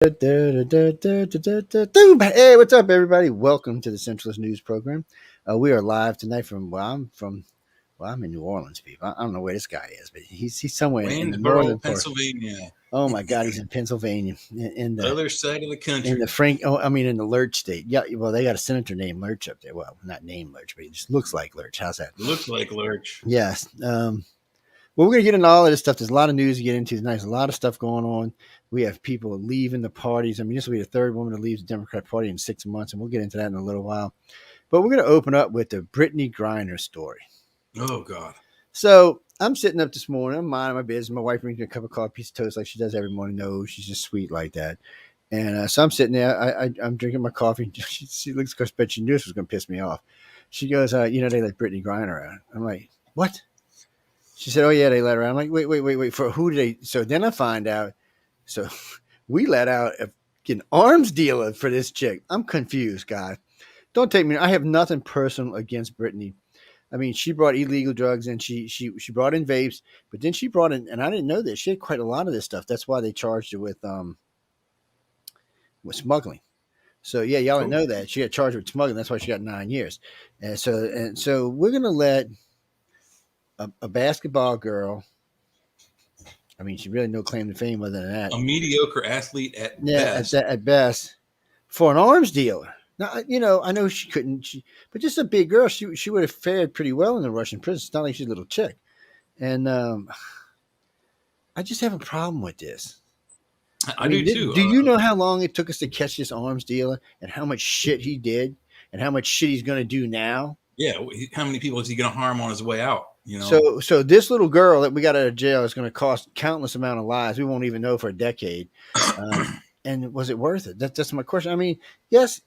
Hey, what's up, everybody? Welcome to the Centralist News Program. We are live tonight from I'm in New Orleans, people. I don't know where this guy is, but he's somewhere in the Waynesboro, northern part. Pennsylvania, Oh my God, he's in Pennsylvania, in the other side of the country. in the Lurch state. Yeah, well, they got a senator named Lurch up there. Well, not named Lurch, but he just looks like Lurch. How's that? Looks like Lurch. Yes. Well, we're going to get into all of this stuff. There's a lot of news to get into tonight. There's a lot of stuff going on. We have people leaving the parties. I mean, this will be the third woman to leave the Democrat Party in 6 months, and we'll get into that in a little while. But we're going to open up with the Brittany Griner story. Oh, God. So I'm sitting up this morning. I'm minding my business. My wife brings me a cup of coffee, piece of toast like she does every morning. No, she's just sweet like that. And so I'm sitting there. I'm drinking my coffee. She looks because bet she knew this was going to piss me off. She goes, they let Brittany Griner out. I'm like, what? She said, "Oh yeah, they let her out." I'm like, "Wait! For who did they?" So then I find out. So we let out an arms dealer for this chick. I'm confused, guy. Don't take me. I have nothing personal against Brittany. I mean, she brought illegal drugs in. She brought in vapes, but then she brought in, and I didn't know this. She had quite a lot of this stuff. That's why they charged her with smuggling. So yeah, y'all didn't know that she got charged with smuggling. That's why she got 9 years. And so we're gonna let a basketball girl. I mean, she really no claim to fame other than that. A mediocre athlete at Yeah, best. at best, for an arms dealer. Now, I know she couldn't, but just a big girl, she would have fared pretty well in the Russian prison. It's not like she's a little chick, and I just have a problem with this. I do too. Do you know how long it took us to catch this arms dealer, and how much shit he did, and how much shit he's going to do now? Yeah, how many people is he going to harm on his way out? You know. So this little girl that we got out of jail is going to cost countless amount of lives. We won't even know for a decade. And was it worth it? That's my question. I mean, yes,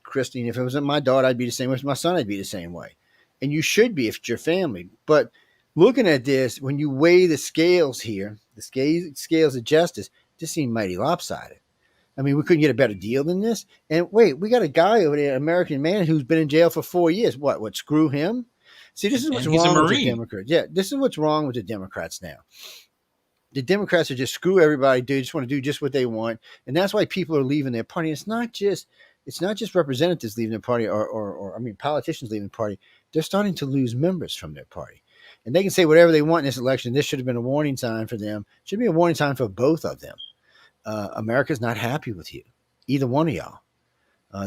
Christine. If it wasn't my daughter, I'd be the same way. If it was my son, I'd be the same way. And you should be if it's your family. But looking at this, when you weigh the scales here, the scales of justice, this seemed mighty lopsided. I mean, we couldn't get a better deal than this. And wait, we got a guy over there, an American man who's been in jail for 4 years. What? Screw him? See, this is what's wrong with the Democrats. Yeah, this is what's wrong with the Democrats now. The Democrats are just screw everybody. They just want to do just what they want, and that's why people are leaving their party. It's not just representatives leaving their party, or I mean, politicians leaving the party. They're starting to lose members from their party, and they can say whatever they want in this election. This should have been a warning sign for them. Should be a warning sign for both of them. America's not happy with you, either one of y'all.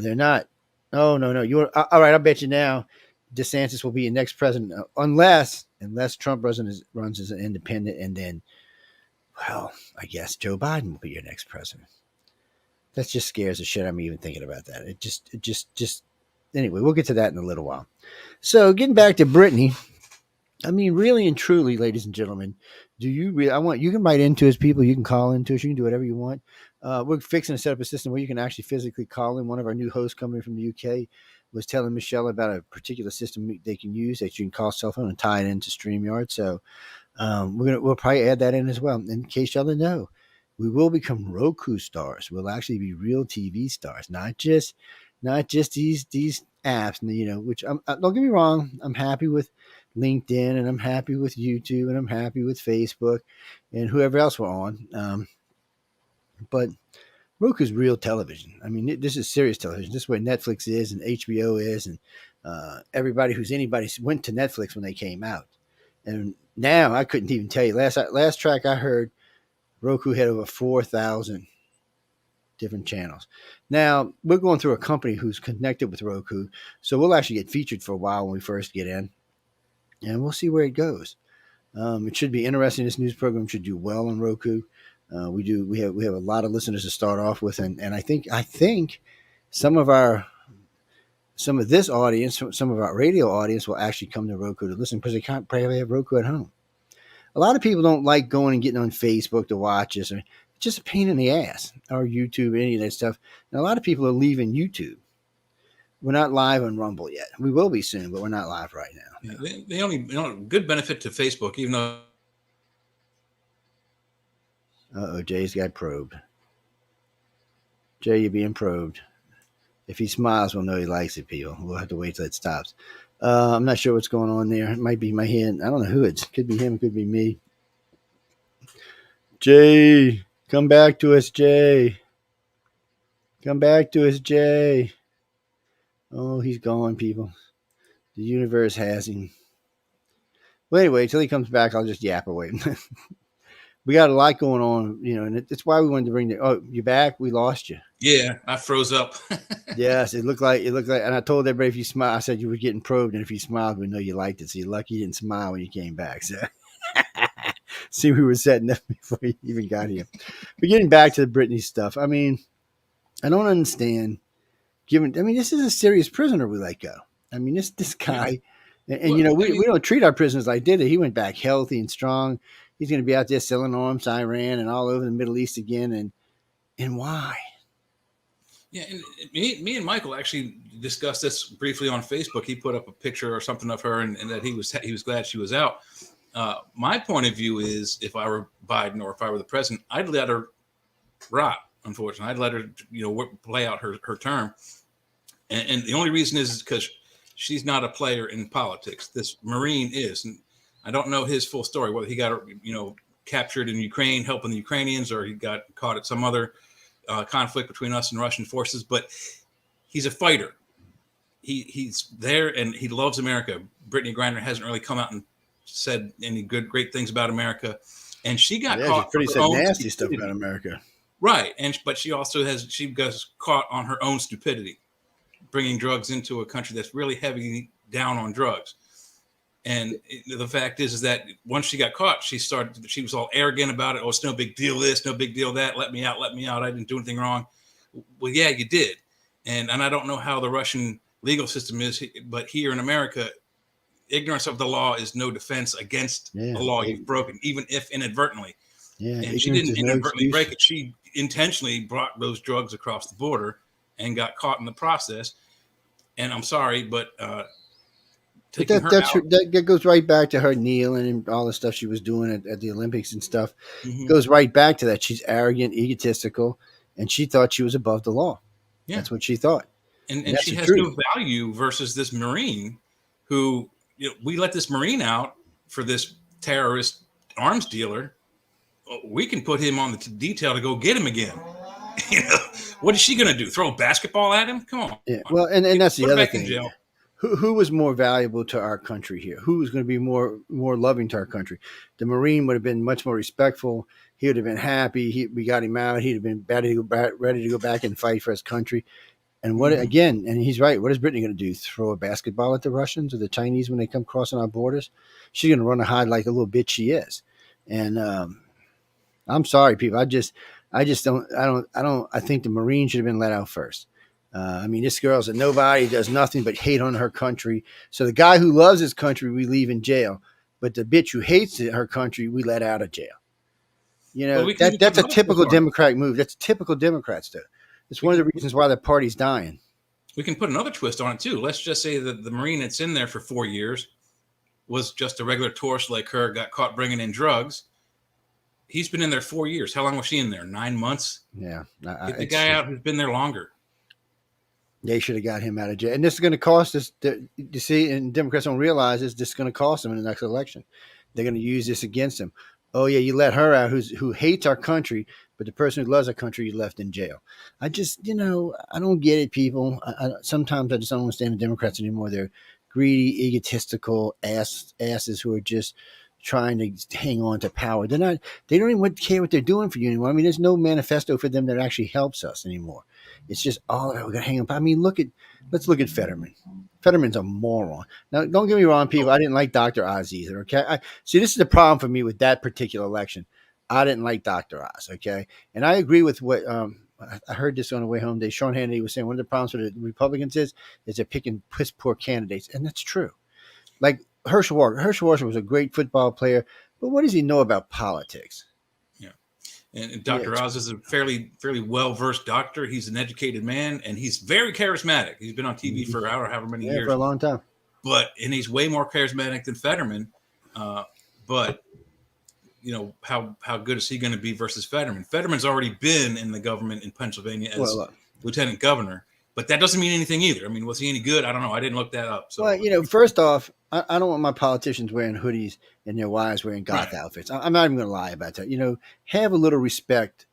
They're not. Oh no, you're all right. I bet you now, DeSantis will be your next president, unless Trump runs as an independent, and then, well, I guess Joe Biden will be your next president. That just scares the shit out of me even thinking about that. It just. Anyway, we'll get to that in a little while. So getting back to Brittany, I mean, really and truly, ladies and gentlemen, do you really? You can write into us, people. You can call into us. You can do whatever you want. We're fixing to set up a system where you can actually physically call in. One of our new hosts coming from the UK was telling Michelle about a particular system they can use that you can call cell phone and tie it into StreamYard. So we'll probably add that in as well. In case y'all didn't know, we will become Roku stars. We'll actually be real TV stars, not just these apps. Which don't get me wrong, I'm happy with LinkedIn, and I'm happy with YouTube, and I'm happy with Facebook, and whoever else we're on. But Roku's real television. I mean, this is serious television. This is where Netflix is and HBO is, and everybody who's anybody went to Netflix when they came out. And now I couldn't even tell you. Last track I heard, Roku had over 4,000 different channels. Now we're going through a company who's connected with Roku, so we'll actually get featured for a while when we first get in, and we'll see where it goes. It should be interesting. This news program should do well on Roku. We have a lot of listeners to start off with, and I think some of this audience, some of our radio audience, will actually come to Roku to listen because they can't probably have Roku at home. A lot of people don't like going and getting on Facebook to watch this, or it's just a pain in the ass, or YouTube, any of that stuff. And a lot of people are leaving YouTube. We're not live on Rumble yet. We will be soon, but we're not live right now. Yeah, the only good benefit to Facebook, even though. Jay's got probed. Jay, you're being probed. If he smiles, we'll know he likes it, people. We'll have to wait till it stops. I'm not sure what's going on there. It might be my hand. I don't know who it's. Could be him. It could be me. Jay, come back to us, Jay. Come back to us, Jay. Oh, he's gone, people. The universe has him. Well, anyway, till he comes back, I'll just yap away. We got a lot going on, and that's why we wanted to bring the. Oh, you back? We lost you. Yeah, I froze up. Yes, it looked like, and I told everybody if you smile, I said you were getting probed, and if you smiled, we know you liked it. So you're lucky you didn't smile when you came back. So, see, we were setting up before you even got here. But getting back to the Britney stuff, I mean, I don't understand. This is a serious prisoner we let go. I mean, this Yeah. guy, and Well, I we mean, don't treat our prisoners like did it. He went back healthy and strong. He's going to be out there selling arms to Iran and all over the Middle East again. And why? yeah, and me and Michael actually discussed this briefly on Facebook. He put up a picture or something of her, and that he was glad she was out. My point of view is, if I were Biden or if I were the president, I'd let her rot. Unfortunately, I'd let her, play out her term. And the only reason is because she's not a player in politics. This Marine is, and I don't know his full story, whether he got, captured in Ukraine helping the Ukrainians, or he got caught at some other conflict between us and Russian forces. But he's a fighter. He's there and he loves America. Brittany Griner hasn't really come out and said any great things about America, and she got Yeah, she's caught for pretty her said own nasty stuff stupidity. about America. Right, but she got caught on her own stupidity, bringing drugs into a country that's really heavy down on drugs. And the fact is that once she got caught, she was all arrogant about it. Oh, it's no big deal this, no big deal that. Let me out. I didn't do anything wrong. Well, yeah, you did. And I don't know how the Russian legal system is, but here in America, ignorance of the law is no defense against a law you've broken, even if inadvertently. Yeah, And she didn't inadvertently break it. She intentionally brought those drugs across the border and got caught in the process. And I'm sorry, but taking her out. That goes right back to her kneeling and all the stuff she was doing at the Olympics and stuff. Mm-hmm. It goes right back to that. She's arrogant, egotistical, and she thought she was above the law. Yeah. That's what she thought. And she has no value versus this Marine who, we let this Marine out for this terrorist arms dealer. We can put him on the detail to go get him again. What is she going to do? Throw a basketball at him? Come on. Yeah. Well, and that's the other thing. Who was more valuable to our country here? Who was going to be more loving to our country? The Marine would have been much more respectful. He would have been happy. We got him out. He'd have been ready to go back and fight for his country. And again, and he's right. What is Brittany going to do? Throw a basketball at the Russians or the Chinese when they come crossing our borders? She's going to run and hide like the little bitch she is. And I'm sorry, people. I think the Marine should have been let out first. This girl's a nobody, does nothing but hate on her country. So the guy who loves his country, we leave in jail. But the bitch who hates her country, we let out of jail. That's a typical Democratic move. That's typical Democrats do. It's one of the reasons why the party's dying. We can put another twist on it, too. Let's just say that the Marine that's in there for 4 years was just a regular tourist like her, got caught bringing in drugs. He's been in there 4 years. How long was she in there? 9 months? Yeah. Get the guy out who's been there longer. They should have got him out of jail. And this is going to cost us, you see, and Democrats don't realize this is going to cost them in the next election. They're going to use this against them. Oh, yeah, you let her out who hates our country, but the person who loves our country you left in jail. I just, I don't get it, people. Sometimes I just don't understand the Democrats anymore. They're greedy, egotistical asses who are just trying to hang on to power. They don't even care what they're doing for you anymore. There's no manifesto for them that actually helps us anymore. It's just all we're gonna hang on. Let's look at Fetterman. Fetterman's a moron. Now, don't get me wrong, people. I didn't like Dr. Oz either. Okay, see, this is the problem for me with that particular election. I didn't like Dr. Oz. Okay, and I agree with what I heard this on the way home today. Sean Hannity was saying one of the problems with the Republicans is they're picking piss poor candidates, and that's true. Like Herschel Walker. Herschel Walker was a great football player, but what does he know about politics? Yeah. And Dr. Oz is a fairly well-versed doctor. He's an educated man, and he's very charismatic. He's been on TV for however many years. For a long time. And he's way more charismatic than Fetterman. But, how good is he going to be versus Fetterman? Fetterman's already been in the government in Pennsylvania as lieutenant governor. But that doesn't mean anything either. Was he any good? I don't know. I didn't look that up. So, first off, I don't want my politicians wearing hoodies and their wives wearing goth outfits. I'm not even going to lie about that. Have a little respect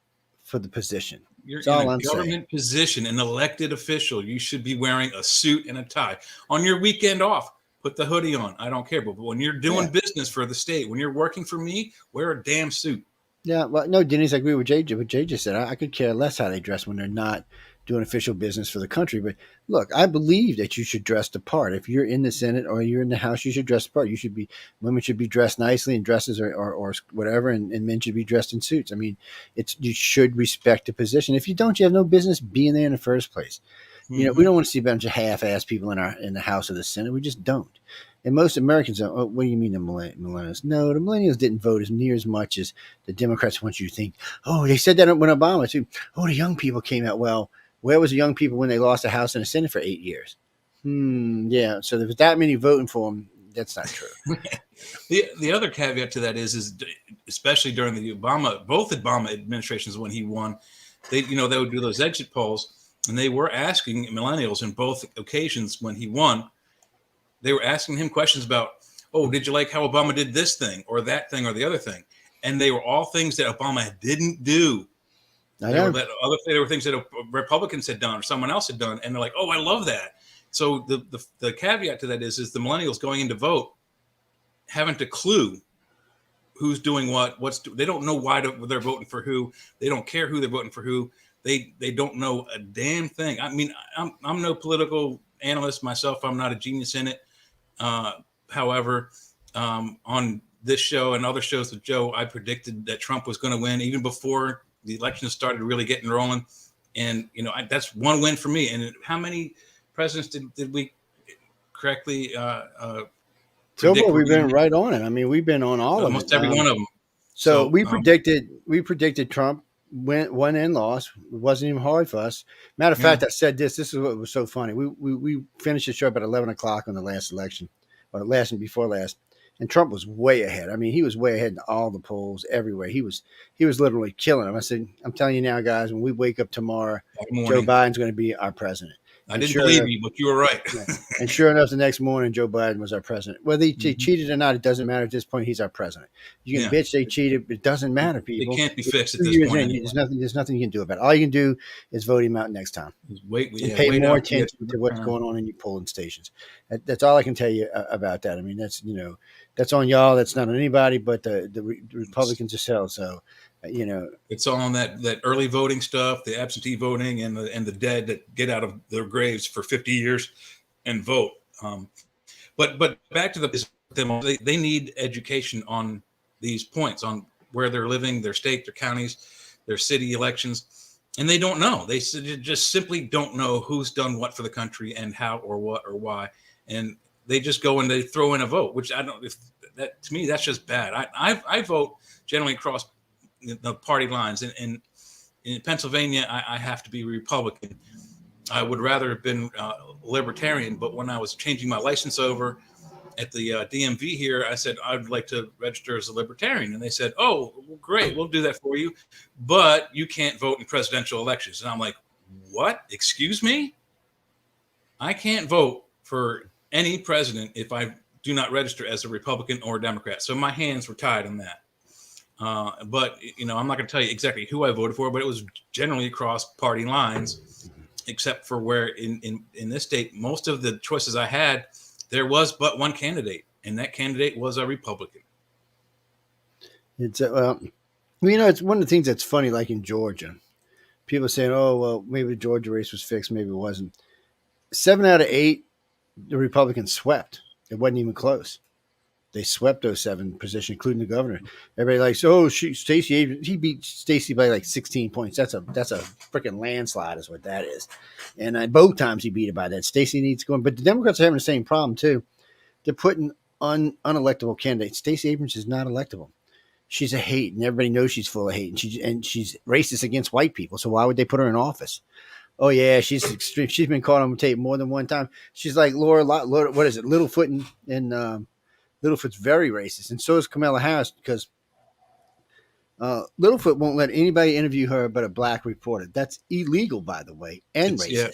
for the position. You're That's in a all I'm saying. government position, an elected official. You should be wearing a suit and a tie. On your weekend off, put the hoodie on. I don't care. But when you're doing Yeah. business for the state, when you're working for me, wear a damn suit. Yeah, well, no, Denise, I agree with JJ. What Jay just said, I could care less how they dress when they're not doing official business for the country. But look, I believe that you should dress the part. If you're in the Senate or you're in the House, you should dress the part. You should be Women should be dressed nicely in dresses or whatever, and men should be dressed in suits. I mean, it's you should respect the position. If you don't, you have no business being there in the first place. We Mm-hmm. don't want to see a bunch of half-assed people in the House or the Senate. We just don't. And most Americans don't. Oh, what do you mean the millennials? No, the millennials didn't vote as near as much as the Democrats want you to think. Oh, they said that when Obama too. Oh, the young people came out. Well, where was the young people when they lost the House and the Senate for 8 years? Yeah. So there was that many voting for them. That's not true. The other caveat to that is especially during both Obama administrations when he won, they would do those exit polls, and they were asking millennials in both occasions when he won. They were asking him questions about, oh, did you like how Obama did this thing or that thing or the other thing? And they were all things that Obama didn't do. There were things that Republicans had done or someone else had done, and they're like, oh, I love that. So the caveat to that is the millennials going in to vote haven't a clue who's doing what. They don't know why they're voting for who. They don't care who they're voting for who. They don't know a damn thing. I mean, I'm no political analyst myself. I'm not a genius in it. However, on this show and other shows with Joe, I predicted that Trump was going to win even before the election started really getting rolling. And, that's one win for me. And how many presidents did we correctly So far, we've been right on it. I mean, we've been on all of it. Almost every one of them. So we predicted Trump won and lost. It wasn't even hard for us. Matter of fact, I said this. This is what was so funny. We finished the show about 11 o'clock on the last election, or last and before last, and Trump was way ahead. I mean, he was way ahead in all the polls everywhere. He was literally killing them. I said, I'm telling you now, guys, when we wake up tomorrow, Joe Biden's going to be our president. I didn't believe you, but you were right. And sure enough, the next morning, Joe Biden was our president. Whether he cheated or not, it doesn't matter at this point. He's our president. You can bitch they cheated, but it doesn't matter, people. It can't be fixed at this point. There's nothing you can do about it. All you can do is vote him out next time. Pay more attention to what's going on in your polling stations. That's all I can tell you about that. I mean, that's on y'all. That's not on anybody but the Republicans themselves. So, it's all on that early voting stuff, the absentee voting, and the dead that get out of their graves for 50 years and vote. But back to they need education on these points, on where they're living, their state, their counties, their city elections, and they don't know. They just simply don't know who's done what for the country and how or what or why, and they just go and they throw in a vote, which I don't. If that to me, that's just bad. I vote generally across the party lines. And in Pennsylvania, I have to be Republican. I would rather have been libertarian, but when I was changing my license over at the DMV here, I said, I'd like to register as a libertarian. And they said, oh, well, great, we'll do that for you, but you can't vote in presidential elections. And I'm like, what? Excuse me? I can't vote for any president if I do not register as a Republican or a Democrat. So my hands were tied on that. But I'm not going to tell you exactly who I voted for, but it was generally across party lines, except for where in this state, most of the choices I had, there was but one candidate, and that candidate was a Republican. It's it's one of the things that's funny, like in Georgia, people saying, oh, well, maybe the Georgia race was fixed, maybe it wasn't. 7 out of 8, the Republicans swept. It wasn't even close. They swept those 7 positions, including the governor. Everybody likes, Stacey Abrams. He beat Stacey by like 16 points. That's a freaking landslide, is what that is. And both times he beat it by that. Stacey needs going, but the Democrats are having the same problem too. They're putting unelectable candidates. Stacey Abrams is not electable. She's a hate, and everybody knows she's full of hate, and she's racist against white people. So why would they put her in office? Oh yeah, she's extreme. She's been caught on tape more than one time. She's like Laura what is it, Littlefoot and Littlefoot's very racist, and so is Kamala Harris, because Littlefoot won't let anybody interview her but a black reporter. That's illegal, by the way, and racist. Yeah,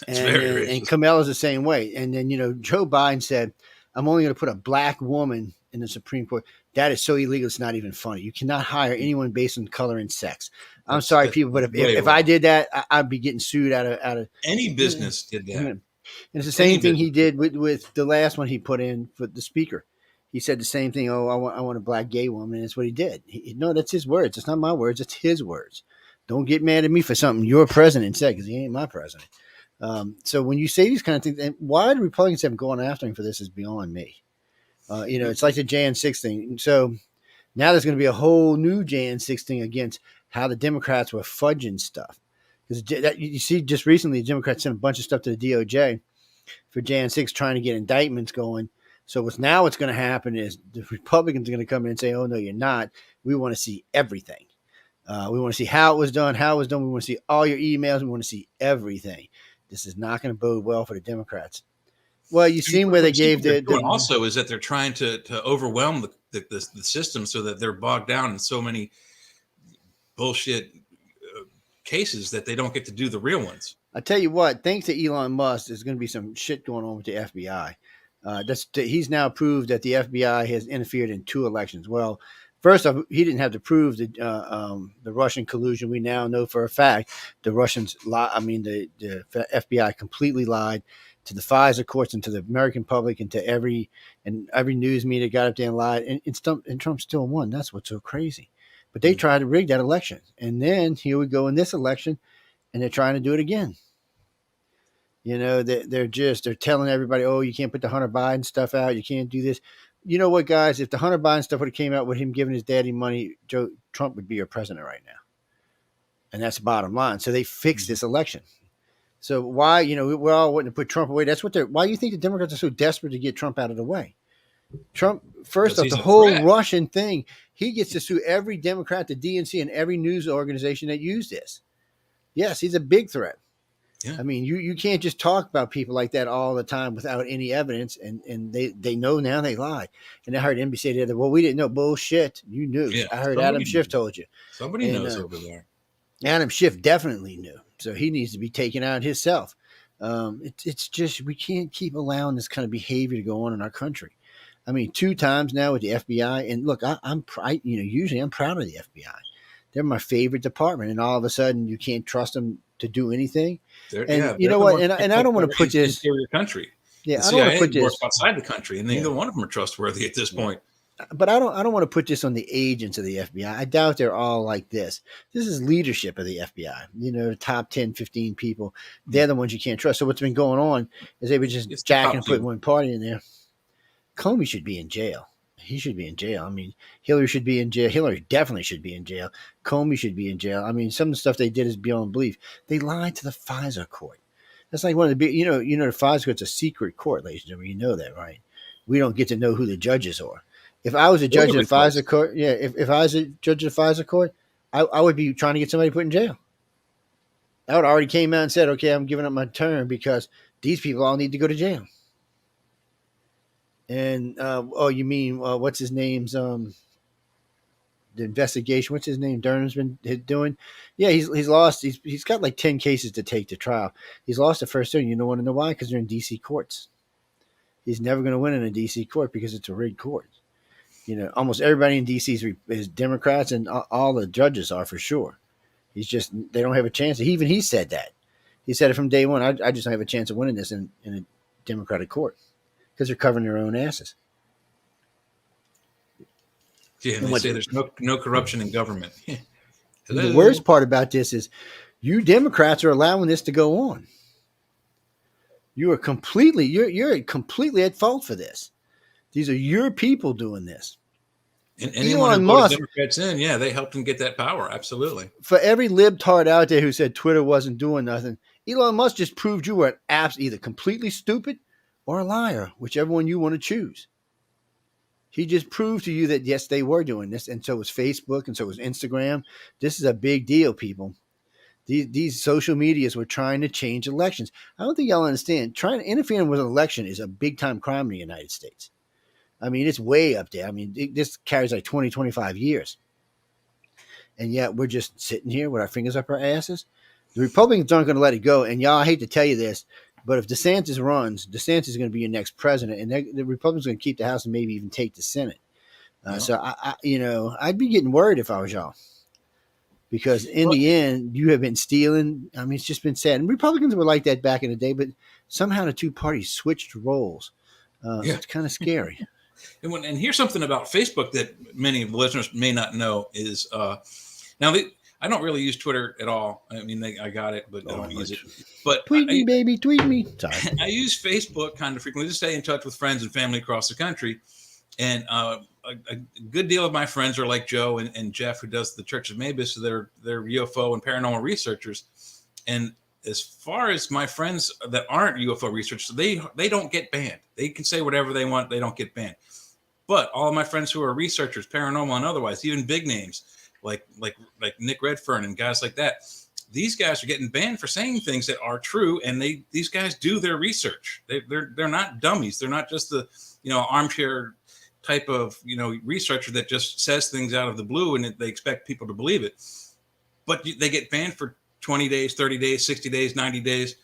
that's very racist. And Kamala's the same way. And then Joe Biden said, "I'm only going to put a black woman in the Supreme Court. That is so illegal. It's not even funny. You cannot hire anyone based on color and sex. I'm sorry, That's people, but way if I wrong. did that, I'd be getting sued out of. Any business did that. And it's the Any same thing he business. did with the last one he put in for the speaker. He said the same thing. Oh, I want a black gay woman. And that's what he did. No, that's his words. It's not my words. It's his words. Don't get mad at me for something your president said, because he ain't my president. So when you say these kind of things, and why the Republicans have gone after him for this is beyond me. It's like the Jan 6 thing. So now there's going to be a whole new Jan 6 thing against how the Democrats were fudging stuff. Because you see, just recently, the Democrats sent a bunch of stuff to the DOJ for Jan 6 trying to get indictments going. So what's going to happen is the Republicans are going to come in and say, oh, no, you're not. We want to see everything. We want to see how it was done. We want to see all your emails. We want to see everything. This is not going to bode well for the Democrats. Well, you've seen where they gave also is that they're trying to overwhelm the system so that they're bogged down in so many bullshit cases that they don't get to do the real ones. I tell you what, thanks to Elon Musk, there's going to be some shit going on with the FBI. He's now proved that the FBI has interfered in 2 elections. Well, first off, he didn't have to prove the Russian collusion. We now know for a fact the Russians the FBI completely lied to the FISA courts and to the American public and to every news media got up there and lied. And Trump still won. That's what's so crazy. But they tried to rig that election. And then here we go in this election, and they're trying to do it again. They're telling everybody, oh, you can't put the Hunter Biden stuff out. You can't do this. You know what, guys? If the Hunter Biden stuff would have came out with him giving his daddy money, Trump would be our president right now. And that's the bottom line. So they fixed this election. So why, we're all wanting to put Trump away. Why do you think the Democrats are so desperate to get Trump out of the way? Trump, first off, the whole Russian thing, he gets to sue every Democrat, the DNC, and every news organization that used this. Yes, he's a big threat. Yeah. I mean, you can't just talk about people like that all the time without any evidence, and they know now they lie. And I heard NBC say the other, well, we didn't know. Bullshit. You knew. Yeah, I heard Adam Schiff told you. Somebody knows over there. Adam Schiff definitely knew. So he needs to be taken out himself. It's just, we can't keep allowing this kind of behavior to go on in our country. I mean, 2 times now with the FBI, and look, usually I'm proud of the FBI. They're my favorite department, and all of a sudden you can't trust them to do anything. You know what? And I don't want to put this interior country. Yeah, I don't want to put this outside the country, and neither one of them are trustworthy at this point. But I don't want to put this on the agents of the FBI. I doubt they're all like this. This is leadership of the FBI. The top 10, 15 people. They're the ones you can't trust. So what's been going on is they were just jacking and putting one party in there. Comey should be in jail. He should be in jail. I mean, Hillary should be in jail. Hillary definitely should be in jail. Comey should be in jail. I mean, some of the stuff they did is beyond belief. They lied to the FISA court. That's like one of the big, the FISA court's a secret court, ladies and gentlemen. You know that, right? We don't get to know who the judges are. If I was a judge of the FISA court, if I was a judge of the FISA court, I would be trying to get somebody put in jail. I would already came out and said, okay, I'm giving up my term because these people all need to go to jail. And you mean what's his name's the investigation? What's his name? Durham's been doing. Yeah, he's lost. He's got like 10 cases to take to trial. He's lost the first 2. You don't want to know why? Because they're in DC courts. He's never going to win in a DC court because it's a rigged court. Almost everybody in DC is Democrats, and all the judges are for sure. They don't have a chance. Even he said that. He said it from day one. I just don't have a chance of winning this in a Democratic court. Because they're covering their own asses. Yeah, and they say there's no corruption in government. The worst part about this is you Democrats are allowing this to go on. You're completely at fault for this. These are your people doing this. And Elon Musk, Democrats they helped him get that power. Absolutely. For every libtard out there who said Twitter wasn't doing nothing, Elon Musk just proved you were either completely stupid or a liar, whichever one you want to choose. He just proved to you that, yes, they were doing this, and so was Facebook, and so was Instagram. This is a big deal, people. These social medias were trying to change elections. I don't think y'all understand. Trying to interfere with an election is a big-time crime in the United States. I mean, it's way up there. I mean, this carries like 20, 25 years. And yet we're just sitting here with our fingers up our asses. The Republicans aren't going to let it go. And y'all, I hate to tell you this, But if DeSantis runs, DeSantis is going to be your next president, and the Republicans are going to keep the House and maybe even take the Senate. Yeah. So I'd be getting worried if I was y'all, because in Well, the end, you have been stealing. I mean, it's just been sad. And Republicans were like that back in the day, but somehow the two parties switched roles. yeah. It's kind of scary. And here's something about Facebook that many of the listeners may not know is now I don't really use Twitter at all. I mean, I got it, but I don't use it. But Tweet me, baby, tweet me. Sorry. I use Facebook kind of frequently to stay in touch with friends and family across the country. And a good deal of my friends are like Joe and Jeff, who does the Church of Mabus. So they're UFO and paranormal researchers. And as far as my friends that aren't UFO researchers, they don't get banned. They can say whatever they want. They don't get banned. But all of my friends who are researchers, paranormal and otherwise, even big names like Nick Redfern and guys like that, these guys are getting banned for saying things that are true, and these guys do their research. They're not dummies. They're not just the armchair type of researcher that just says things out of the blue and they expect people to believe it. But they get banned for 20 days, 30 days, 60 days, 90 days.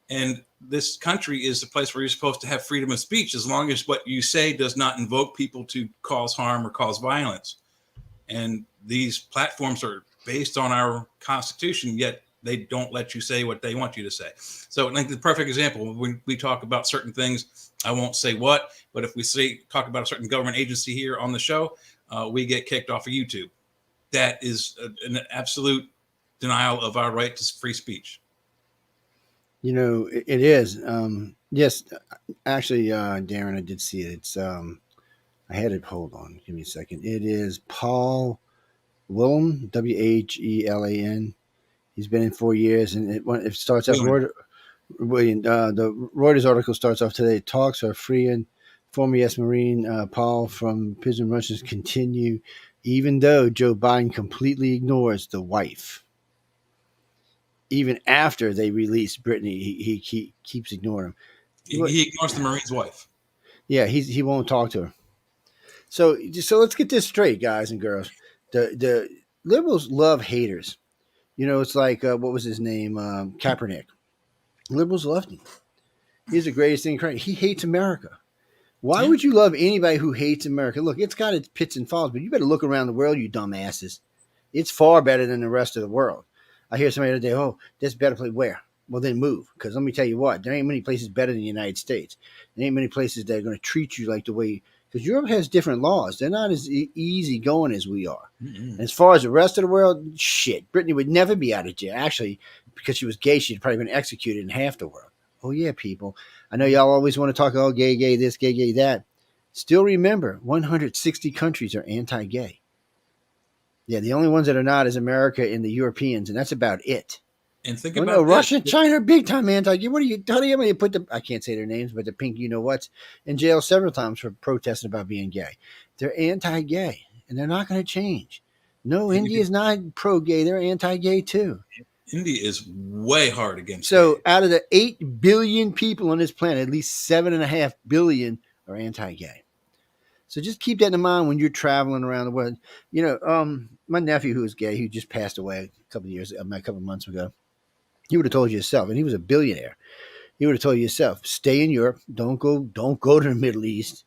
And this country is a place where you're supposed to have freedom of speech as long as what you say does not invoke people to cause harm or cause violence. And these platforms are based on our Constitution, yet they don't let you say what they want you to say. So like the perfect example, when we talk about certain things, I won't say what, but if we talk about a certain government agency here on the show, we get kicked off of YouTube. That is an absolute denial of our right to free speech. It is. Yes, actually, Darren, I did see it. It's I had it. Hold on, give me a second. It is Paul Whelan, Whelan. He's been in 4 years, and it starts off. The Reuters article starts off today. Talks are free, and former U.S. Marine Paul from prison Russians continue, even though Joe Biden completely ignores the wife. Even after they release Brittany, he keeps ignoring him. He ignores the Marine's wife. Yeah, he won't talk to her. So let's get this straight, guys and girls. The liberals love haters. It's like what was his name, Kaepernick. Liberals loved him. He's the greatest thing. He hates America. Why would you love anybody who hates America? Look, it's got its pits and falls, but you better look around the world, you dumbasses. It's far better than the rest of the world. I hear somebody the other day, oh, that's better place. Where? Well, then move. Because let me tell you what, there ain't many places better than the United States. There ain't many places that are going to treat you like the way, because Europe has different laws. They're not as easy going as we are. And as far as the rest of the world, shit, Brittany would never be out of jail. Actually, because she was gay, she'd probably been executed in half the world. Oh, yeah, people. I know y'all always want to talk, oh, gay, this, gay, that. Still remember, 160 countries are anti-gay. Yeah, the only ones that are not is America and the Europeans, and that's about it. And think about this. Russia, China, big time anti-gay. What are you? How do you put I can't say their names, but the pink, what's in jail several times for protesting about being gay. They're anti-gay, and they're not going to change. No, India is not pro-gay. They're anti-gay too. India is way hard against. So gay. Out of the 8 billion people on this planet, at least 7.5 billion are anti-gay. So just keep that in mind when you're traveling around the world. My nephew, who is gay, who just passed away a couple of months ago, he would have told you himself, and he was a billionaire. He would have told you yourself, stay in Europe. Don't go to the Middle East.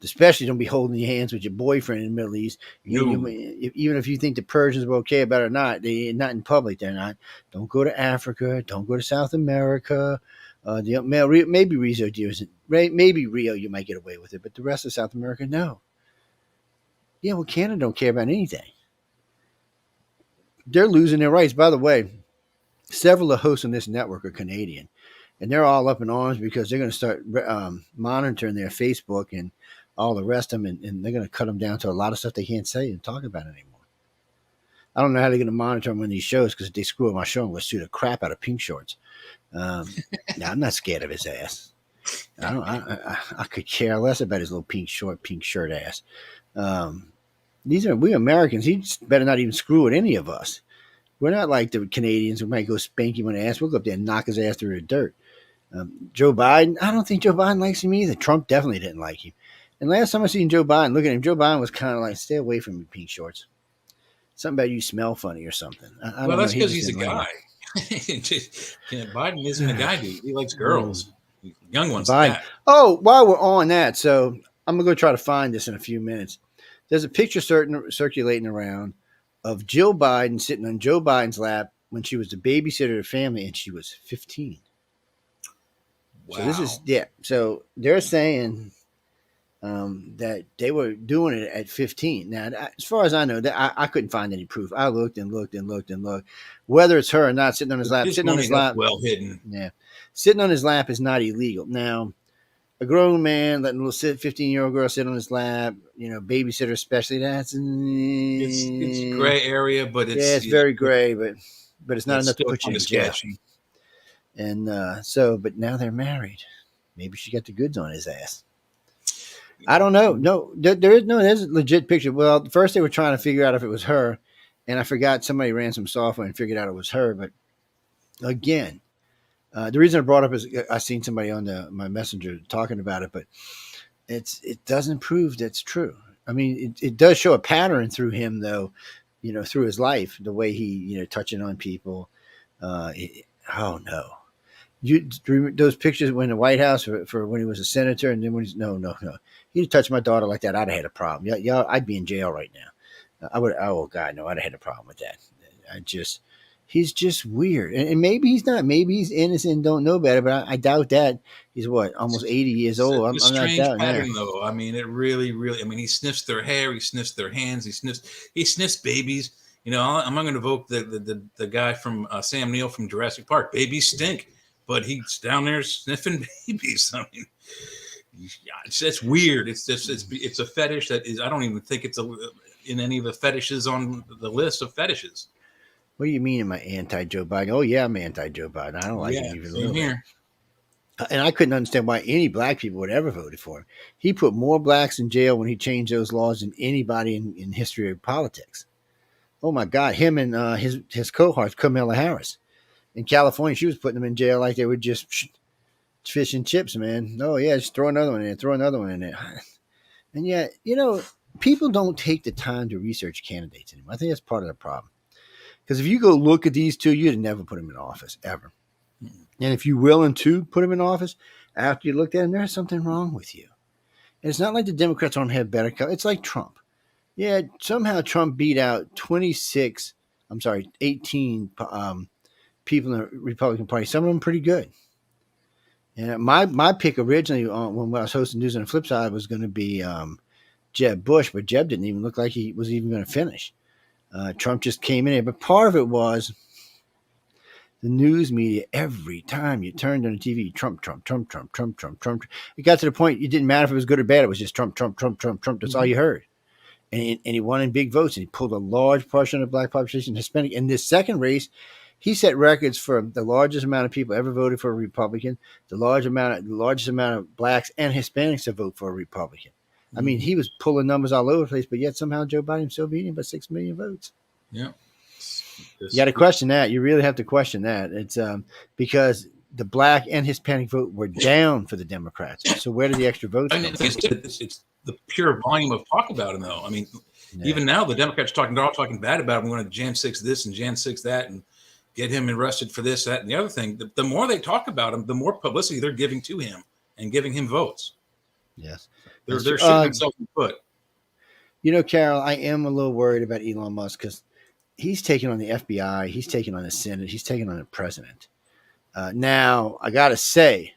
Especially don't be holding your hands with your boyfriend in the Middle East. Even if you think the Persians are okay about it or not, they're not in public. They're not. Don't go to Africa. Don't go to South America. Maybe Rio, you might get away with it, but the rest of South America, no. Yeah, well, Canada don't care about anything. They're losing their rights. By the way, several of the hosts on this network are Canadian, and they're all up in arms because they're going to start monitoring their Facebook and all the rest of them, and they're going to cut them down to a lot of stuff they can't say and talk about anymore. I don't know how they're going to monitor them on these shows, because if they screw up my show, I'm going to sue the crap out of Pink Shorts. I'm not scared of his ass. I could care less about his little pink shirt ass. We Americans. He better not even screw with any of us. We're not like the Canadians who might go spank him on the ass. We'll go up there and knock his ass through the dirt. Joe Biden, I don't think Joe Biden likes him either. Trump definitely didn't like him. And last time I seen Joe Biden, look at him. Joe Biden was kind of like, stay away from me, Pink Shorts. Something about you smell funny or something. Well, that's because he's a guy. Yeah, Biden isn't a guy, dude. He likes girls, young ones at Biden. that. Oh, while we're on that, so I'm gonna go try to find this in a few minutes. There's a picture circulating around of Jill Biden sitting on Joe Biden's lap when she was the babysitter of the family, and she was 15. So this is Wow. yeah. So they're saying that they were doing it at 15. Now, as far as I know, that I couldn't find any proof. I looked and looked and looked and looked. Whether it's her or not, With his sitting on money, his that's lap, well hidden. yeah, sitting on his lap is not illegal. Now, a grown man letting a little 15-year-old girl sit on his lap, babysitter especially, that's It's gray area, but yeah, it's very gray, but it's not it's enough to still put you kind of in jail. sketchy. And but now they're married. Maybe she got the goods on his ass. I don't know. No, there's a legit picture. Well, first they were trying to figure out if it was her, and I forgot somebody ran some software and figured out it was her. But again, the reason I brought up is I seen somebody on my messenger talking about it, but it doesn't prove that's true. I mean, it does show a pattern through him, though, through his life, the way he, touching on people. Oh no, those pictures when the White House for when he was a senator, and then when he's no, he'd touch my daughter like that, I'd have had a problem. Yeah, I'd be in jail right now. I would. Oh God, no, I'd have had a problem with that. He's just weird, and maybe he's not. Maybe he's innocent and don't know better. But I doubt that. He's what, almost 80 years old. A I'm not strange doubting that. pattern, though. I mean, it really, really. I mean, he sniffs their hair, he sniffs their hands, he sniffs babies. I'm not going to evoke the guy from Sam Neill from Jurassic Park. Babies stink, but he's down there sniffing babies. I mean, yeah, it's weird. It's just it's a fetish that is. I don't even think it's in any of the fetishes on the list of fetishes. What do you mean? Am I anti Joe Biden? Oh yeah, I'm anti Joe Biden. I don't like him Yeah, even a same little bit. here. And I couldn't understand why any black people would ever voted for him. He put more blacks in jail when he changed those laws than anybody in history of politics. Oh my God, him and his cohorts, Kamala Harris in California, she was putting them in jail like they were just fish and chips, man. Oh yeah, just throw another one in there, throw another one in there. And yet, people don't take the time to research candidates anymore. I think that's part of the problem. Because if you go look at these two, you'd never put them in office ever. And if you're willing to put them in office after you looked at them, there's something wrong with you. And it's not like the Democrats don't have better. It's like Trump. Yeah, somehow Trump beat out 18 people in the Republican Party. Some of them pretty good. And my pick originally when I was hosting News on the Flip Side was going to be Jeb Bush, but Jeb didn't even look like he was even going to finish. Trump just came in there. But part of it was the news media. Every time you turned on the TV, Trump, Trump, Trump, Trump, Trump, Trump, Trump. It got to the point it didn't matter if it was good or bad. It was just Trump, Trump, Trump, Trump, Trump. That's all you heard. And he won in big votes. And he pulled a large portion of the black population, Hispanic. In this second race, he set records for the largest amount of people ever voted for a Republican, the largest amount of blacks and Hispanics to vote for a Republican. I mean, he was pulling numbers all over the place, but yet somehow Joe Biden still beat him by 6 million votes. Yeah. You got to question that. You really have to question that. It's because the black and Hispanic vote were down for the Democrats. So where did the extra votes come from? It's the pure volume of talk about him, though. I mean, even now the Democrats they're all talking bad about him. We want to Jan 6 this and Jan 6 that and get him arrested for this, that, and the other thing. The more they talk about him, the more publicity they're giving to him and giving him votes. Yes. They're shooting themselves in the foot. Carol, I am a little worried about Elon Musk because he's taking on the FBI, he's taking on the Senate, he's taking on the president. Now, I got to say,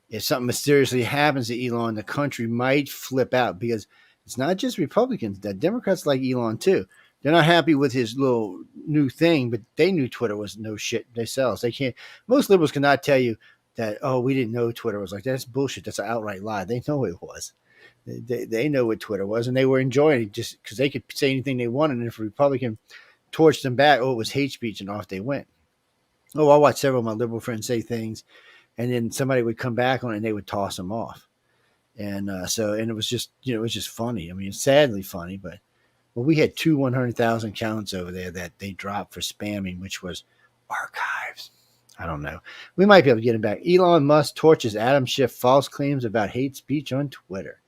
if something mysteriously happens to Elon, the country might flip out because it's not just Republicans. The Democrats like Elon, too. They're not happy with his little new thing, but they knew Twitter was no shit themselves. They can't. Most liberals cannot tell you that, oh, we didn't know Twitter was like that. That's bullshit. That's an outright lie. They know it was. They know what Twitter was, and they were enjoying it just because they could say anything they wanted. And if a Republican torched them back, oh, it was hate speech, and off they went. Oh, I watched several of my liberal friends say things, and then somebody would come back on it, and they would toss them off. And and it was just, it was just funny. I mean, sadly funny, but we had 100,000 accounts over there that they dropped for spamming, which was archives. I don't know. We might be able to get him back. Elon Musk torches Adam Schiff false claims about hate speech on Twitter.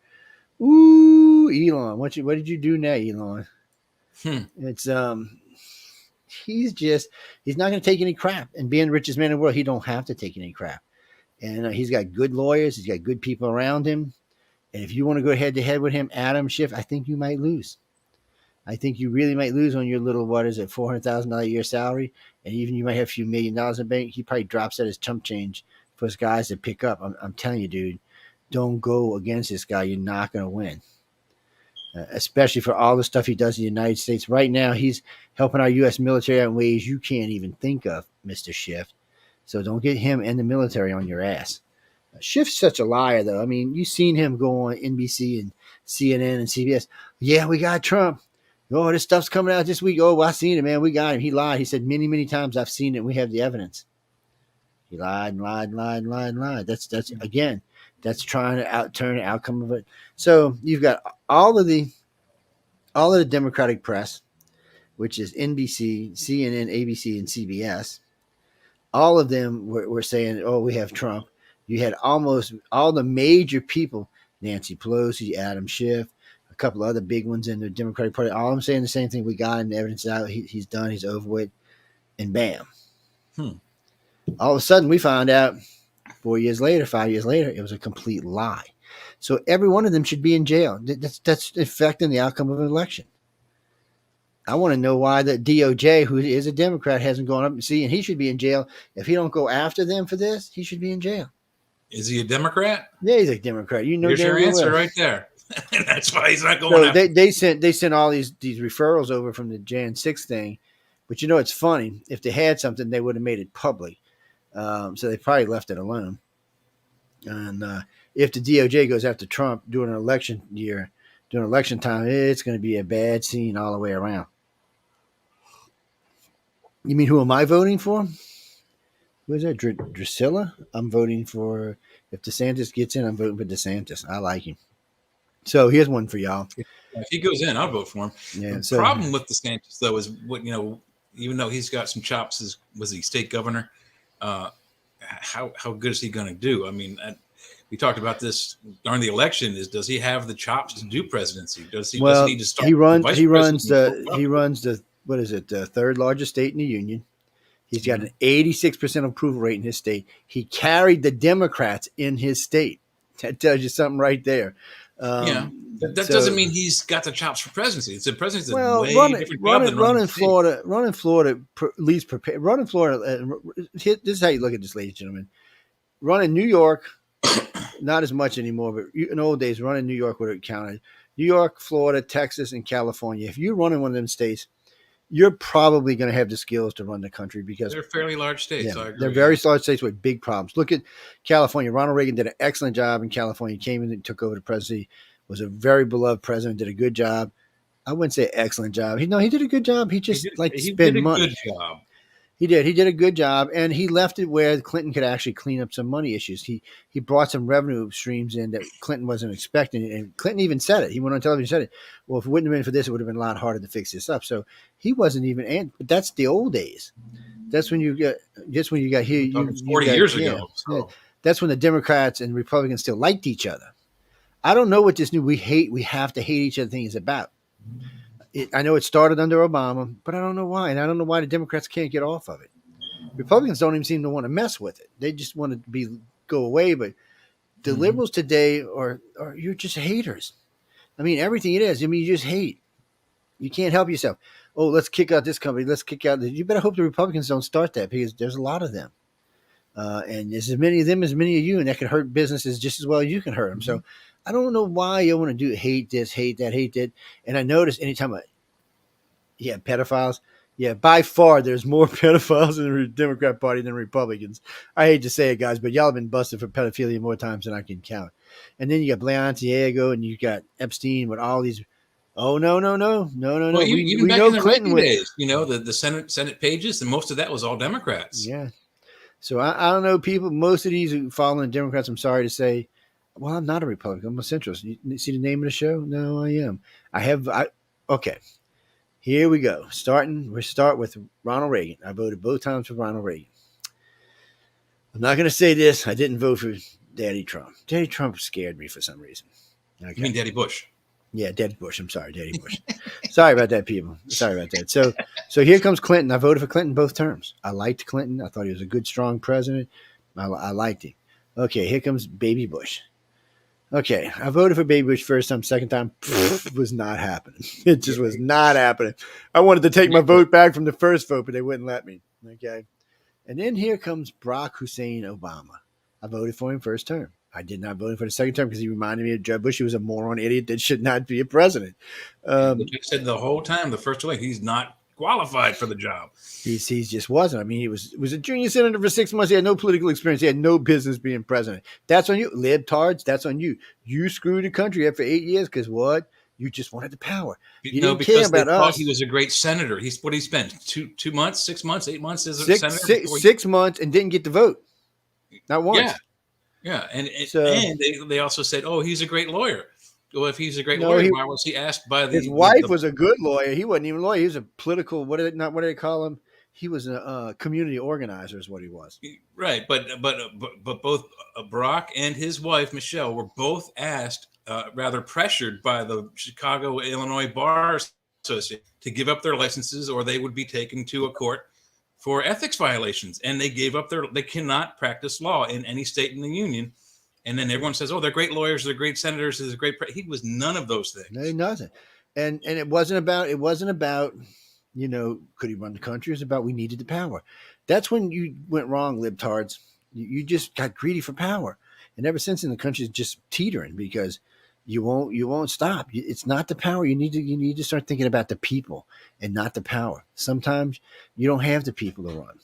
Ooh, Elon, what did you do now, Elon? It's he's not going to take any crap. And being the richest man in the world, he don't have to take any crap. And he's got good lawyers. He's got good people around him. And if you want to go head to head with him, Adam Schiff, I think you might lose. I think you really might lose on your little, what is it, $400,000 a year salary. And even you might have a few $1,000,000 in the bank. He probably drops that as chump change for his guys to pick up. I'm telling you, dude, don't go against this guy. You're not going to win. Especially for all the stuff he does in the United States. Right now, he's helping our U.S. military out in ways you can't even think of, Mr. Schiff. So don't get him and the military on your ass. Schiff's such a liar, though. I mean, you've seen him go on NBC and CNN and CBS. Yeah, we got Trump. Oh, this stuff's coming out this week. Oh, well, I seen it, man. We got him. He lied. He said many, many times, I've seen it. We have the evidence. He lied and lied and lied and lied and lied. That's again, that's trying to turn the outcome of it. So you've got all of the Democratic press, which is NBC, CNN, ABC, and CBS. All of them were saying, "Oh, we have Trump." You had almost all the major people: Nancy Pelosi, Adam Schiff, a couple of other big ones in the Democratic Party. All of them saying the same thing: "We got him. The evidence is out. He's done. He's over with." And bam! All of a sudden, we found out 4 years later, 5 years later, it was a complete lie. So every one of them should be in jail. That's affecting the outcome of an election. I want to know why the DOJ, who is a Democrat, hasn't gone up and see, and he should be in jail. If he don't go after them for this, he should be in jail. Is he a Democrat? Yeah, he's a Democrat. You know, there's your answer right there. That's why he's not going. So they sent all these referrals over from the Jan 6 thing, but you know it's funny. If they had something, they would have made it public. So they probably left it alone. And if the DOJ goes after Trump during an election year, during election time, it's going to be a bad scene all the way around. You mean who am I voting for? Who is that? Drusilla? I'm voting for, if DeSantis gets in, I'm voting for DeSantis. I like him. So here's one for y'all. If he goes in, I'll vote for him. Yeah, the problem with DeSantis, though, is what, even though he's got some chops as was he state governor, how good is he going to do? I mean, we talked about this during the election. Does he have the chops to do presidency? Does he need to start? He runs the what is it? The third largest state in the union. He's got an 86% approval rate in his state. He carried the Democrats in his state. That tells you something right there. That doesn't mean he's got the chops for presidency. It's a presidency. Running Florida least prepared. Running Florida. This is how you look at this, ladies and gentlemen. Running New York, not as much anymore, but in old days, running New York would have counted. New York, Florida, Texas, and California. If you run in one of them states, you're probably going to have the skills to run the country because they're fairly large states. Yeah, they're very large states with big problems. Look at California. Ronald Reagan did an excellent job in California. He came in and took over the presidency. Was a very beloved president. Did a good job. I wouldn't say excellent job. He did a good job. He just spend money. Good job. He did. He did a good job, and he left it where Clinton could actually clean up some money issues. He brought some revenue streams in that Clinton wasn't expecting, and Clinton even said it. He went on television and said it. Well, if it wouldn't have been for this, it would have been a lot harder to fix this up. So he wasn't even. But that's the old days. That's when you got. Just when you got here. 40 years ago. Yeah, that's when the Democrats and Republicans still liked each other. I don't know what this new we have to hate each other thing is about. I know it started under Obama, but I don't know why. And I don't know why the Democrats can't get off of it. Republicans don't even seem to want to mess with it. They just want to go away. But the liberals today are you're just haters. I mean, everything it is. I mean, you just hate. You can't help yourself. Oh, let's kick out this company. Let's kick out. You better hope the Republicans don't start that because there's a lot of them. And there's as many of them as many of you, and that can hurt businesses just as well as you can hurt them. So I don't know why you want to do hate this, hate that, hate that. And I notice anytime pedophiles. Yeah, by far there's more pedophiles in the Democrat Party than Republicans. I hate to say it, guys, but y'all have been busted for pedophilia more times than I can count. And then you got Balenciaga and you got Epstein with all these. Oh no! Well, we know Clinton days. The Senate pages, and most of that was all Democrats. Yeah. So I don't know, people. Most of these who follow the Democrats, I'm sorry to say, well, I'm not a Republican. I'm a centrist. You see the name of the show? No, I am. Okay. Here we go. We start with Ronald Reagan. I voted both times for Ronald Reagan. I'm not going to say this. I didn't vote for Daddy Trump. Daddy Trump scared me for some reason. Okay. You mean Daddy Bush? Yeah, Daddy Bush. I'm sorry, Daddy Bush. Sorry about that, people. Sorry about that. So here comes Clinton. I voted for Clinton both terms. I liked Clinton. I thought he was a good, strong president. I liked him. Okay, here comes Baby Bush. Okay, I voted for Baby Bush first time, second time was not happening. It just was not happening. I wanted to take my vote back from the first vote, but they wouldn't let me. Okay, and then here comes Barack Hussein Obama. I voted for him first term. I did not vote for the second term because he reminded me of Jeb Bush. He was a moron idiot that should not be a president. Which I said the whole time, the first way, he's not qualified for the job. He just wasn't. I mean, he was a junior senator for 6 months. He had no political experience. He had no business being president. That's on you, libtards. That's on you. You screwed the country up for 8 years because what? You just wanted the power. You didn't care about they us. Thought he was a great senator. He spent 2 months, 6 months, 8 months as a senator. 6 months and didn't get the vote. Not once. Yeah. And they also said, oh, he's a great lawyer. Well, if he's a great lawyer, why was he asked by his wife was a good lawyer. He wasn't even a lawyer. He was a political. What do they call him? He was a community organizer, is what he was. Right, but both Barack and his wife Michelle were both asked, rather pressured by the Chicago Illinois Bar Association to give up their licenses, or they would be taken to a court for ethics violations. And they gave up they cannot practice law in any state in the union. And then everyone says, "Oh, they're great lawyers, they're great senators, they're great." He was none of those things. No, nothing. And it wasn't about. Could he run the country? It was about we needed the power. That's when you went wrong, libtards. You just got greedy for power, and ever since, then, the country's just teetering because you won't stop. It's not the power. You need to start thinking about the people and not the power. Sometimes you don't have the people to run.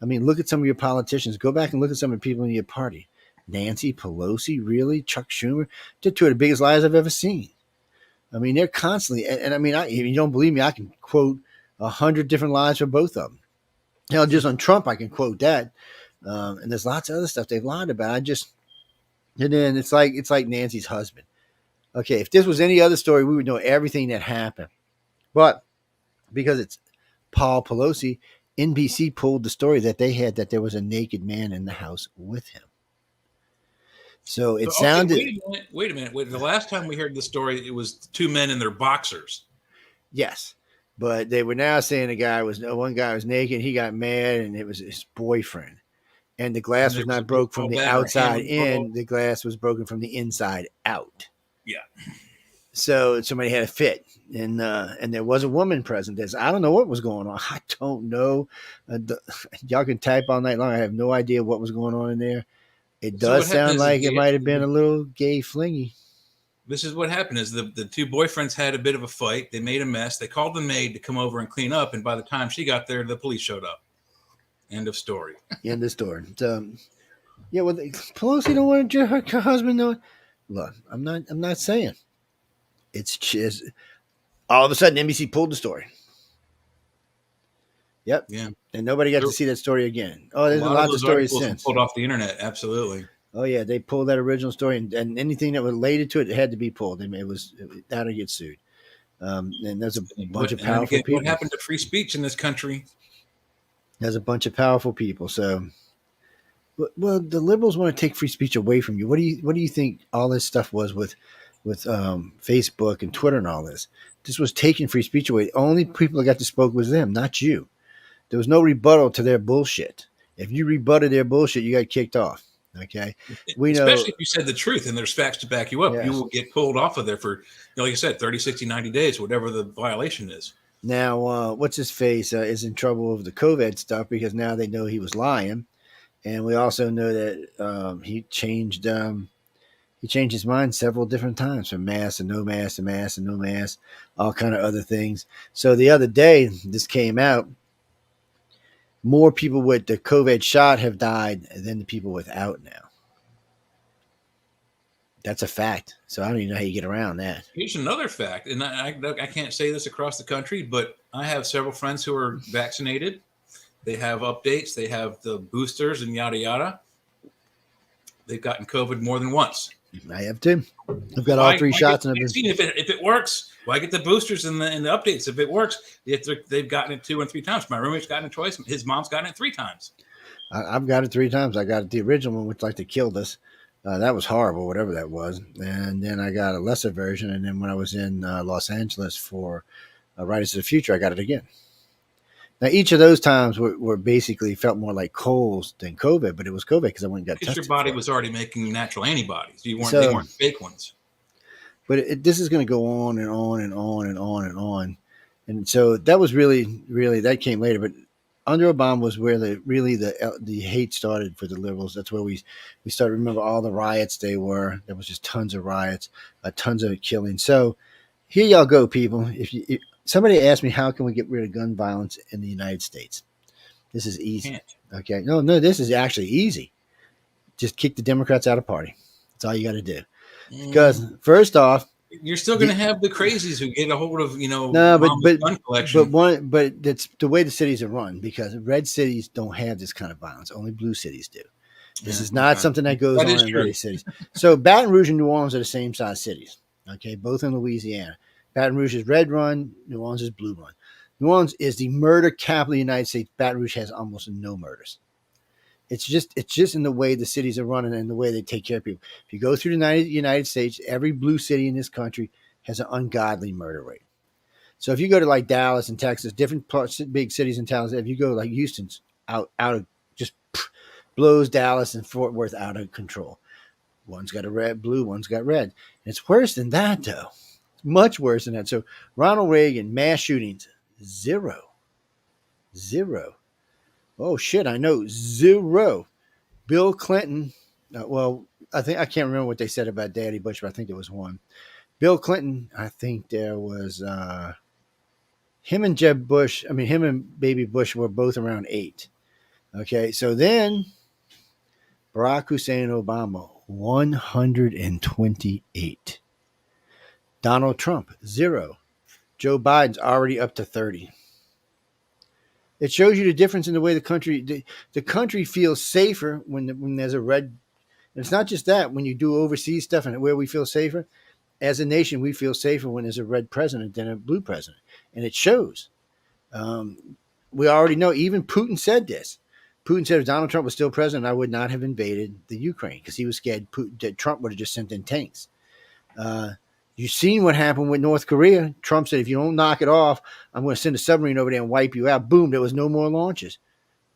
I mean, look at some of your politicians. Go back and look at some of the people in your party. Nancy Pelosi, really? Chuck Schumer? They're two of the biggest lies I've ever seen. I mean, they're constantly, and I mean, if you don't believe me, I can quote 100 different lies for both of them. Hell, just on Trump, I can quote that. And there's lots of other stuff they've lied about. And then it's like Nancy's husband. Okay, if this was any other story, we would know everything that happened. But because it's Paul Pelosi, NBC pulled the story that they had that there was a naked man in the house with him. So it sounded. Wait a minute. The last time we heard the story, it was two men in their boxers. Yes, but they were now saying one guy was naked. He got mad, and it was his boyfriend. And the glass was not broke from the outside in. The glass was broken from the inside out. Yeah. So somebody had a fit, and there was a woman present. I don't know what was going on. I don't know. Y'all can type all night long. I have no idea what was going on in there. It does sound like it might have been a little gay flingy. This is what happened is the two boyfriends had a bit of a fight. They made a mess. They called the maid to come over and clean up. And by the time she got there, the police showed up. End of story. End of story. Yeah, well, Pelosi don't want her husband know. Look, I'm not saying. It's just all of a sudden NBC pulled the story. Yep. Yeah. And nobody got to see that story again. Oh, there's lots of stories since. Pulled off the internet. Absolutely. Oh yeah, they pulled that original story, and anything that related to it had to be pulled. I mean, it was that or get sued. And there's a bunch of powerful people. What happened to free speech in this country? There's a bunch of powerful people. So, well, the liberals want to take free speech away from you. What do you think all this stuff was with Facebook and Twitter and all this? This was taking free speech away. The only people that got to speak was them, not you. There was no rebuttal to their bullshit. If you rebutted their bullshit, you got kicked off. Okay, especially if you said the truth and there's facts to back you up, yes. You will get pulled off of there for, like you said, 30, 60, 90 days, whatever the violation is. Now, what's his face is in trouble over the COVID stuff because now they know he was lying, and we also know that he changed his mind several different times from mask and no mask to mask and no mask, all kind of other things. So the other day, this came out. More people with the COVID shot have died than the people without now. That's a fact. So I don't even know how you get around that. Here's another fact, and I can't say this across the country, but I have several friends who are vaccinated. They have updates. They have the boosters and yada, yada. They've gotten COVID more than once. I have too. I've got all three shots. And if it works, why get the boosters and the updates? If it works, they've gotten it 2 and 3 times. My roommate's gotten it twice. His mom's gotten it 3 times. I've got it 3 times. I got it the original one, which like they killed us. That was horrible, whatever that was. And then I got a lesser version. And then when I was in Los Angeles for Riders of the Future, I got it again. Now, each of those times were basically felt more like colds than COVID, but it was COVID because I went and got Because your tested body for it. was already making natural antibodies. They So, weren't fake ones. but this is going to go on and on and on and on and on. And so that was really that came later. But under Obama was where the hate started for the liberals. That's where we started to remember all the riots they were. There was just tons of riots, tons of killing. So here y'all go, people. If somebody asked me how can we get rid of gun violence in the United States, this is easy. Can't. Okay, no, this is actually easy. Just kick the Democrats out of party. That's all you got to do. Because first off, You're still going to have the crazies who get a hold of, no, mama's gun collection. but that's the way the cities are run. Because red cities don't have this kind of violence. Only blue cities do. This is not something that goes on in red cities. So Baton Rouge and New Orleans are the same size cities. Okay, both in Louisiana. Baton Rouge is red run. New Orleans is blue run. New Orleans is the murder capital of the United States. Baton Rouge has almost no murders. It's just in the way the cities are running and the way they take care of people. If you go through the United States, every blue city in this country has an ungodly murder rate. So if you go to like Dallas and Texas, different parts, big cities and towns, if you go like Houston's out of just blows Dallas and Fort Worth out of control. One's got a red, blue, one's got red. And it's worse than that though. It's much worse than that. So Ronald Reagan, mass shootings, zero. Oh shit, I know, zero. Bill Clinton, I think I can't remember what they said about Daddy Bush, but I think there was one. Bill Clinton, I think there was him and Jeb Bush. I mean, him and Baby Bush were both around 8. Okay, so then Barack Hussein Obama, 128. Donald Trump, 0. Joe Biden's already up to 30. It shows you the difference in the way the country feels safer when there's a red. It's not just that when you do overseas stuff and where we feel safer. As a nation, we feel safer when there's a red president than a blue president, and it shows. We already know. Even Putin said this. Putin said if Donald Trump was still president, I would not have invaded the Ukraine because he was scared that Trump would have just sent in tanks. You've seen what happened with North Korea. Trump said, if you don't knock it off, I'm going to send a submarine over there and wipe you out. Boom, there was no more launches.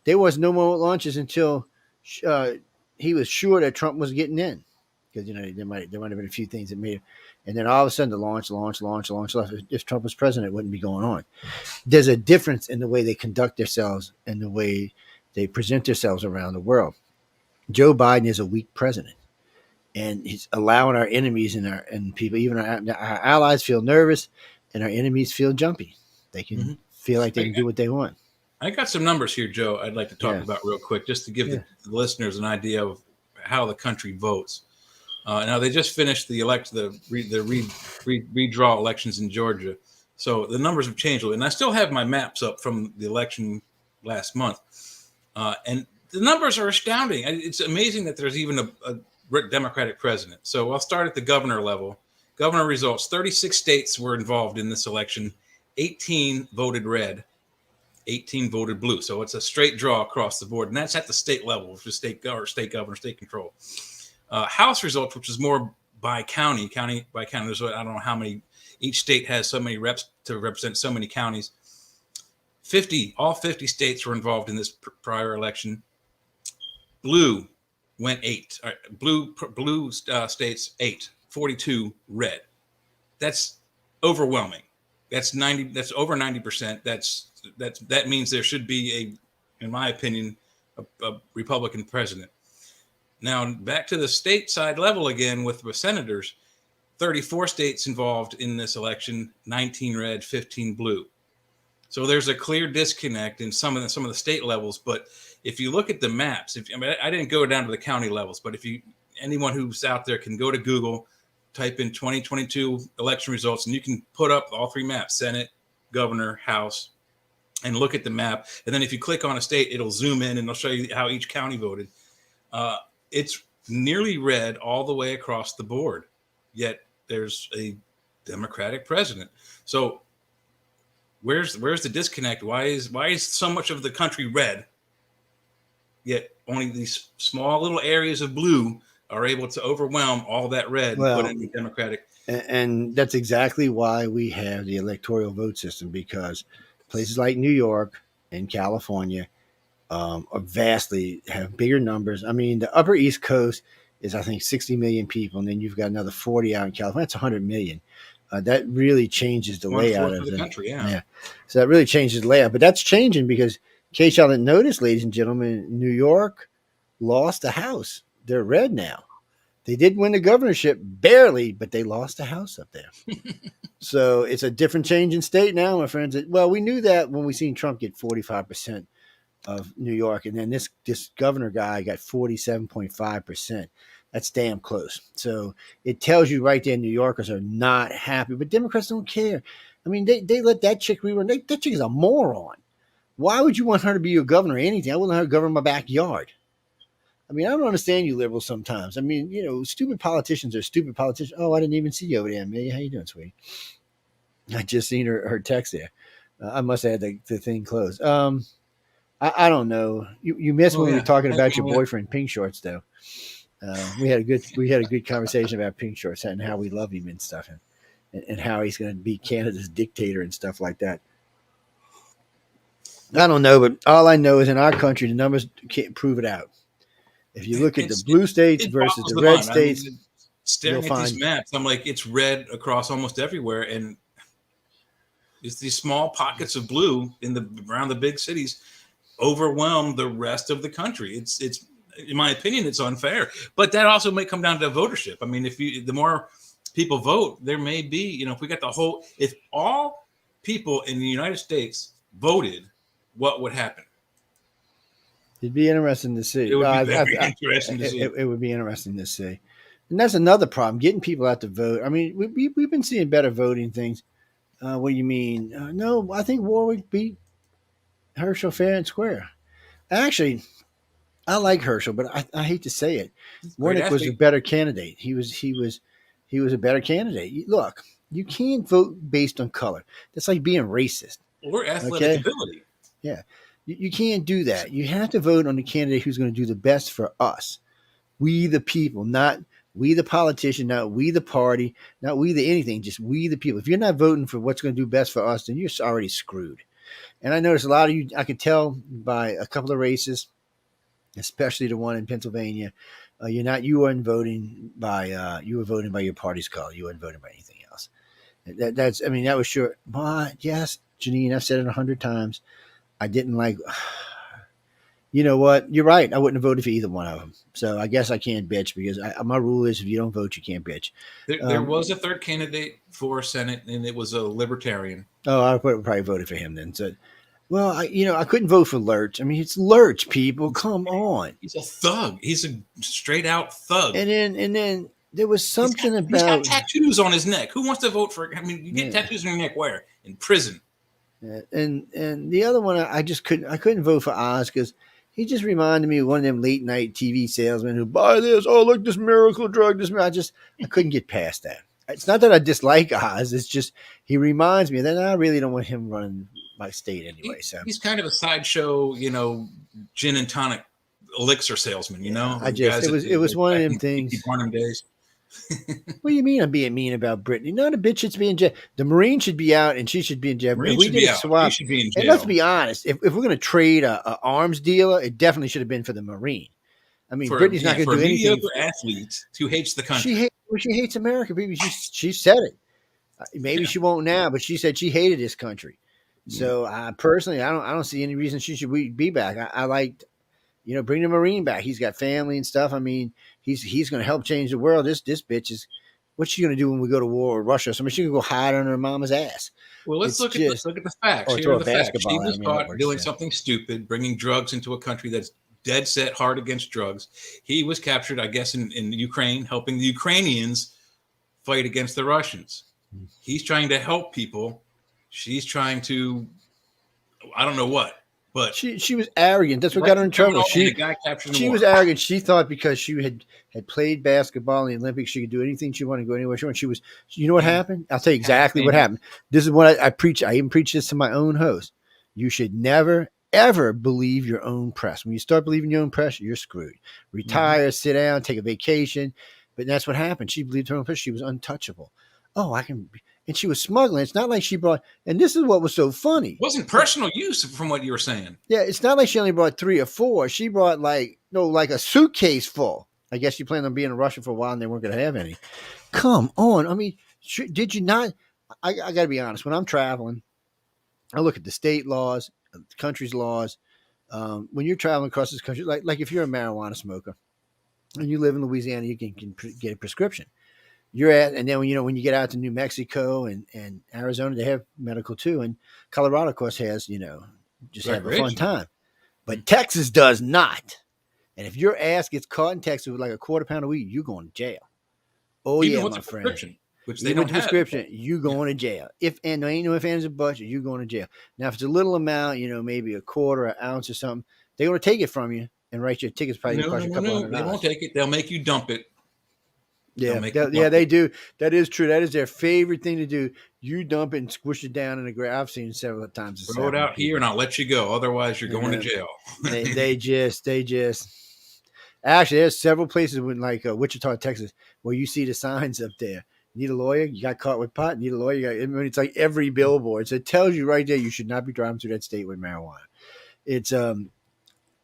There was no more launches until he was sure that Trump was getting in. Because, there might have been a few things that made it. And then all of a sudden, the launch. If Trump was president, it wouldn't be going on. There's a difference in the way they conduct themselves and the way they present themselves around the world. Joe Biden is a weak president. And he's allowing our enemies and people, even our allies, feel nervous, and our enemies feel jumpy. They can feel like they can do what they want. I got some numbers here, Joe. I'd like to talk about real quick, just to give the listeners an idea of how the country votes. Now they just finished the redraw elections in Georgia, so the numbers have changed a little. And I still have my maps up from the election last month, and the numbers are astounding. It's amazing that there's even a Democratic president. So I'll start at the governor level. Governor results: 36 states were involved in this election. 18 voted red. 18 voted blue. So it's a straight draw across the board, and that's at the state level, which is state governor, state control. House results, which is more by county by county. There's, I don't know how many. Each state has so many reps to represent so many counties. All 50 states were involved in this prior election. Blue went 8. All right, blue states 8. 42 red. That's overwhelming. That's 90. That's over 90%. That means there should be in my opinion, a Republican president. Now back to the stateside level again with the senators. 34 states involved in this election. 19 red, 15 blue. So there's a clear disconnect in some of the state levels. But if you look at the maps, I didn't go down to the county levels, but anyone who's out there can go to Google, type in 2022 election results, and you can put up all 3 maps: Senate, governor, House, and look at the map. And then if you click on a state, it'll zoom in and it'll show you how each county voted. It's nearly red all the way across the board, yet there's a Democratic president. So where's the disconnect? Why is so much of the country red, yet only these small little areas of blue are able to overwhelm all that red and put Well, in the Democratic. and that's exactly why we have the electoral vote system, because places like New York and California are vastly have bigger numbers. I mean, the Upper East Coast is, I think, 60 million people, and then you've got another 40 out in California. That's 100 million. That really changes the One layout fourth of of the the country, yeah. yeah. So that really changes the layout, but that's changing because, in case y'all didn't notice, ladies and gentlemen, New York lost the House. They're red now. They did win the governorship barely, but they lost the House up there. So it's a different change in state now, my friends. Well, we knew that when we seen Trump get 45% of New York, and then this governor guy got 47.5%. That's damn close. So it tells you right there, New Yorkers are not happy, but Democrats don't care. I mean, they let that chick rerun. That chick is a moron. Why would you want her to be your governor or anything? I wouldn't let her govern my backyard. I mean, I don't understand you liberals sometimes. I mean, stupid politicians are stupid politicians. Oh, I didn't even see you over there, Amelia. How you doing, sweetie? I just seen her text there. I must have had the thing closed. I don't know. You missed Oh when we were yeah. talking Thank about you, your Matt. boyfriend, Pink Shorts, though. We had a good conversation about Pink Shorts and how we love him and stuff, and how he's going to be Canada's dictator and stuff like that. I don't know, but all I know is in our country, the numbers can't prove it out. If you look at the It's it, blue states it versus boggles the the red mind. I states, mean, you'll staring at these find maps, I'm like, it's red across almost everywhere, and it's these small pockets of blue in the around the big cities overwhelm the rest of the country. It's in my opinion, it's unfair, but that also may come down to votership. I mean, the more people vote, there may be, if we got if all people in the United States voted, what would happen? it'd be interesting to It see. would be very interesting to It, see. it would be interesting to see. And that's another problem, getting people out to vote. I mean, we've been seeing better voting things. What do you mean? No, I think Warwick beat Herschel fair and square. Actually, I like Herschel, but I hate to say it. Great Warnick was a athlete better candidate. He was a better candidate. Look, you can't vote based on color. That's like being racist. or athletic Okay? ability. Yeah. You can't do that. You have to vote on the candidate who's going to do the best for us. We the people, not we the politician, not we the party, not we the anything, just we the people. If you're not voting for what's going to do best for us, then you're already screwed. And I noticed a lot of you, I could tell by a couple of races, especially the one in Pennsylvania, you weren't voting by you were voting by your party's color. You weren't voting by anything else. That was sure. But yes, Janine, I've said it 100 times. I didn't like. You know what? You're right. I wouldn't have voted for either one of them. So I guess I can't bitch because my rule is if you don't vote, you can't bitch. There was a third candidate for Senate, and it was a libertarian. Oh, I probably voted for him then. So, well, I couldn't vote for Lurch. I mean, it's Lurch, people. Come on. He's a thug. He's a straight out thug. And then there was something He's got about tattoos on his neck. Who wants to vote for? I mean, you get yeah. tattoos on your neck where? In prison. And the other one I just couldn't vote for Oz because he just reminded me of one of them late night TV salesmen who buy this. Oh, look, this miracle drug. I couldn't get past that. It's not that I dislike Oz. It's just he reminds me of that. I really don't want him running my state anyway. So He's kind of a sideshow, gin and tonic elixir salesman. it was one of them things. Barnum days. What do you mean I'm being mean about Brittany? Not a bitch should be in jail. The Marine should be out and she should be in jail. Marine If we should did be a out. swap, He should be in and jail. let's be honest, if we're going to trade a arms dealer, it definitely should have been for the Marine. I mean, Brittany's not going to do anything. For a mediocre athlete who hates the country. She hates America, baby. She said it. Maybe she won't now, but she said she hated this country. So personally, I don't see any reason she should be back. I liked, bring the Marine back. He's got family and stuff. I mean, he's going to help change the world. This bitch is. What's she going to do when we go to war with Russia? She's going to go hide under her mama's ass. Well, let's look at the facts. Here are the facts. She was caught doing something stupid, bringing drugs into a country that's dead set hard against drugs. He was captured, I guess, in Ukraine, helping the Ukrainians fight against the Russians. He's trying to help people. She's trying to, I don't know what. But she was arrogant. That's what got her in trouble. She was arrogant. She thought because she had played basketball in the Olympics, she could do anything she wanted, go anywhere she wanted. She was. You know what happened? I'll tell you exactly what happened. This is what I preach. I even preach this to my own host. You should never, ever believe your own press. When you start believing your own press, you're screwed. Retire, sit down, take a vacation. But that's what happened. She believed her own press. She was untouchable. Oh, I can. And she was smuggling. It's not like she brought, and this is what was so funny. It wasn't personal use from what you were saying. Yeah, it's not like she only brought 3 or 4. She brought like a suitcase full. I guess she planned on being in Russia for a while and they weren't going to have any. Come on. I mean, did you not? I got to be honest. When I'm traveling, I look at the state laws, the country's laws. When you're traveling across this country, like if you're a marijuana smoker and you live in Louisiana, you can get a prescription. And then when you get out to New Mexico and Arizona, they have medical too. And Colorado, of course, has, just have a fun time. But Texas does not. And if your ass gets caught in Texas with like a quarter pound of weed, you're going to jail. Oh, even yeah, with my a friend. Prescription, which they even don't with have. Prescription, you going to jail. And there ain't no ifs, ands, or buts, you going to jail. Now, if it's a little amount, maybe a quarter, an ounce or something, they're going to take it from you and write your tickets probably cost you a couple $100. They won't take it. They'll make you dump it. Yeah, they do. That is true. That is their favorite thing to do. You dump it and squish it down in the ground. I've seen it several times. Throw it out here and I'll let you go. Otherwise, you're going to jail. they just. Actually, there's several places in like Wichita, Texas, where you see the signs up there. Need a lawyer? You got caught with pot? Need a lawyer? It's like every billboard. So it tells you right there you should not be driving through that state with marijuana. It's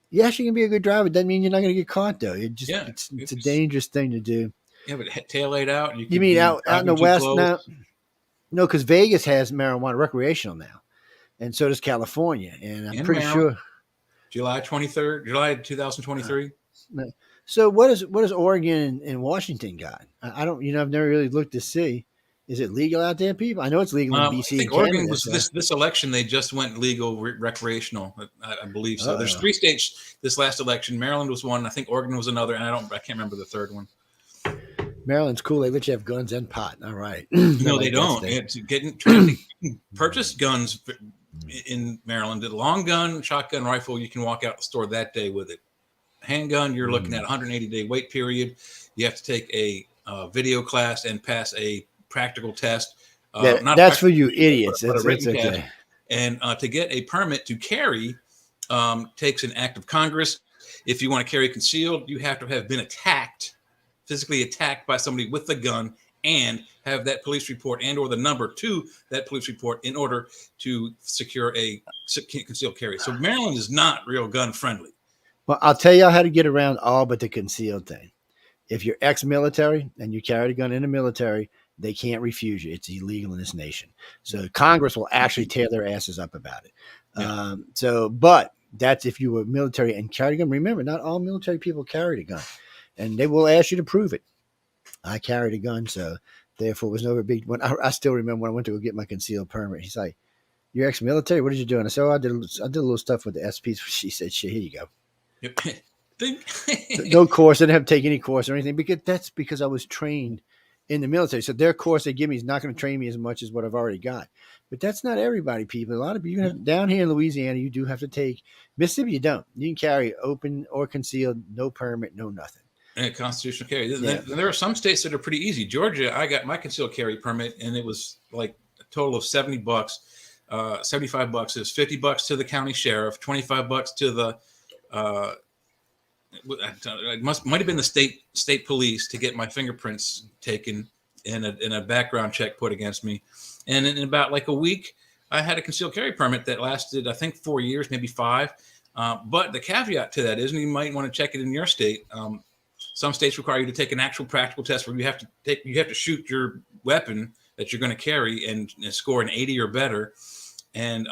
yes, you can be a good driver. Doesn't mean you're not going to get caught though. It's a dangerous thing to do. Yeah, but tail laid out. You mean out in the West now? No, because Vegas has marijuana recreational now, and so does California. And I'm pretty sure July 23rd, July 2023. So what is Oregon and Washington got? I don't. I've never really looked to see. Is it legal out there, people? I know it's legal in BC. I think Oregon was this election. They just went legal recreational. I believe so. There's 3 states this last election. Maryland was one. I think Oregon was another, and I can't remember the third one. Maryland's cool. They let you have guns and pot. All right. No, they don't. It's trying to purchase guns in Maryland. A long gun, shotgun, rifle. You can walk out the store that day with it. Handgun, you're looking at 180-day wait period. You have to take a video class and pass a practical test. That's for you idiots. But a written test. And to get a permit to carry takes an act of Congress. If you want to carry concealed, you have to have been physically attacked by somebody with a gun and have that police report and or the number to that police report in order to secure a concealed carry. So Maryland is not real gun friendly. Well, I'll tell you how to get around all but the concealed thing. If you're ex-military and you carried a gun in the military, they can't refuse you. It's illegal in this nation. So Congress will actually tear their asses up about it. Yeah. But that's if you were military and carried a gun. Remember, not all military people carried a gun. And they will ask you to prove it. I carried a gun, so therefore it was no big one. I still remember when I went to go get my concealed permit. He's like, "You're ex-military? What did you do?" And I said, "Oh, I did a little stuff with the SPs." She said, "Shit, here you go." No course. I didn't have to take any course or anything because I was trained in the military. So their course they give me is not going to train me as much as what I've already got. But that's not everybody, people. A lot of people down here in Louisiana, you do have to take. Mississippi, you don't. You can carry open or concealed, no permit, no nothing. And constitutional carry. Yeah. There are some states that are pretty easy. Georgia, I got my concealed carry permit, and it was like a total of $70. $75 is $50 to the county sheriff, $25 to the it might have been the state police to get my fingerprints taken and a background check put against me. And in about like a week, I had a concealed carry permit that lasted, I think, 4 years, maybe 5. But the caveat to that is, and you might want to check it in your state. Some states require you to take an actual practical test where you have to shoot your weapon that you're going to carry and score an 80 or better. And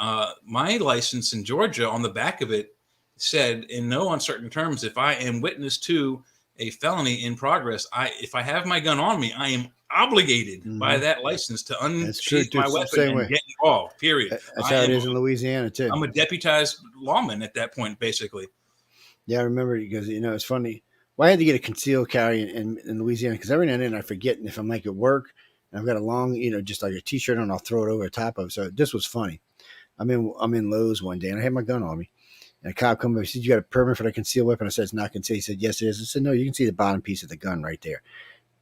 my license in Georgia, on the back of it, said in no uncertain terms, if I am witness to a felony in progress, if I have my gun on me, I am obligated by that license to unsheath my weapon and get involved, period. That's how it is in Louisiana, too. I'm a deputized lawman at that point, basically. Yeah, I remember because, it's funny. Well, I had to get a concealed carry in Louisiana because every now and then I forget. And if I'm like at work and I've got a long, just like a T-shirt on, I'll throw it over the top of it. So this was funny. I'm in Lowe's one day and I had my gun on me. And a cop come up and said, "You got a permit for the concealed weapon?" I said, "It's not concealed." He said, "Yes, it is." I said, "No, you can see the bottom piece of the gun right there."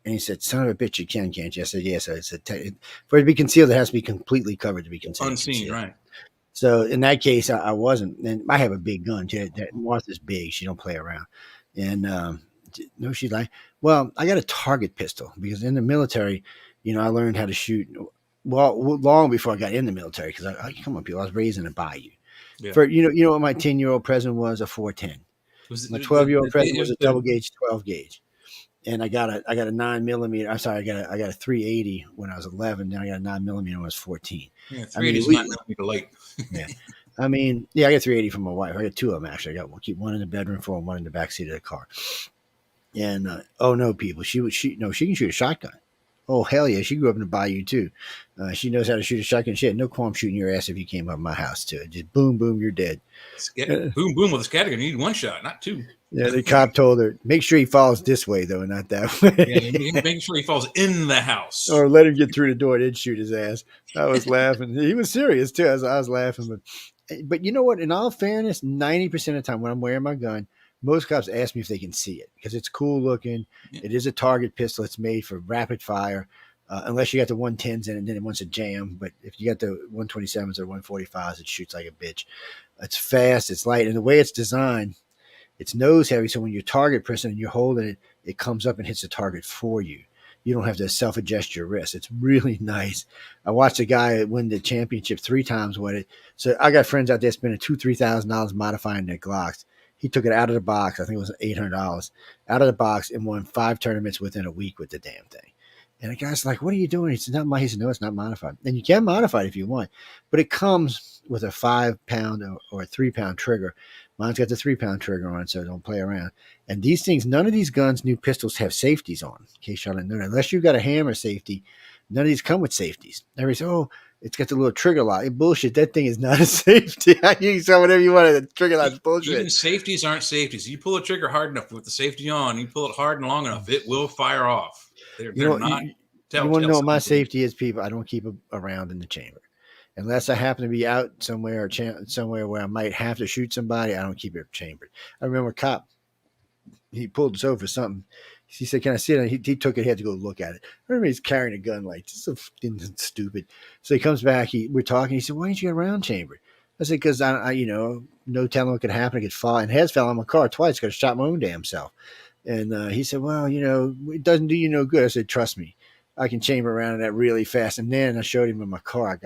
And he said, "Son of a bitch, you can't you?" I said, "Yes." I said, "For it to be concealed, it has to be completely covered to be concealed." Unseen, right. So in that case, I wasn't. And I have a big gun too. That Martha's big; she don't play around. And no, she's like, well, I got a target pistol because in the military, I learned how to shoot. Well, long before I got in the military, because come on, people, I was raised in a bayou. Yeah. For what my 10-year-old present was a 410. Was My it 12-year-old present it was was a double gauge 12 gauge, and I got a 9 millimeter. I'm sorry, I got a 380 when I was 11. Then I got a 9 millimeter when I was 14. yeah, I 380 mean, is not millimeter light. yeah. I mean, yeah, I got 380 from my wife. I got two of them actually. I got one, keep one in the bedroom for and one in the back seat of the car. And oh no, people, she can shoot a shotgun. Oh hell yeah, she grew up in the bayou too. She knows how to shoot a shotgun. She had no qualm shooting your ass if you came up my house too. Just boom, boom, you're dead. Boom, boom with a scattergun. You need one shot, not two. Yeah, the cop told her, make sure he falls this way though, not that Yeah, way. making sure he falls in the house. Or let him get through the door, then shoot his ass. I was laughing. He was serious too. I was laughing, but you know what? In all fairness, 90% of the time when I'm wearing my gun, most cops ask me if they can see it because it's cool looking. Yeah. It is a target pistol. It's made for rapid fire, unless you got the 110s in it, then it wants a jam. But if you got the 127s or 145s, it shoots like a bitch. It's fast. It's light, and the way it's designed, it's nose heavy, so when you're target pressing and you're holding it, it comes up and hits the target for you. You don't have to self adjust your wrist. It's really nice. I watched a guy win the championship 3 times with it. So I got friends out there spending $2,000-$3,000 modifying their Glocks. He took it out of the box. I think it was $800 out of the box and won 5 tournaments within a week with the damn thing. And the guy's like, "What are you doing?" He said, "Not my." He said, "No, it's not modified." And you can modify it if you want, but it comes with a 5 pound or a 3 pound trigger. Mine's got the 3 pound trigger on it, so don't play around. And these things, none of these guns, new pistols, have safeties on. In case y'all didn't know that, unless you've got a hammer safety, none of these come with safeties. Everybody says, "Oh, it's got the little trigger lock." Bullshit. That thing is not a safety. You can say whatever you want. The trigger lock's bullshit. Even safeties aren't safeties. You pull a trigger hard enough with the safety on, you pull it hard and long enough, it will fire off. They're not You want to telltale know what my signs. safety is, people? I don't keep it around in the chamber. Unless I happen to be out somewhere somewhere where I might have to shoot somebody, I don't keep it chambered. I remember a cop, he pulled us over for something. He said, "Can I see it?" He took it. He had to go look at it. I remember he's carrying a gun like this is so stupid. So he comes back. We're talking. He said, "Why didn't you get around chambered?" I said, "Because I no telling what could happen. It could fall." And has fell on my car twice. Could have shot my own damn self. And he said, "Well, it doesn't do you no good." I said, "Trust me, I can chamber around in that really fast." And then I showed him in my car.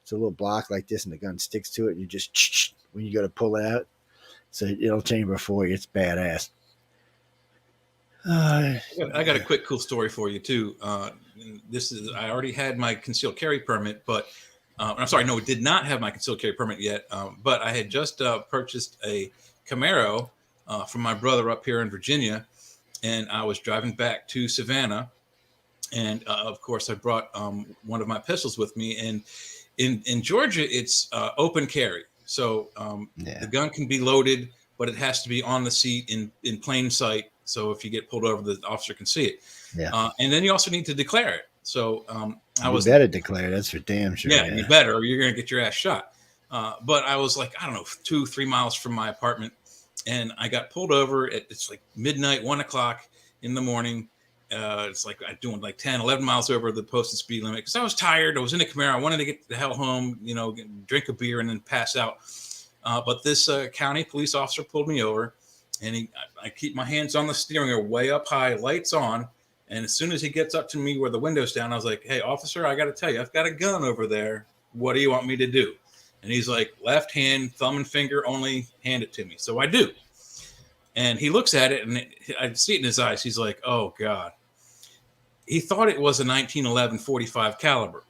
It's a little block like this, and the gun sticks to it. And you just when you go to pull it out, so it'll chamber for you. It's badass. I got a quick cool story for you too. I already had my concealed carry permit, but I'm sorry, no, it did not have my concealed carry permit yet. But I had just purchased a Camaro from my brother up here in Virginia, and I was driving back to Savannah, and of course I brought one of my pistols with me. And in Georgia, it's open carry, so the gun can be loaded, but it has to be on the seat in plain sight. So if you get pulled over, the officer can see it. Yeah. And then you also need to declare it. So you better declare. That's for damn sure. Yeah, you better, or you're going to get your ass shot. But I was like, I don't know, 2-3 miles from my apartment, and I got pulled over it's like midnight, 1:00 in the morning. It's like I'm doing like 10, 11 miles over the posted speed limit because I was tired. I was in a Camaro. I wanted to get the hell home, drink a beer and then pass out. But this county police officer pulled me over, and I keep my hands on the steering wheel way up high, lights on. And as soon as he gets up to me where the window's down, I was like, "Hey, officer, I got to tell you, I've got a gun over there. What do you want me to do?" And he's like, "Left hand, thumb and finger only, hand it to me." So I do. And he looks at it, and I see it in his eyes. He's like, "Oh, God." He thought it was a 1911 45 caliber,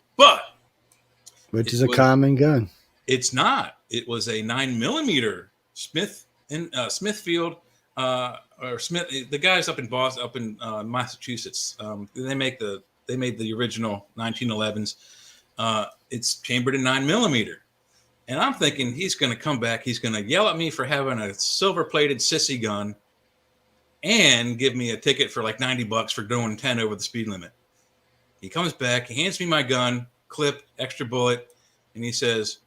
which is a common gun. It's not. It was a 9mm Smithfield, or Smith. The guys up in Boston, up in Massachusetts, they made the original 1911s. It's chambered in 9mm, and I'm thinking he's going to come back. He's going to yell at me for having a silver-plated sissy gun, and give me a ticket for like $90 for doing 10 over the speed limit. He comes back, he hands me my gun, clip, extra bullet, and he says,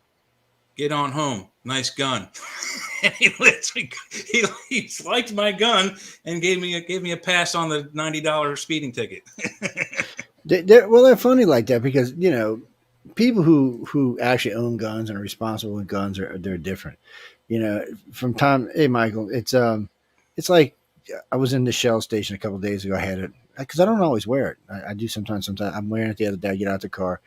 "Get on home. Nice gun." And he liked my gun and gave me a pass on the $90 speeding ticket. They're funny like that because people who actually own guns and are responsible with guns they're different. You know, from time. Hey, Michael, it's like I was in the Shell station a couple of days ago. I had it because I don't always wear it. I do sometimes. Sometimes I'm wearing it the other day. I get out the car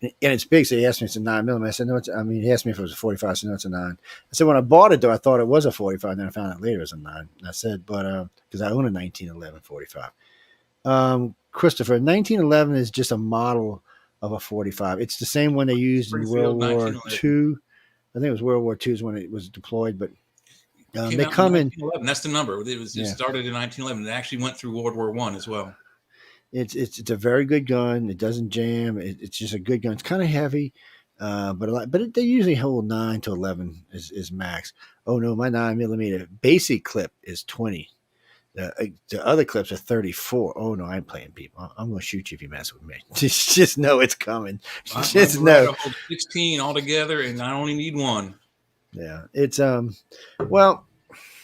and it's big. So he asked me, it's a 9 millimeter. I said, no, I mean, he asked me if it was a 45. I said, no, it's a 9. I said, when I bought it, though, I thought it was a 45. Then I found out later it was a 9. And I said, but because I own a 1911 45. Christopher, 1911 is just a model of a 45. It's the same one they used in World Springfield, War 1911. II. I think it was World War II is when it was deployed, but Came they out in come in. 1911. That's the number. It Yeah, started in 1911. It actually went through World War One as well. it's a very good gun. It doesn't jam. It's just a good gun. It's kind of heavy, they usually hold 9 to 11 is max. Oh no, my 9 millimeter basic clip is 20. The other clips are 34. Oh no, I'm playing people. I'm gonna shoot you if you mess with me. Just know it's coming. My Just know. Beretta holds 16 altogether, and I only need one. Yeah, it's well,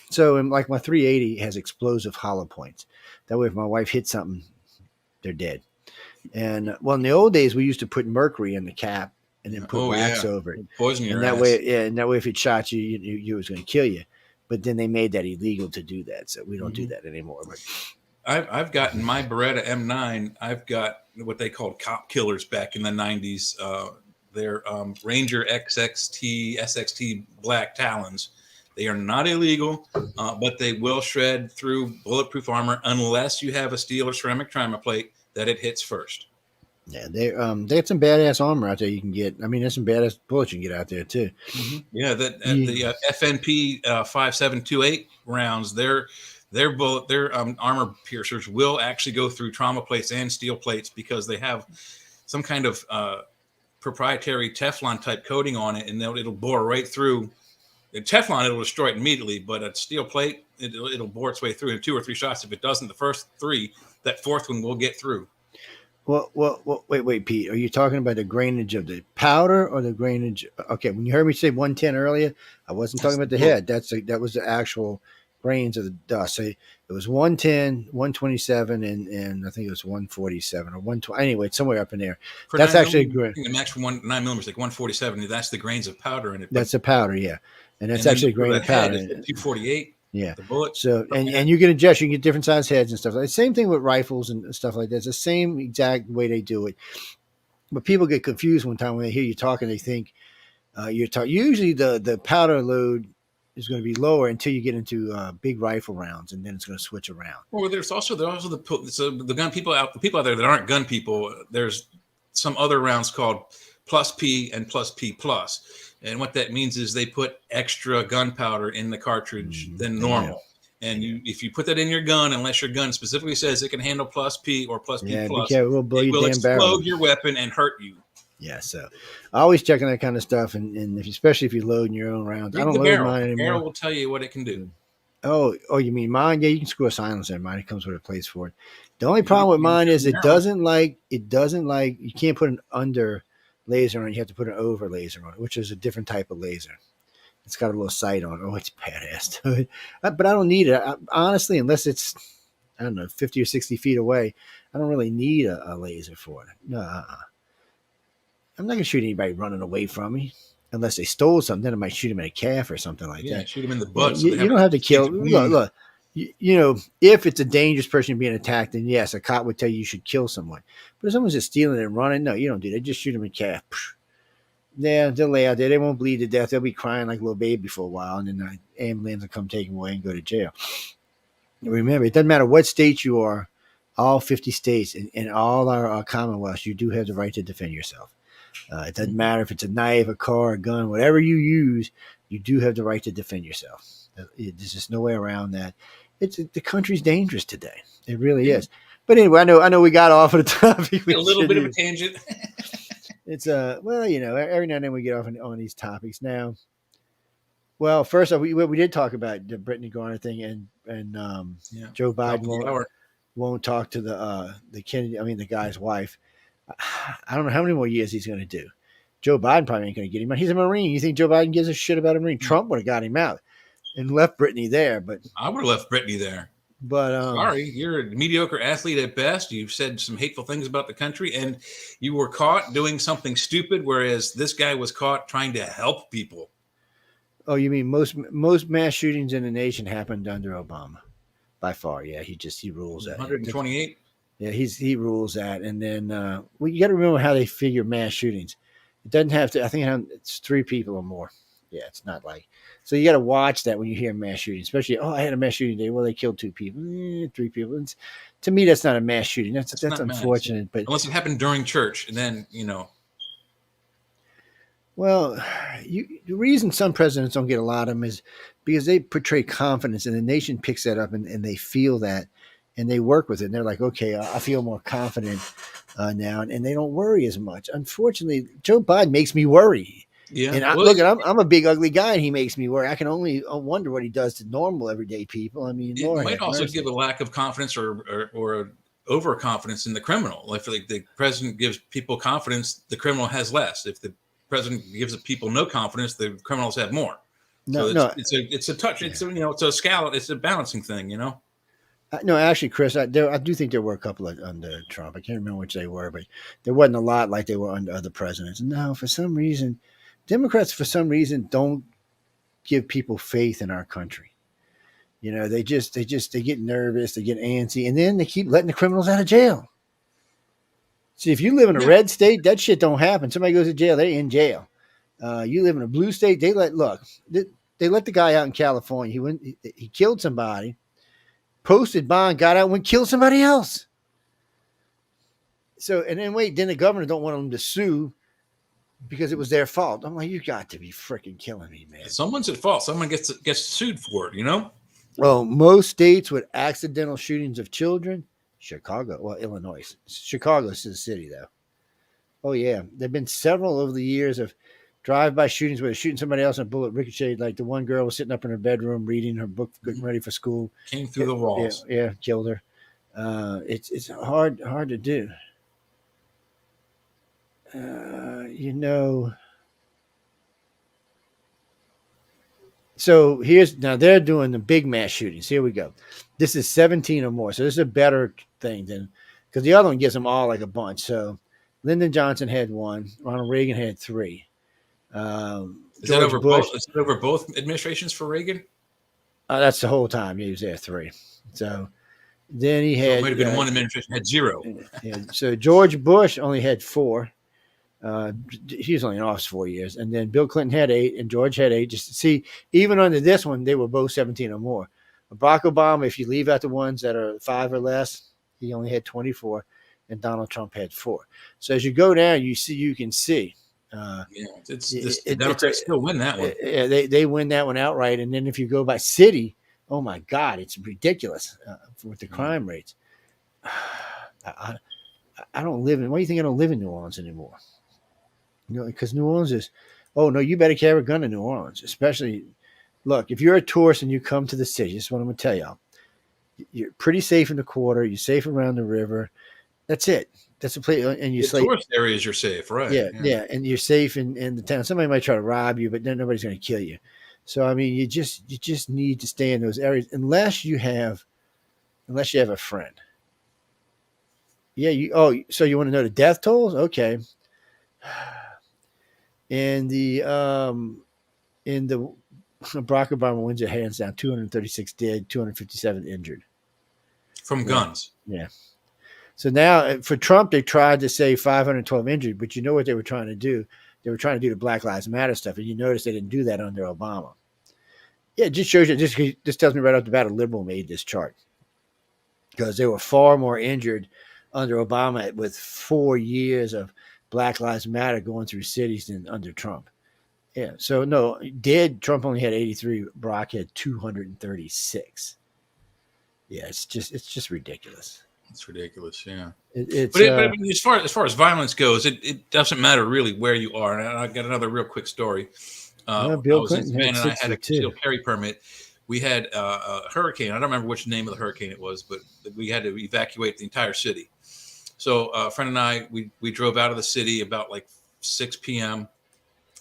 so like my 380 has explosive hollow points. That way, if my wife hits something, they're dead. And well, in the old days, we used to put mercury in the cap and then put Oh wax yeah, over it, it'll poison and your that way, ass. yeah, and that way, if it shot you, you was going to kill you. But then they made that illegal to do that, so we don't do Hmm. that anymore. But I've gotten my Beretta M9. I've got what they called cop killers back in the 90s. They're Ranger XXT SXT Black Talons. They are not illegal, but they will shred through bulletproof armor unless you have a steel or ceramic trimmer plate that it hits first. yeah, they have some badass armor out there you can get. I mean, there's some badass bullets you can get out there too. Yeah, that You, the FNP 5728 rounds, their armor piercers will actually go through trauma plates and steel plates because they have some kind of proprietary Teflon type coating on it, and it'll bore right through. The Teflon, it'll destroy it immediately, but a steel plate, it'll bore its way through in 2 or 3 shots. If it doesn't, the first 3, that fourth one will get through. wait, Pete. Are you talking about the grainage of the powder or the grainage? Okay, when you heard me say 110 earlier, I wasn't talking That's the about the bullet. head. That was the actual grains of the dust. So it was 110, 127, and I think it was 147 or 120. Anyway, it's somewhere up in there. For That's 9 actually a millimeters, grain. I think the max for 9 millimeters like 147. That's the grains of powder in it. But That's a powder, yeah, and that's and then actually a for grain the of head, it's powder. the 248. Yeah. The bullet. So Okay. and you can adjust. You can get different size heads and stuff. Like same thing with rifles and stuff like that. It's the same exact way they do it. But people get confused one time when they hear you talking. They think you're talking. Usually the powder load is going to be lower until you get into big rifle rounds, and then it's going to switch around. Well, there's also the gun people out the people out there that aren't gun people. There's some other rounds called plus P and plus P plus, and what that means is they put extra gunpowder in the cartridge than Yeah. normal. And if you put that in your gun, unless your gun specifically says it can handle plus P or plus P Yeah. Be plus, careful. We'll blow it your will damn barrel. explode your weapon and hurt you. Yeah. So I always checking that kind of stuff, and especially if you're loading your own rounds. I Read don't the load barrel. mine The barrel anymore. will tell you what it can do. Oh, you mean mine? Yeah, you can screw a silencer in mine. It comes with a place for it. The only You problem with can mine use is the barrel. it doesn't like you can't put an under laser on it. You have to put an over laser on it, which is a different type of laser. It's got a little sight on it. Oh, it's badass. But I don't need it. Honestly, unless it's I don't know 50 or 60 feet away, I don't really need a laser for it. No, I'm not gonna shoot anybody running away from me unless they stole something. Then I might shoot them in a calf or something like Yeah, that. shoot them in the Yeah, butt so they you have don't a have to kill. distinct Look, wound. look. You know, if it's a dangerous person being attacked, then yes, a cop would tell you should kill someone. But if someone's just stealing and running, no, you don't do that. Just shoot them in calf. Yeah, they'll lay out there. They won't bleed to death. They'll be crying like a little baby for a while, and then the ambulance will come take them away and go to jail. Remember, it doesn't matter what state you are, all 50 states and all our commonwealths, you do have the right to defend yourself. It doesn't matter if it's a knife, a car, a gun, whatever you use, you do have the right to defend yourself. There's just no way around that. The country's dangerous today. It really Yeah, is. But anyway, I know we got off of the topic. We a little should bit of a have. tangent. It's well, you know, every now and then we get off on these topics. Now, well, first off, we did talk about the Brittany Garner thing, and Yeah, Joe top Biden of the hour. won't talk to the Kennedy. I mean, the guy's wife. I don't know how many more years he's going to do. Joe Biden probably ain't going to get him out. He's a Marine. You think Joe Biden gives a shit about a Marine? Trump would have got him out and left Brittany there, but I would have left Brittany there. But Sorry, you're a mediocre athlete at best. You've said some hateful things about the country, and you were caught doing something stupid, whereas this guy was caught trying to help people. oh, you mean most mass shootings in the nation happened under Obama by far? Yeah, he rules that. 128. Yeah, he rules that. And then well, you got to remember how they figure mass shootings. It doesn't have to. I think it's 3 people or more. Yeah, it's not like. So you got to watch that when you hear mass shooting, especially. Oh, I had a mass shooting day. Well, they killed 2 people, 3 people. To me, that's not a mass shooting. That's That's not mass, yeah. unfortunate. But Unless it happened during church, and then well, the reason some presidents don't get a lot of them is because they portray confidence, and the nation picks that up, and they feel that, and they work with it. And they're like, okay, I feel more confident now, and they don't worry as much. Unfortunately, Joe Biden makes me worry. yeah. And Well, look, I'm a big ugly guy, and he makes me worry. I can only wonder what he does to normal everyday people. I mean, it Lord might have also mercy. give a lack of confidence or overconfidence in the criminal. Like the president gives people confidence, the criminal has less. If the president gives the people no confidence, the criminals have more. So No, no, it's a touch. yeah. It's a scale. It's a balancing thing. No, actually, Chris, I do think there were a couple of under Trump. I can't remember which they were, but there wasn't a lot like they were under other presidents. No, for some reason, Democrats, for some reason, don't give people faith in our country. They get nervous, they get antsy, and then they keep letting the criminals out of jail. See, if you live in a Yeah. red state, that shit don't happen. Somebody goes to jail, they're in jail. You live in a blue state, they let the guy out in California. He killed somebody, posted bond, got out, went killed somebody else. So and then then the governor don't want them to sue because it was their fault. I'm like, you got to be freaking killing me, man. Someone's at fault. Someone gets sued for it. Well, most states with accidental shootings of children, Illinois. Chicago is the city though. Oh yeah, there've been several over the years of drive-by shootings where they're shooting somebody else and a bullet ricocheted. Like the one girl was sitting up in her bedroom reading her book, getting ready for school. Came through the walls. Yeah, killed her. It's hard to do. So now they're doing the big mass shootings. Here we go. This is 17 or more. So this is a better thing than because the other one gives them all like a bunch. So Lyndon Johnson had 1. Ronald Reagan had 3. Is that George over Bush. both? Is that over both administrations for Reagan? That's the whole time he was there 3. So then he So had it might have been one administration had 0. Yeah, so George Bush only had 4. He was only in office 4 years, and then Bill Clinton had 8, and George had 8. Just to see, even under this one, they were both 17 or more. Barack Obama, if you leave out the ones that are 5 or less, he only had 24, and Donald Trump had 4. So as you go down, you can see. The Democrats still win that one. They win that one outright, and then if you go by city, oh my God, it's ridiculous with the crime rates. I don't live in. Why do you think I don't live in New Orleans anymore? Because New Orleans is. Oh no, you better carry a gun in New Orleans, especially. Look, if you're a tourist and you come to the city, this is what I'm going to tell y'all. You're pretty safe in the quarter. You're safe around the river. That's it. That's a place, and you the tourist areas you're safe, right? Yeah, and you're safe in the town. Somebody might try to rob you, but then nobody's going to kill you. So I mean, you just need to stay in those areas unless you have a friend. Yeah, so you want to know the death tolls? Okay. And the Barack Obama wins it hands down, 236 dead, 257 injured. From guns. Yeah. So now for Trump, they tried to say 512 injured, but you know what they were trying to do? They were trying to do the Black Lives Matter stuff, and you notice they didn't do that under Obama. Yeah, it just shows you. This tells me right off the bat a liberal made this chart because there were far more injured under Obama with 4 years of Black Lives Matter going through cities than under Trump. Yeah, so no, Trump only had 83. Barack had 236. Yeah, it's just ridiculous. It's ridiculous, yeah. But as far as violence goes, it doesn't matter really where you are. And I got another real quick story. Bill Clinton and I had a concealed carry permit. We had a hurricane. I don't remember which name of the hurricane it was, but we had to evacuate the entire city. So a friend and I, we drove out of the city about like 6 p.m.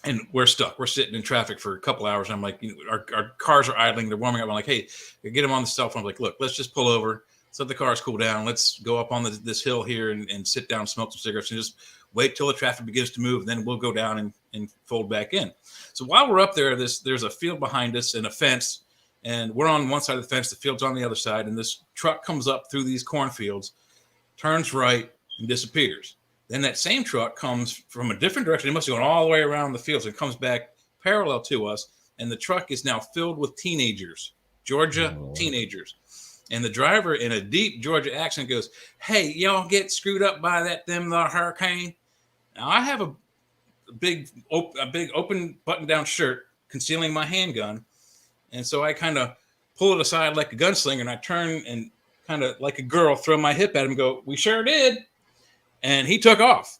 and we're stuck. We're sitting in traffic for a couple hours. I'm like, our cars are idling. They're warming up. I'm like, hey, get them on the cell phone. I'm like, look, let's just pull over. Let's let the cars cool down. Let's go up on this hill here and sit down, smoke some cigarettes, and just wait till the traffic begins to move. Then we'll go down and fold back in. So while we're up there, there's a field behind us and a fence. And we're on one side of the fence. The field's on the other side. And this truck comes up through these cornfields, turns right, and disappears. Then that same truck comes from a different direction. It must have gone all the way around the fields and comes back parallel to us. And the truck is now filled with teenagers, Georgia teenagers. And the driver, in a deep Georgia accent, goes, "Hey, y'all get screwed up by the hurricane." Now I have a big open button-down shirt concealing my handgun, and so I kind of pull it aside like a gunslinger, and I turn and kind of like a girl throw my hip at him and go, "We sure did." And he took off.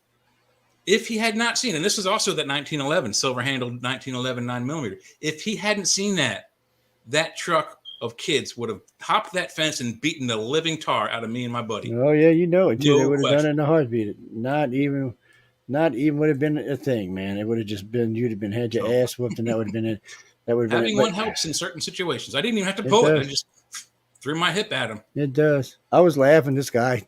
If he had not seen, and this is also that 1911 silver-handled 1911 9mm. If he hadn't seen that truck of kids would have hopped that fence and beaten the living tar out of me and my buddy. Oh yeah, you know it too. No They would have question. done it in a heartbeat. Not even would have been a thing, man. It would have just been you'd have been had your ass whooped, and that would have been it. That would have been it. Having But one helps in certain situations. I didn't even have to pull it. I just threw my hip at him. it does. I was laughing. This guy,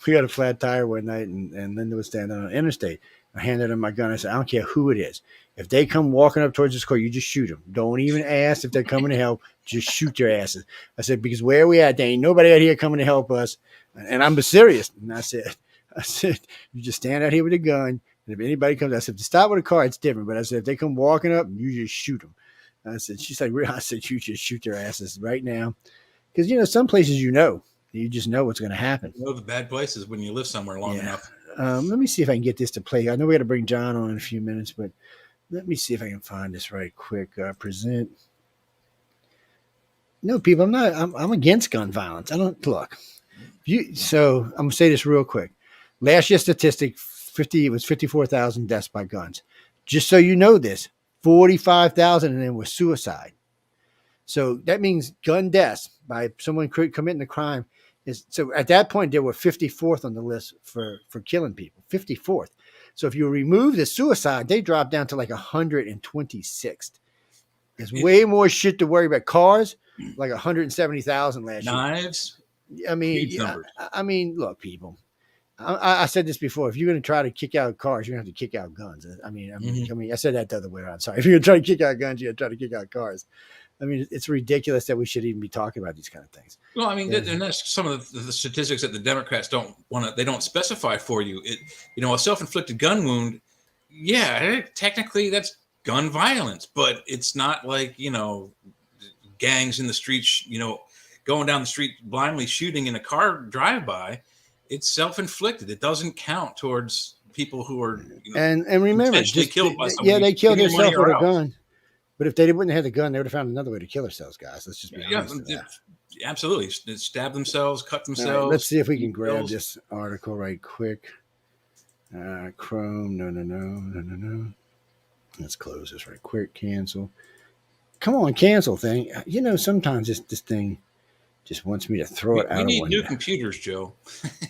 we got a flat tire one night, and Linda was standing on the interstate. I handed him my gun. I said, I don't care who it is. If they come walking up towards this car, you just shoot them. Don't even ask if they're coming to help. Just shoot their asses. I said, because where we at, there ain't nobody out here coming to help us. And I'm serious. And I said, you just stand out here with a gun. And if anybody comes, I said, to stop with a car, it's different. But I said, if they come walking up, you just shoot them. I said, she's like, I said, you just shoot their asses right now. Because, some places you just know what's going to happen. You know the bad places when you live somewhere long enough. Let me see if I can get this to play. I know we got to bring John on in a few minutes, but let me see if I can find this right quick. Present. No, people, I'm against gun violence. I don't look. So I'm gonna say this real quick. Last year's statistic, it was 54,000 deaths by guns. Just so you know this, 45,000 of them were suicide. So that means gun deaths by someone committing the crime so at that point they were 54th on the list for killing people. 54th. So if you remove the suicide, they drop down to like 126th. There's way more shit to worry about. Cars, like 170,000 last year. Knives. I mean, look, people. I said this before. If you're going to try to kick out cars, you're going to have to kick out guns. I mean, I said that the other way around. Sorry. If you're going to try to kick out guns, you're going to try to kick out cars. I mean, it's ridiculous that we should even be talking about these kind of things. Well, I mean, and that's some of the statistics that the Democrats they don't specify for you. A self-inflicted gun wound, yeah, technically that's gun violence, but it's not like, gangs in the streets, going down the street blindly shooting in a car drive-by. It's self-inflicted. It doesn't count towards people who are, and remember, killed by somebody. Yeah, they killed themselves with a gun. But if they wouldn't have the gun, they would have found another way to kill themselves, guys. Let's just be honest. Absolutely. Stab themselves, cut themselves. Right, let's see if we can grab this article right quick. Chrome. No. Let's close this right quick. Cancel. Come on, cancel thing. Sometimes this thing just wants me to throw it out. We need new computers, Joe.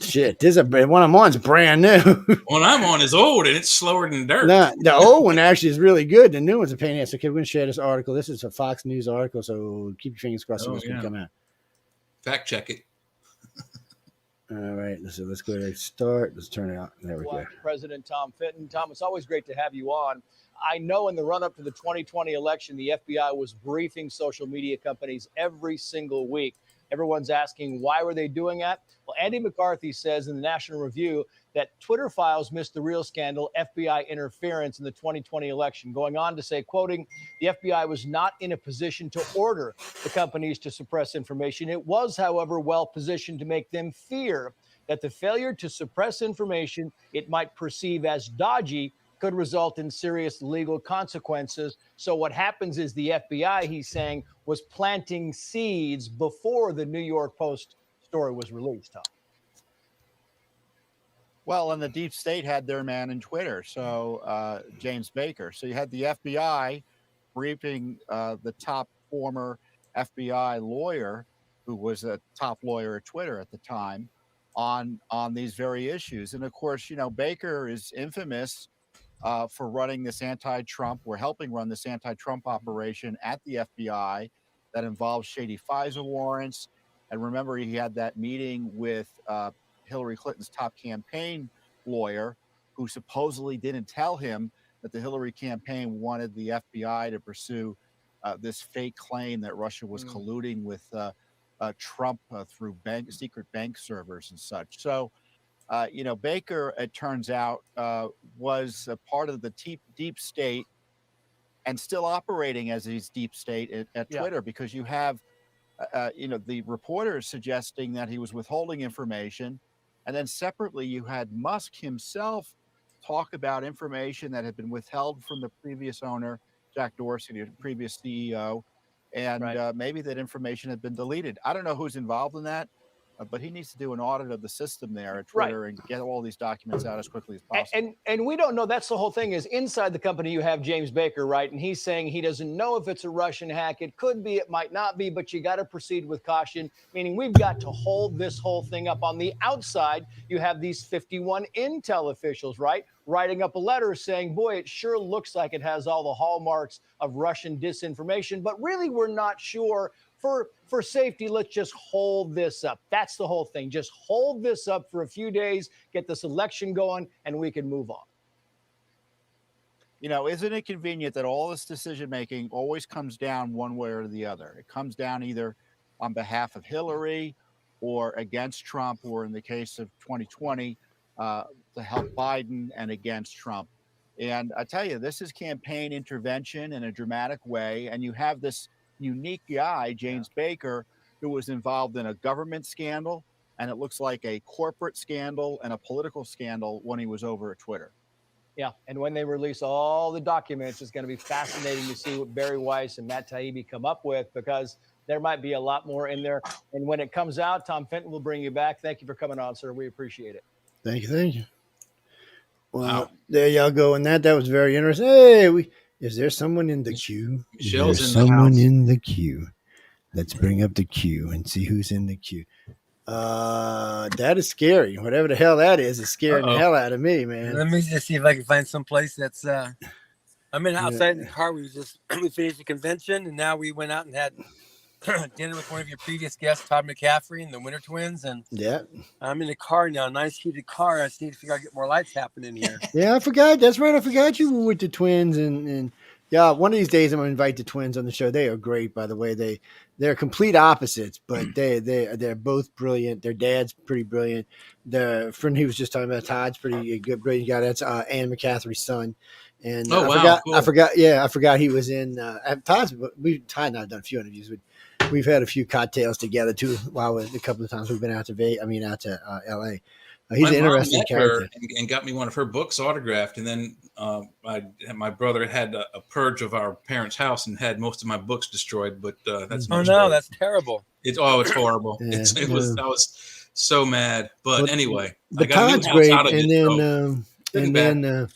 Shit, one I'm on is brand new. One I'm on is old and it's slower than dirt. Nah, the old one actually is really good. The new one's a pain in the ass. Okay, we're going to share this article. This is a Fox News article, so keep your fingers crossed what's going to come out. Fact check it. All right, let's go ahead and start. Let's turn it out. There we go. President Tom Fitton. Tom, it's always great to have you on. I know in the run-up to the 2020 election, the FBI was briefing social media companies every single week. Everyone's asking, why were they doing that? Well, Andy McCarthy says in the National Review that Twitter files missed the real scandal, FBI interference in the 2020 election, going on to say, quoting, the FBI was not in a position to order the companies to suppress information. It was, however, well positioned to make them fear that the failure to suppress information it might perceive as dodgy could result in serious legal consequences. So what happens is the FBI, he's saying, was planting seeds before the New York Post story was released, Tom. Well, and the deep state had their man in Twitter, so James Baker. So you had the FBI briefing the top former FBI lawyer, who was a top lawyer at Twitter at the time, on these very issues. And of course, Baker is infamous for running this anti-Trump, or helping run this anti-Trump operation at the FBI that involves shady FISA warrants. And remember, he had that meeting with Hillary Clinton's top campaign lawyer, who supposedly didn't tell him that the Hillary campaign wanted the FBI to pursue this fake claim that Russia was colluding with Trump through secret bank servers and such. So, Baker, it turns out, was a part of the deep state, and still operating as his deep state at Twitter, because you have, the reporters suggesting that he was withholding information. And then separately, you had Musk himself talk about information that had been withheld from the previous owner, Jack Dorsey, the previous CEO. And maybe that information had been deleted. I don't know who's involved in that. But he needs to do an audit of the system there at Twitter and get all these documents out as quickly as possible. And we don't know. That's the whole thing, is inside the company you have James Baker, right? And he's saying he doesn't know if it's a Russian hack. It could be, it might not be, but you got to proceed with caution, meaning we've got to hold this whole thing up. On the outside, you have these 51 Intel officials, right, writing up a letter saying, boy, it sure looks like it has all the hallmarks of Russian disinformation, but really we're not sure. For safety, let's just hold this up. That's the whole thing. Just hold this up for a few days, get this election going, and we can move on. Isn't it convenient that all this decision-making always comes down one way or the other? It comes down either on behalf of Hillary or against Trump, or in the case of 2020, to help Biden, and against Trump. And I tell you, this is campaign intervention in a dramatic way. And you have this unique guy, James Baker, who was involved in a government scandal, and it looks like a corporate scandal and a political scandal when he was over at Twitter. Yeah, and when they release all the documents, it's going to be fascinating to see what Barry Weiss and Matt Taibbi come up with, because there might be a lot more in there. And when it comes out, Tom Fenton will bring you back. Thank you for coming on, sir. We appreciate it. Thank you. Well, there y'all go. And that was very interesting. Hey, is there someone in the queue? Michelle's Is in the someone house. in the queue? Let's bring up the queue and see who's in the queue. That is scary. Whatever the hell that is scaring the hell out of me, man. Let me just see if I can find some place that's. I'm outside in the car. We finished the convention, and now we went out and had dinner with one of your previous guests, Todd McCaffrey, and the Winter Twins. And I'm in the car now, nice heated car. I just need to figure out get more lights happening here. Yeah, I forgot. That's right. I forgot you were with the Twins, and yeah, one of these days I'm gonna invite the Twins on the show. They are great, by the way. They're complete opposites, but they're both brilliant. Their dad's pretty brilliant. The friend he was just talking about, Todd's pretty good, brilliant guy. That's Ann McCaffrey's son. And I forgot he was in Todd's. Todd and I have done a few interviews. We've had a few cocktails together too. While a couple of times we've been out to L.A. He's an interesting character, and got me one of her books autographed. And then my brother had a purge of our parents' house and had most of my books destroyed. But that's that's terrible. It's horrible. Yeah, I was so mad. But anyway, but Todd's great. And then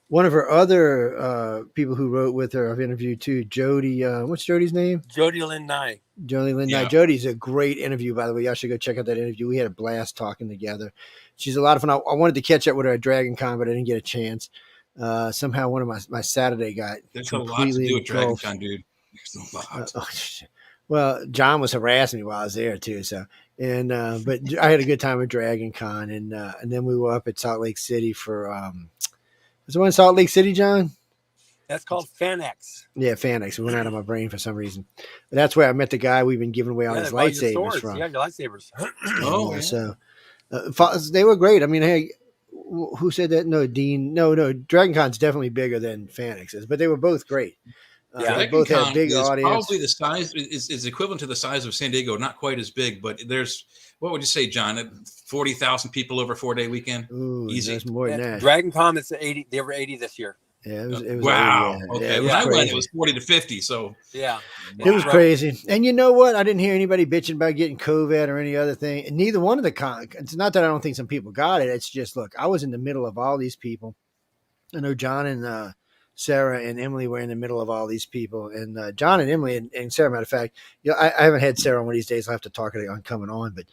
one of her other people who wrote with her, I've interviewed too, Jody. What's Jody's name? Jody Lynn Nye. Nye. Jody's a great interview, by the way. Y'all should go check out that interview. We had a blast talking together. She's a lot of fun. I wanted to catch up with her at Dragon Con, but I didn't get a chance. Somehow one of my Saturday got completely a lot to do with Dragon Con, dude. There's a lot. Well, John was harassing me while I was there too. So, but I had a good time at Dragon Con, and then we were up at Salt Lake City for was the one in Salt Lake City, John? That's called FanX. Yeah, FanX. It went out of my brain for some reason. But that's where I met the guy we've been giving away all his lightsabers from. Yeah, your lightsabers. So they were great. I mean, hey, who said that? No, Dean. No. Dragon Con's definitely bigger than FanX is, but they were both great. They both had a big audience. Probably the size is equivalent to the size of San Diego. Not quite as big, but there's, what would you say, John? 40,000 people over a 4-day weekend. Ooh, easy. There's more than that. Dragon Con, it's 80. They were 80 this year. Yeah, it was wow. 80, Okay, when I went, it was 40 to 50. So it was crazy. And you know what? I didn't hear anybody bitching about getting COVID or any other thing. And neither one of the it's not that I don't think some people got it. It's just, look, I was in the middle of all these people. I know John and Sarah and Emily were in the middle of all these people, and John and Emily and Sarah, matter of fact, I haven't had Sarah one of these days. I'll have to talk to her on coming on, but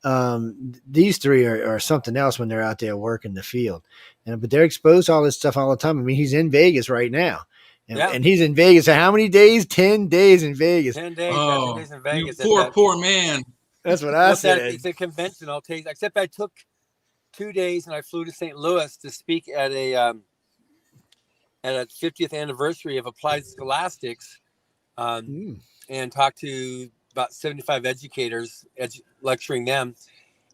These three are something else when they're out there working the field, but they're exposed to all this stuff all the time. I mean, he's in Vegas right now, and he's in Vegas. So how many days? 10 days in Vegas. 10 days. Oh, 10 days in Vegas. you poor man. That's what I said. It's a convention. I'll take. Except I took 2 days and I flew to St. Louis to speak at a 50th anniversary of Applied Scholastics, and talk to about 75 educators, lecturing them.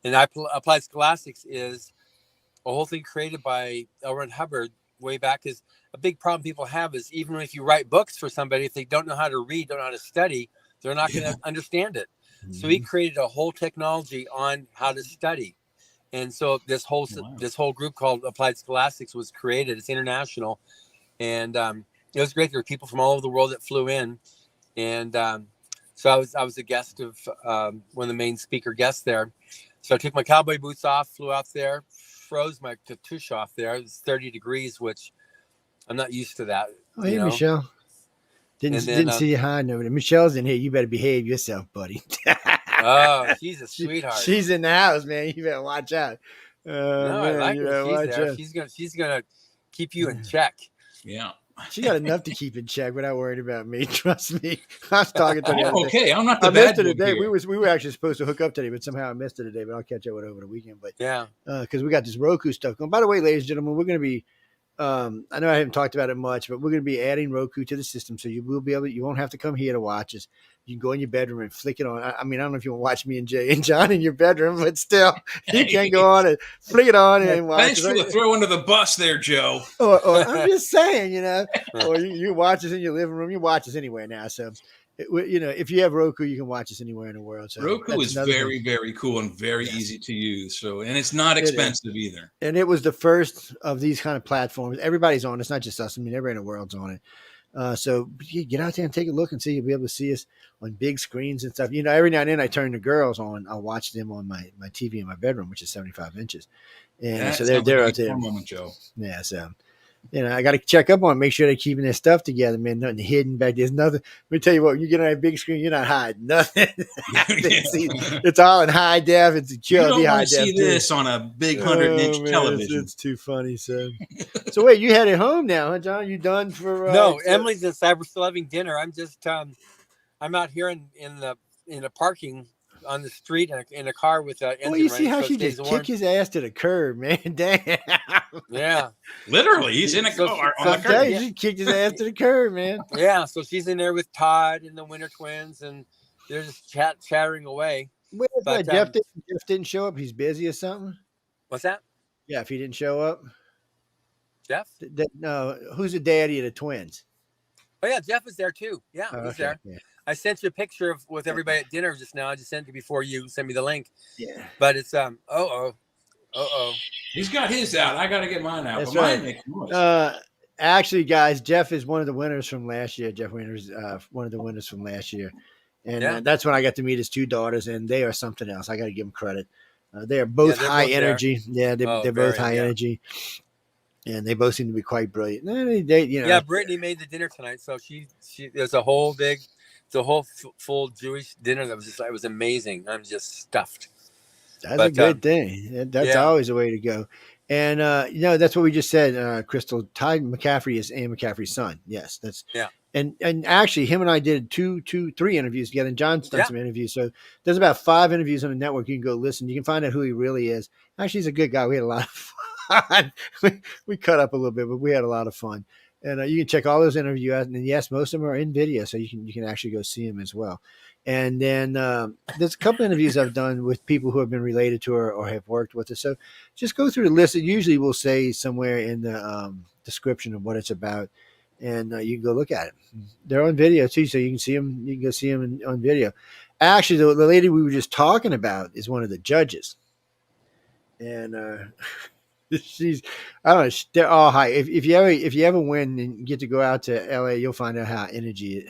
And Applied Scholastics is a whole thing created by L. Ron Hubbard way back. Is a big problem people have is even if you write books for somebody, if they don't know how to read, don't know how to study, they're not going to understand it. So he created a whole technology on how to study. And so this whole group called Applied Scholastics was created. It's international. And it was great. There were people from all over the world that flew in. And so I was a guest of one of the main speaker guests there. So I took my cowboy boots off, flew out there, froze my tush off there. It was 30 degrees, which I'm not used to that. Oh, hey, Michelle. Didn't see you hiding over there. Michelle's in here. You better behave yourself, buddy. Oh, she's a sweetheart. She's in the house, man. You better watch out. No, man, I like her. She's there. She's gonna keep you in check. Yeah. She got enough to keep in check without worrying about me. Trust me. I was talking to her. Okay, I'm not the I bad missed it today. here. We were actually supposed to hook up today, but somehow I missed it today. But I'll catch up with it over the weekend. But yeah, because we got this Roku stuff going. By the way, ladies and gentlemen, we're going to be. I know I haven't talked about it much, but we're going to be adding Roku to the system, so you will be able. You won't have to come here to watch us. You can go in your bedroom and flick it on. I mean, I don't know if you want to watch me and Jay and John in your bedroom, but still, you can go on and flick it on and watch. Thanks for the throw under the bus there, Joe. Or I'm just saying, or you watch us in your living room. You watch us anywhere now. So, if you have Roku, you can watch us anywhere in the world. So Roku is very, very cool and very easy to use. So, and it's not expensive either. And it was the first of these kind of platforms. Everybody's on it. It's not just us. I mean, everybody in the world's on it. So you get out there and take a look and see. You'll be able to see us on big screens and stuff. Every now and then I turn the girls on. I'll watch them on my TV in my bedroom, which is 75 inches. And so they're out there. Moment, Joe. Yeah. So, I got to check up on them, make sure they're keeping their stuff together, man. Nothing hidden back. There's nothing. Let me tell you what, when you get on a big screen, you're not hiding nothing. It's all in high def. It's you don't want to see this on a big 100-inch television. It's too funny. So wait, you headed home now, huh, John? You done for? No, Emily's inside. We're still having dinner. I'm just I'm out here in the parking on the street in a car with engine you see running, how so she just kicked his ass to the curb, man. Damn. Yeah. Literally, he's in a car on the curb. She kicked his ass to the curb, man. Yeah, so she's in there with Todd and the Winter Twins, and they're just chattering away. Wait, but Jeff didn't show up. He's busy or something. What's that? Yeah, if he didn't show up. Jeff? No, who's the daddy of the twins? Oh yeah, Jeff is there too. Yeah, he's there. Yeah. I sent you a picture with everybody at dinner just now. I just sent it before you sent me the link. Yeah. But it's He's got his out. I got to get mine out. That's but right. Mine makes noise. Actually, guys, Jeff is one of the winners from last year. Jeff Winters, one of the winners from last year, and that's when I got to meet his two daughters, and they are something else. I got to give them credit. They are both high energy. Yeah, they're both high energy. And they both seem to be quite brilliant. Yeah, Brittany made the dinner tonight, so she there's a whole full Jewish dinner that was amazing. I'm just stuffed. That's a good thing. That's always a way to go. And that's what we just said, Crystal. Ty McCaffrey is Ann McCaffrey's son. Yes, that's And actually, him and I did 3 interviews together. And John's done some interviews. So there's about 5 interviews on the network. You can go listen. You can find out who he really is. Actually, he's a good guy. We had a lot of fun. we cut up a little bit, but we had a lot of fun. And you can check all those interviews out. And yes, most of them are in video, so you can actually go see them as well. And then there's a couple interviews I've done with people who have been related to her or have worked with her. So just go through the list. It usually will say somewhere in the description of what it's about, and you can go look at it. They're on video too, so you can see them. You can go see them on video. Actually, the lady we were just talking about is one of the judges, and I don't know. They're all high. If you ever win and get to go out to LA, you'll find out how energy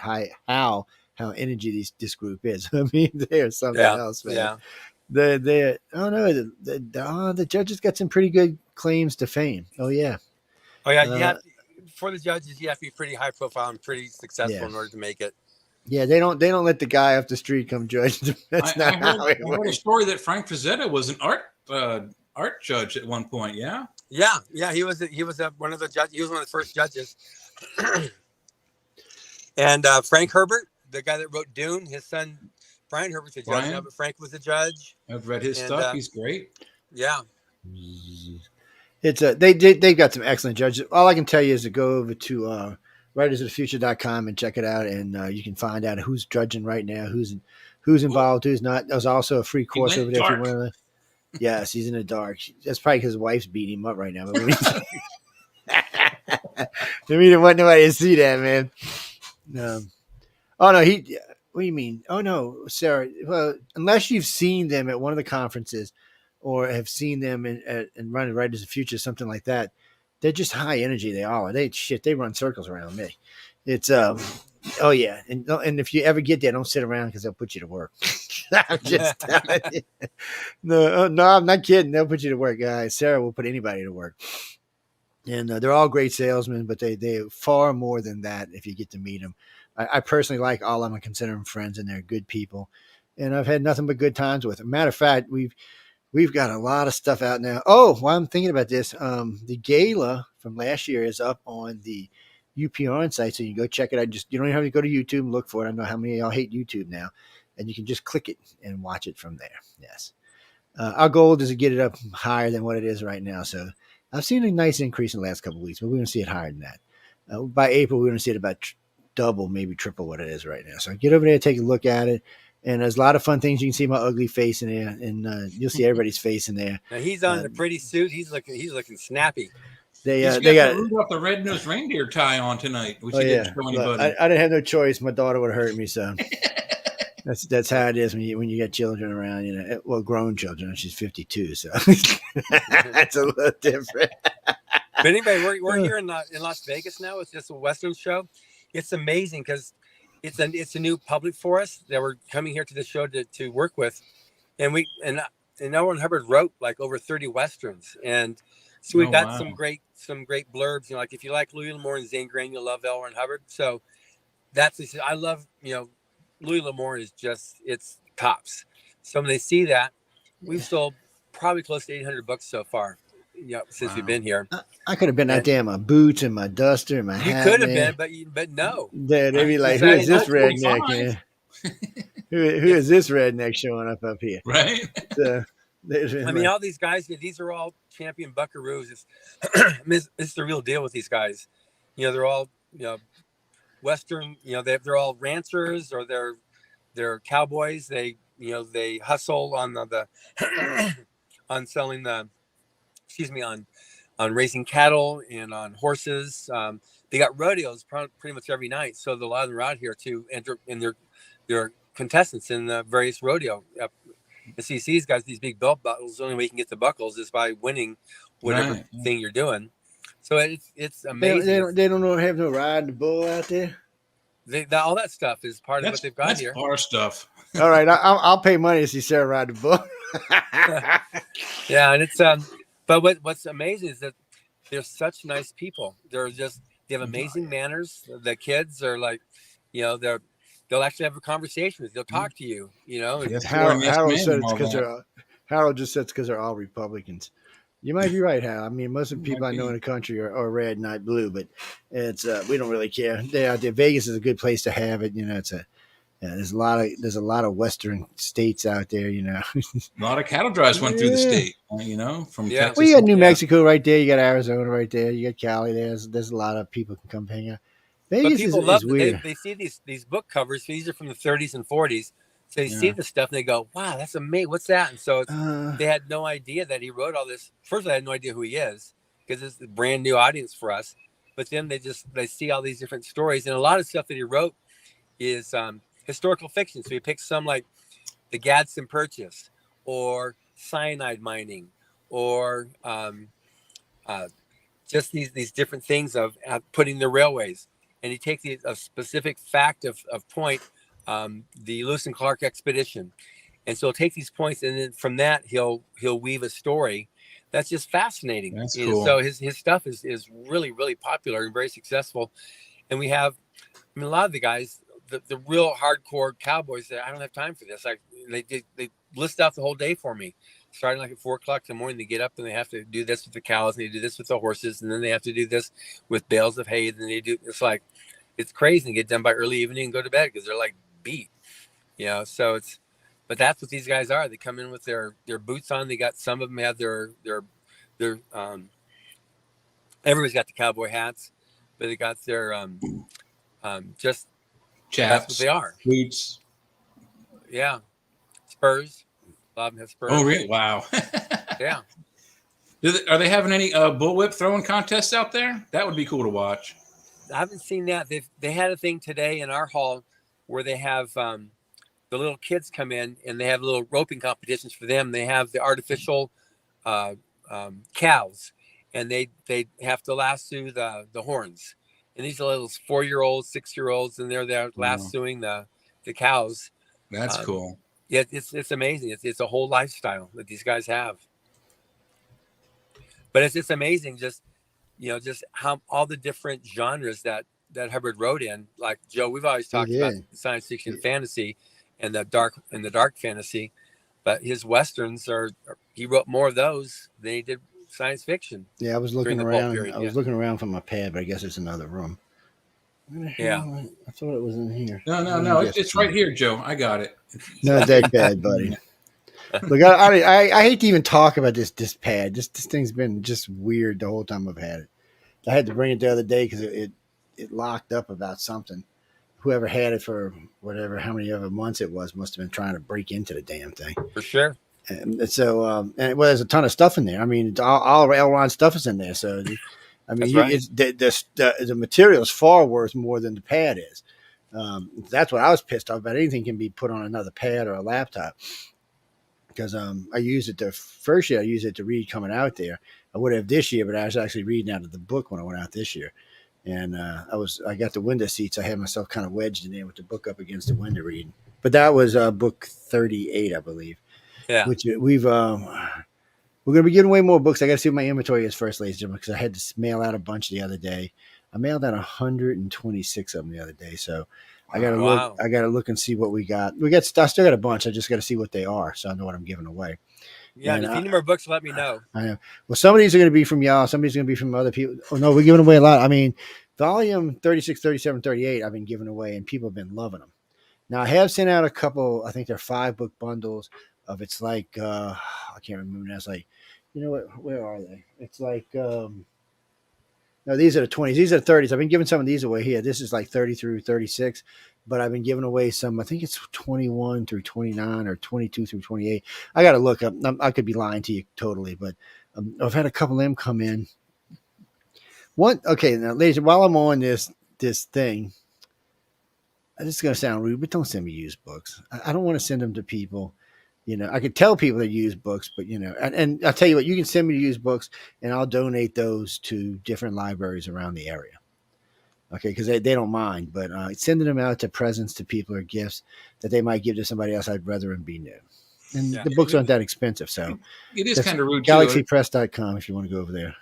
this group is. I mean, they are something else, man. Yeah. They I don't know. The judges got some pretty good claims to fame. Oh yeah. Oh yeah. For the judges, you have to be pretty high profile and pretty successful in order to make it. Yeah, they don't let the guy off the street come judge. That's I not how it heard a works. story that Frank Frazetta was an art judge at one point. Yeah. Yeah. He was one of the judges. He was one of the first judges. And Frank Herbert, the guy that wrote Dune, his son Brian Herbert's a judge now, but Frank was a judge. I've read his stuff. He's great. Yeah. It's they've got some excellent judges. All I can tell you is to go over to writersofthefuture.com and check it out, and you can find out who's judging right now, who's involved, who's not. There's also a free course over there if you want to. Yes, he's in the dark. That's probably because his wife's beating him up right now. But I mean, I want nobody to see that, man. Oh no, what do you mean? Oh no, Sarah. Well, unless you've seen them at one of the conferences, or have seen them in running Writers of the Future, something like that, they're just high energy. They are. They run circles around me. It's oh yeah, and if you ever get there, don't sit around because they'll put you to work. I'm just telling you. No, I'm not kidding. They'll put you to work, guys. Sarah will put anybody to work. And they're all great salesmen, but they far more than that if you get to meet them. I personally like all of them. I consider them friends, and they're good people. And I've had nothing but good times with them. Matter of fact, we've got a lot of stuff out now. Oh, while I'm thinking about this, the gala from last year is up on the UPRN site, so you can go check it out. You don't even have to go to YouTube and look for it. I know how many of y'all hate YouTube now, and you can just click it and watch it from there. Yes, our goal is to get it up higher than what it is right now. So I've seen a nice increase in the last couple of weeks, but we're going to see it higher than that. By April, we're going to see it about double, maybe triple what it is right now. So get over there, take a look at it. And there's a lot of fun things. You can see my ugly face in there, and you'll see everybody's face in there. Now he's on a pretty suit. He's looking snappy. They got Rudolph the Red-Nosed Reindeer tie on tonight, which he didn't show anybody. I didn't have no choice. My daughter would have hurt me, so that's how it is when you get children around. You know, well, grown children. She's 52, so that's a little different. But anyway, we're here in Las Vegas now. It's just a Western show. It's amazing because it's a new public for us that we're coming here to the show to work with, and L. Ron Hubbard wrote like over 30 Westerns, and so we've got some great blurbs. You know, like if you like Louis L'Amour and Zane Grey, you'll love L. Ron Hubbard. So I love, Louis L'Amour is just, it's tops. So when they see that, we've sold probably close to 800 books so far. Since we've been here. I could have been out there in my boots and my duster and my hat. You could have been, but no. They'd be like, who is this redneck? Who is this redneck showing up here? Right. I mean, all these guys, these are all champion buckaroos. It's the real deal with these guys. They're all, Western, they're all ranchers or they're cowboys. They hustle on on selling on raising cattle and on horses. They got rodeos pretty much every night. So a lot of them are out here to enter in their contestants in the various rodeo. And see these guys, these big belt buckles, the only way you can get the buckles is by winning whatever thing you're doing. So it's amazing. They don't have no ride the bull out there. All that stuff is part of what they've got here. That's our stuff. All right, I'll pay money to see Sarah ride the bull. Yeah, and it's but what's amazing is that they're such nice people. They have amazing manners. The kids are like, they'll actually have a conversation with you. They'll talk to you. Harold said it's because Harold just said it's because they're all Republicans. You might be right, Hal. I mean, most of the people I know in the country are red, not blue, but it's we don't really care. They're out there. Vegas is a good place to have it. There's a lot of Western states out there. A lot of cattle drives went through the state. From Texas. Well, you got New Mexico right there. You got Arizona right there. You got Cali. There's a lot of people can come hang out. Vegas is weird. They see these book covers. These are from the 30s and 40s. So they see the stuff and they go, "Wow, that's amazing! What's that?" And so they had no idea that he wrote all this. First, I had no idea who he is because it's a brand new audience for us. But then they see all these different stories, and a lot of stuff that he wrote is historical fiction. So he picks some like the Gadsden Purchase, or cyanide mining, or just these different things of putting the railways. And he takes a specific fact of point. The Lewis and Clark expedition, and so he'll take these points, and then from that he'll weave a story that's just fascinating. That's cool. So his stuff is really, really popular and very successful. And we have, a lot of the guys, the real hardcore cowboys that I don't have time for this. Like they list out the whole day for me, starting like at 4 o'clock in the morning. They get up and they have to do this with the cows, and they do this with the horses, and then they have to do this with bales of hay. And they do it's crazy. And get done by early evening and go to bed because they're like beat, So but that's what these guys are. They come in with their boots on. They got, some of them have their everybody's got the cowboy hats, but they got their just chaps, that's what they are. Boots. Yeah. Spurs. A lot of them have spurs. Oh, really? Wow. Yeah. Are they having any bullwhip throwing contests out there? That would be cool to watch. I haven't seen that. They had a thing today in our hall where they have the little kids come in and they have little roping competitions for them. They have the artificial cows, and they have to lasso the horns. And these are little 4-year-olds, 6-year-olds, and they're there lassoing the cows. That's cool. Yeah, it's amazing. It's a whole lifestyle that these guys have. But it's amazing, just how all the different genres that Hubbard wrote in. Like Joe, we've always talked about science fiction, fantasy, and the dark fantasy. But his westerns he wrote more of those than he did science fiction. Yeah, I was looking around. I was looking around for my pad, but I guess it's another room. Yeah, I thought it was in here. No, it's right here, Joe. I got it. No, that bad, buddy. Look, I hate to even talk about this pad. This thing's been just weird the whole time I've had it. I had to bring it the other day because it locked up about something. Whoever had it for how many other months it was must have been trying to break into the damn thing. For sure. And so, there's a ton of stuff in there. I mean, all Elron stuff is in there. So, I mean, it's the material is far worth more than the pad is. That's what I was pissed off about. Anything can be put on another pad or a laptop. Because I used it the first year. I used it to read coming out there. I would have this year, but I was actually reading out of the book when I went out this year. And I got the window seats. I had myself kind of wedged in there with the book up against the window reading. But that was book 38, I believe. Yeah. Which we're going to be giving away more books. I got to see what my inventory is first, ladies and gentlemen, because I had to mail out a bunch the other day. I mailed out 126 of them the other day. So I got to look. I got to look and see what we got. I still got a bunch. I just got to see what they are, so I know what I'm giving away. Yeah, and if you need more books, let me know. I know. Well, some of these are going to be from y'all. Some of these are going to be from other people. Oh no, we're giving away a lot. I mean, volume 36, 37, 38. I've been giving away, and people have been loving them. Now I have sent out a couple. I think they're 5-book bundles of. It's like I can't remember now. It's like, what? Where are they? It's like. No, these are the 20s. These are the 30s. I've been giving some of these away here. This is like 30 through 36, but I've been giving away some. I think it's 21 through 29 or 22 through 28. I got to look up. I could be lying to you totally, but I've had a couple of them come in. Okay, now, ladies, while I'm on this thing, this is going to sound rude, but don't send me used books. I don't want to send them to people. I could tell people to use books, but and I'll tell you what, you can send me to use books and I'll donate those to different libraries around the area. Okay. Cause they don't mind, but sending them out to presents to people or gifts that they might give to somebody else, I'd rather them be new. And the books aren't that expensive. So it is kind of rude. Galaxypress.com if you want to go over there.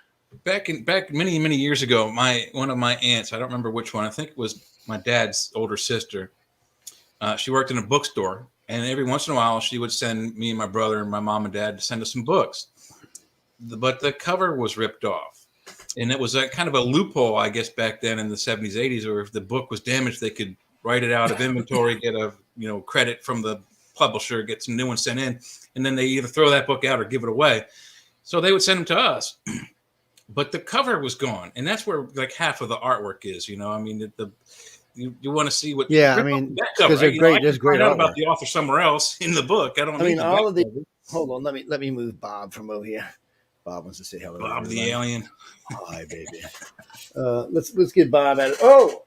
Back many, many years ago, one of my aunts, I don't remember which one, I think it was my dad's older sister. She worked in a bookstore. And every once in a while, she would send me and my brother and my mom and dad to send us some books. But the cover was ripped off. And it was a kind of a loophole, I guess, back then in the 70s, 80s, or if the book was damaged, they could write it out of inventory, get a credit from the publisher, get some new ones sent in. And then they either throw that book out or give it away. So they would send them to us. But the cover was gone. And that's where like half of the artwork is, I mean, You want to see what? Yeah, I mean, because they're great. There's great artwork about the author somewhere else in the book. I mean, all of the. Hold on, let me move Bob from over here. Bob wants to say hello. Bob the alien. Hi, baby. Let's get Bob at it. Oh,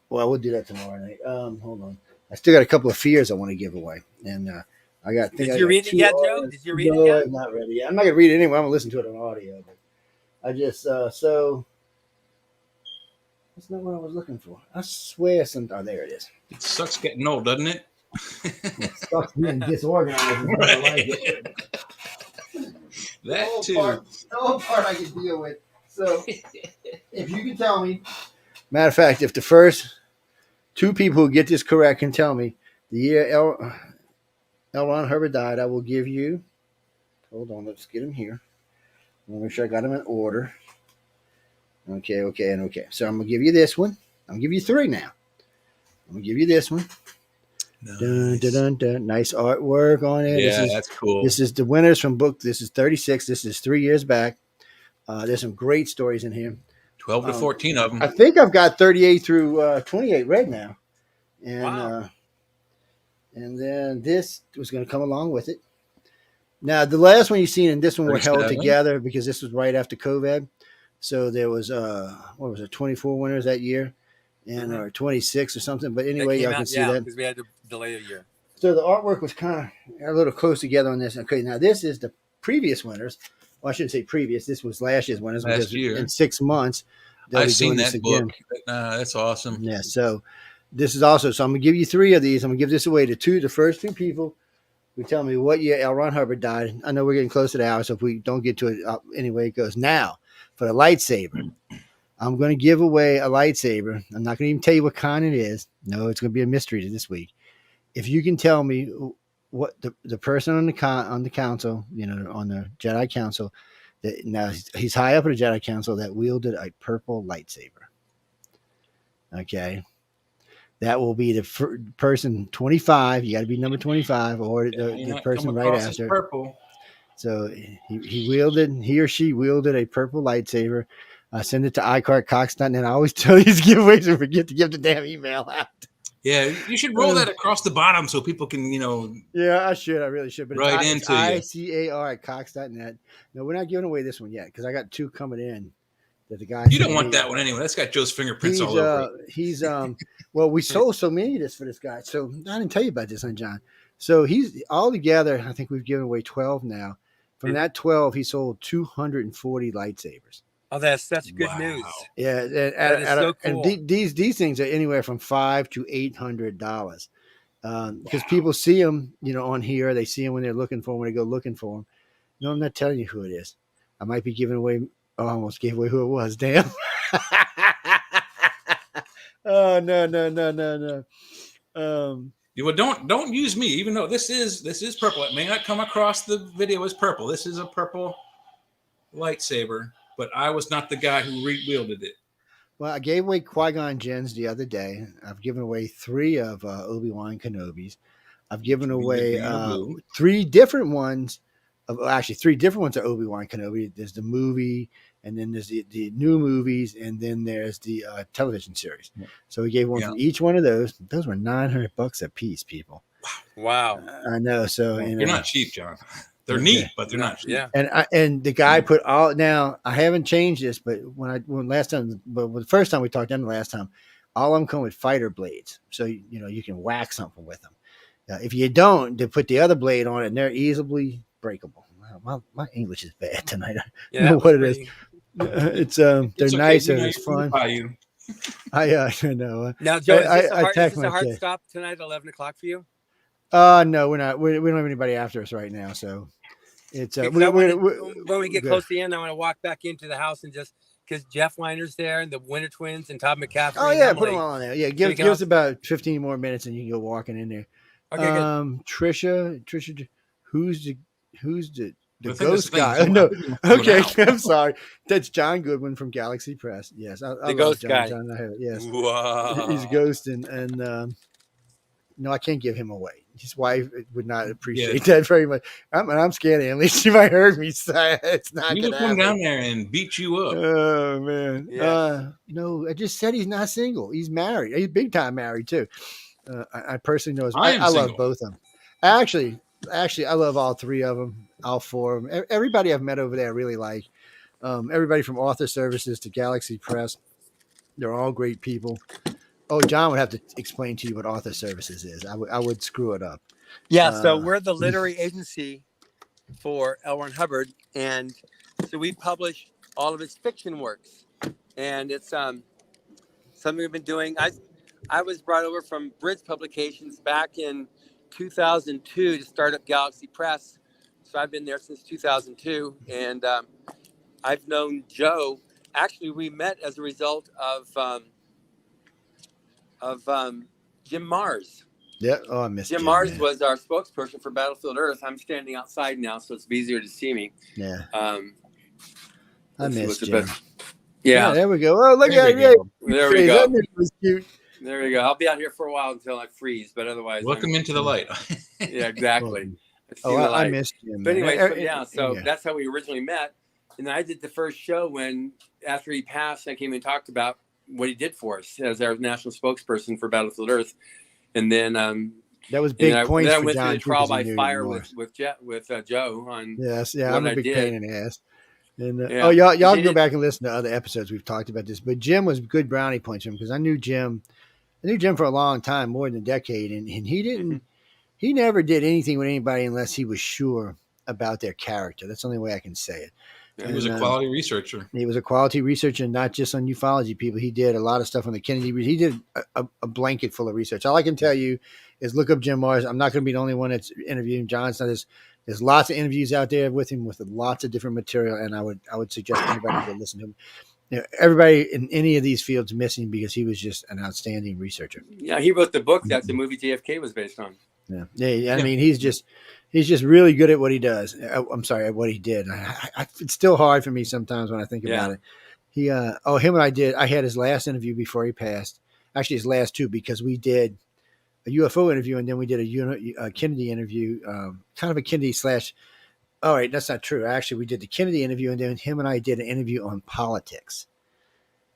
well, we'll do that tomorrow night. Hold on. I still got a couple of fears I want to give away, and I got. Did you read it yet, Joe? Did you read it yet? I'm not ready yet. I'm not gonna read it anyway. I'm gonna listen to it on audio. But I just so. That's not what I was looking for. I swear oh, there it is. It sucks getting old, doesn't it? It sucks being disorganized. I like it. That too. The whole part I can deal with. So, if you can tell me. Matter of fact, if the first 2 people who get this correct can tell me the year L. Ron Hubbard died. I will give you. Hold on, let's get him here. I want to make sure I got him in order. Okay, okay, and okay. So I'm gonna give you this one. I'm gonna give you 3 now. I'm gonna give you this one. Nice. Dun, dun, dun, dun. Nice artwork on it. Yeah, that's cool. This is the winners from book. This is 36. This is 3 years back. There's some great stories in here. 12 to 14 of them. I think I've got 38 through 28 read now, and Wow. And then this was going to come along with it. Now the last one you've seen and this one were held 37. together because this was right after COVID. So there was 24 winners that year, and or 26 or something. But anyway, y'all can see that because we had to delay a year. So the artwork was kind of a little close together on this. Okay, now this is the previous winners. Well, I shouldn't say previous. This was last year's winners because year. in 6 months they'll I've be seen doing that this book. again. That's awesome. Yeah, so this is also. So I'm gonna give you 3 of these. I'm gonna give this away to the first 2 people who tell me what year L. Ron Hubbard died. I know we're getting close to the hour, so if we don't get to it anyway, it goes now for the lightsaber. I'm going to give away a lightsaber. I'm not going to even tell you what kind it is. No, it's going to be a mystery to this week. If you can tell me what the person on the council, on the Jedi Council, that now he's high up in the Jedi Council that wielded a purple lightsaber. Okay. That will be the person 25. You got to be number 25 or the person right after. Purple. So he or she wielded a purple lightsaber. Send it to iCartCox.net. And I always tell these giveaways and forget to give the damn email out. Yeah, you should roll that across the bottom so people can, Yeah, I should. I really should. But right it's into ICAR at Cox.net. No, we're not giving away this one yet because I got 2 coming in. That the guy. You don't want that one anyway. That's got Joe's fingerprints all over it. Well, we sold so many of this for this guy. So I didn't tell you about this, John. So he's all together. I think we've given away 12 now. From that 12, he sold 240 lightsabers. Oh, that's such good news. Yeah, so cool. And these things are anywhere from $500 to $800. Because people see them, on here. They see them when they're looking for them. When they go looking for them. No, I'm not telling you who it is. I might be giving away. Oh, I almost gave away who it was. Damn. Oh no. Well, don't use me, even though this is purple. It may not come across the video as purple. This is a purple lightsaber, but I was not the guy who wielded it. Well, I gave away Qui-Gon Jinns the other day. I've given away 3 of Obi-Wan Kenobis. I've given away 3 different ones. Actually, 3 different ones of Obi-Wan Kenobi. There's the movie, and then there's the new movies, and then there's the television series. Yeah. So we gave one for each one of those. Those were $900 a piece, people. Wow. I know. So you're not cheap, John. They're neat, but they're not cheap. Yeah. And the guy put all. Now I haven't changed this, but the first time we talked, then the last time, all of them come with fighter blades, so you can whack something with them. If you don't, they put the other blade on it, and they're easily breakable. Wow, my English is bad tonight. I don't know what it is. They're okay, nice and it's fun. I know. Now, Joe, is this a hard stop tonight at 11 o'clock for you? No, we're not. We don't have anybody after us right now, so it's when we get close to the end, I want to walk back into the house and just because Jeff Weiner's there and the Winter Twins and Todd McCaffrey. Oh yeah, put them all on there. Yeah, give us about 15 more minutes and you can go walking in there. Okay, good. Trisha, who's the ghost guy? Oh, no, okay, I'm sorry. That's John Goodwin from Galaxy Press. Yes, the ghost guy. John, yes, wow. He's ghost and no, I can't give him away. His wife would not appreciate that very much. I'm scared, At least she might heard me say it's not. He will come down there and beat you up. Oh man, no, I just said he's not single. He's married. He's big time married too. I personally know. I love both of them. Actually, I love all 3 of them. All 4 of them. Everybody I've met over there I really like. Everybody from Author Services to Galaxy Press. They're all great people. Oh, John would have to explain to you what Author Services is. I would screw it up. Yeah, so we're the literary agency for L. Ron Hubbard, and so we publish all of his fiction works, and it's something we've been doing. I was brought over from Bridge Publications back in 2002 to start up Galaxy Press, so I've been there since 2002, and I've known Joe. Actually, we met as a result of of Jim Mars. Yeah. Oh, I missed Jim Mars man. was our spokesperson for Battlefield Earth. I'm standing outside now, so it's easier to see me. Yeah. I Let's see missed what's the Jim. best. Yeah, there we go. Oh, look There at we it. go. there we That go. nigga was cute. There we go. I'll be out here for a while until I freeze, but otherwise, Welcome into the light. Yeah, exactly. Welcome. I see Oh, the I light. missed Jim. But man. anyway, so that's how we originally met. And I did the first show when, after he passed, I came and talked about what he did for us as our national spokesperson for Battlefield Earth. And then that was big points then I for went John. through the trial by Jim fire Mars. with Joe on Yes, what I'm a I big did. pain in the ass. And Yeah. y'all He can go did- back and listen to other episodes. We've talked about this, but Jim was good brownie points for him because I knew Jim for a long time, more than a decade, and he didn't. He never did anything with anybody unless he was sure about their character. That's the only way I can say it. Yeah. He was a quality researcher. He was a quality researcher, not just on ufology people. He did a lot of stuff on the Kennedy. He did a blanket full of research. All I can tell you is look up Jim Mars. I'm not going to be the only one that's interviewing John. There's lots of interviews out there with him with lots of different material, and I would suggest anybody go listen to him. You know, everybody in any of these fields missing because he was just an outstanding researcher. Yeah, he wrote the book that the movie JFK was based on. Yeah. I mean, he's just really good at what he does. I'm sorry, at what he did. It's still hard for me sometimes when I think about it. Him and I had his last interview before he passed. Actually, his last two, because we did a UFO interview and then we did a Kennedy interview, kind of a Kennedy slash. All right, that's not true. Actually, we did the Kennedy interview and then him and I did an interview on politics.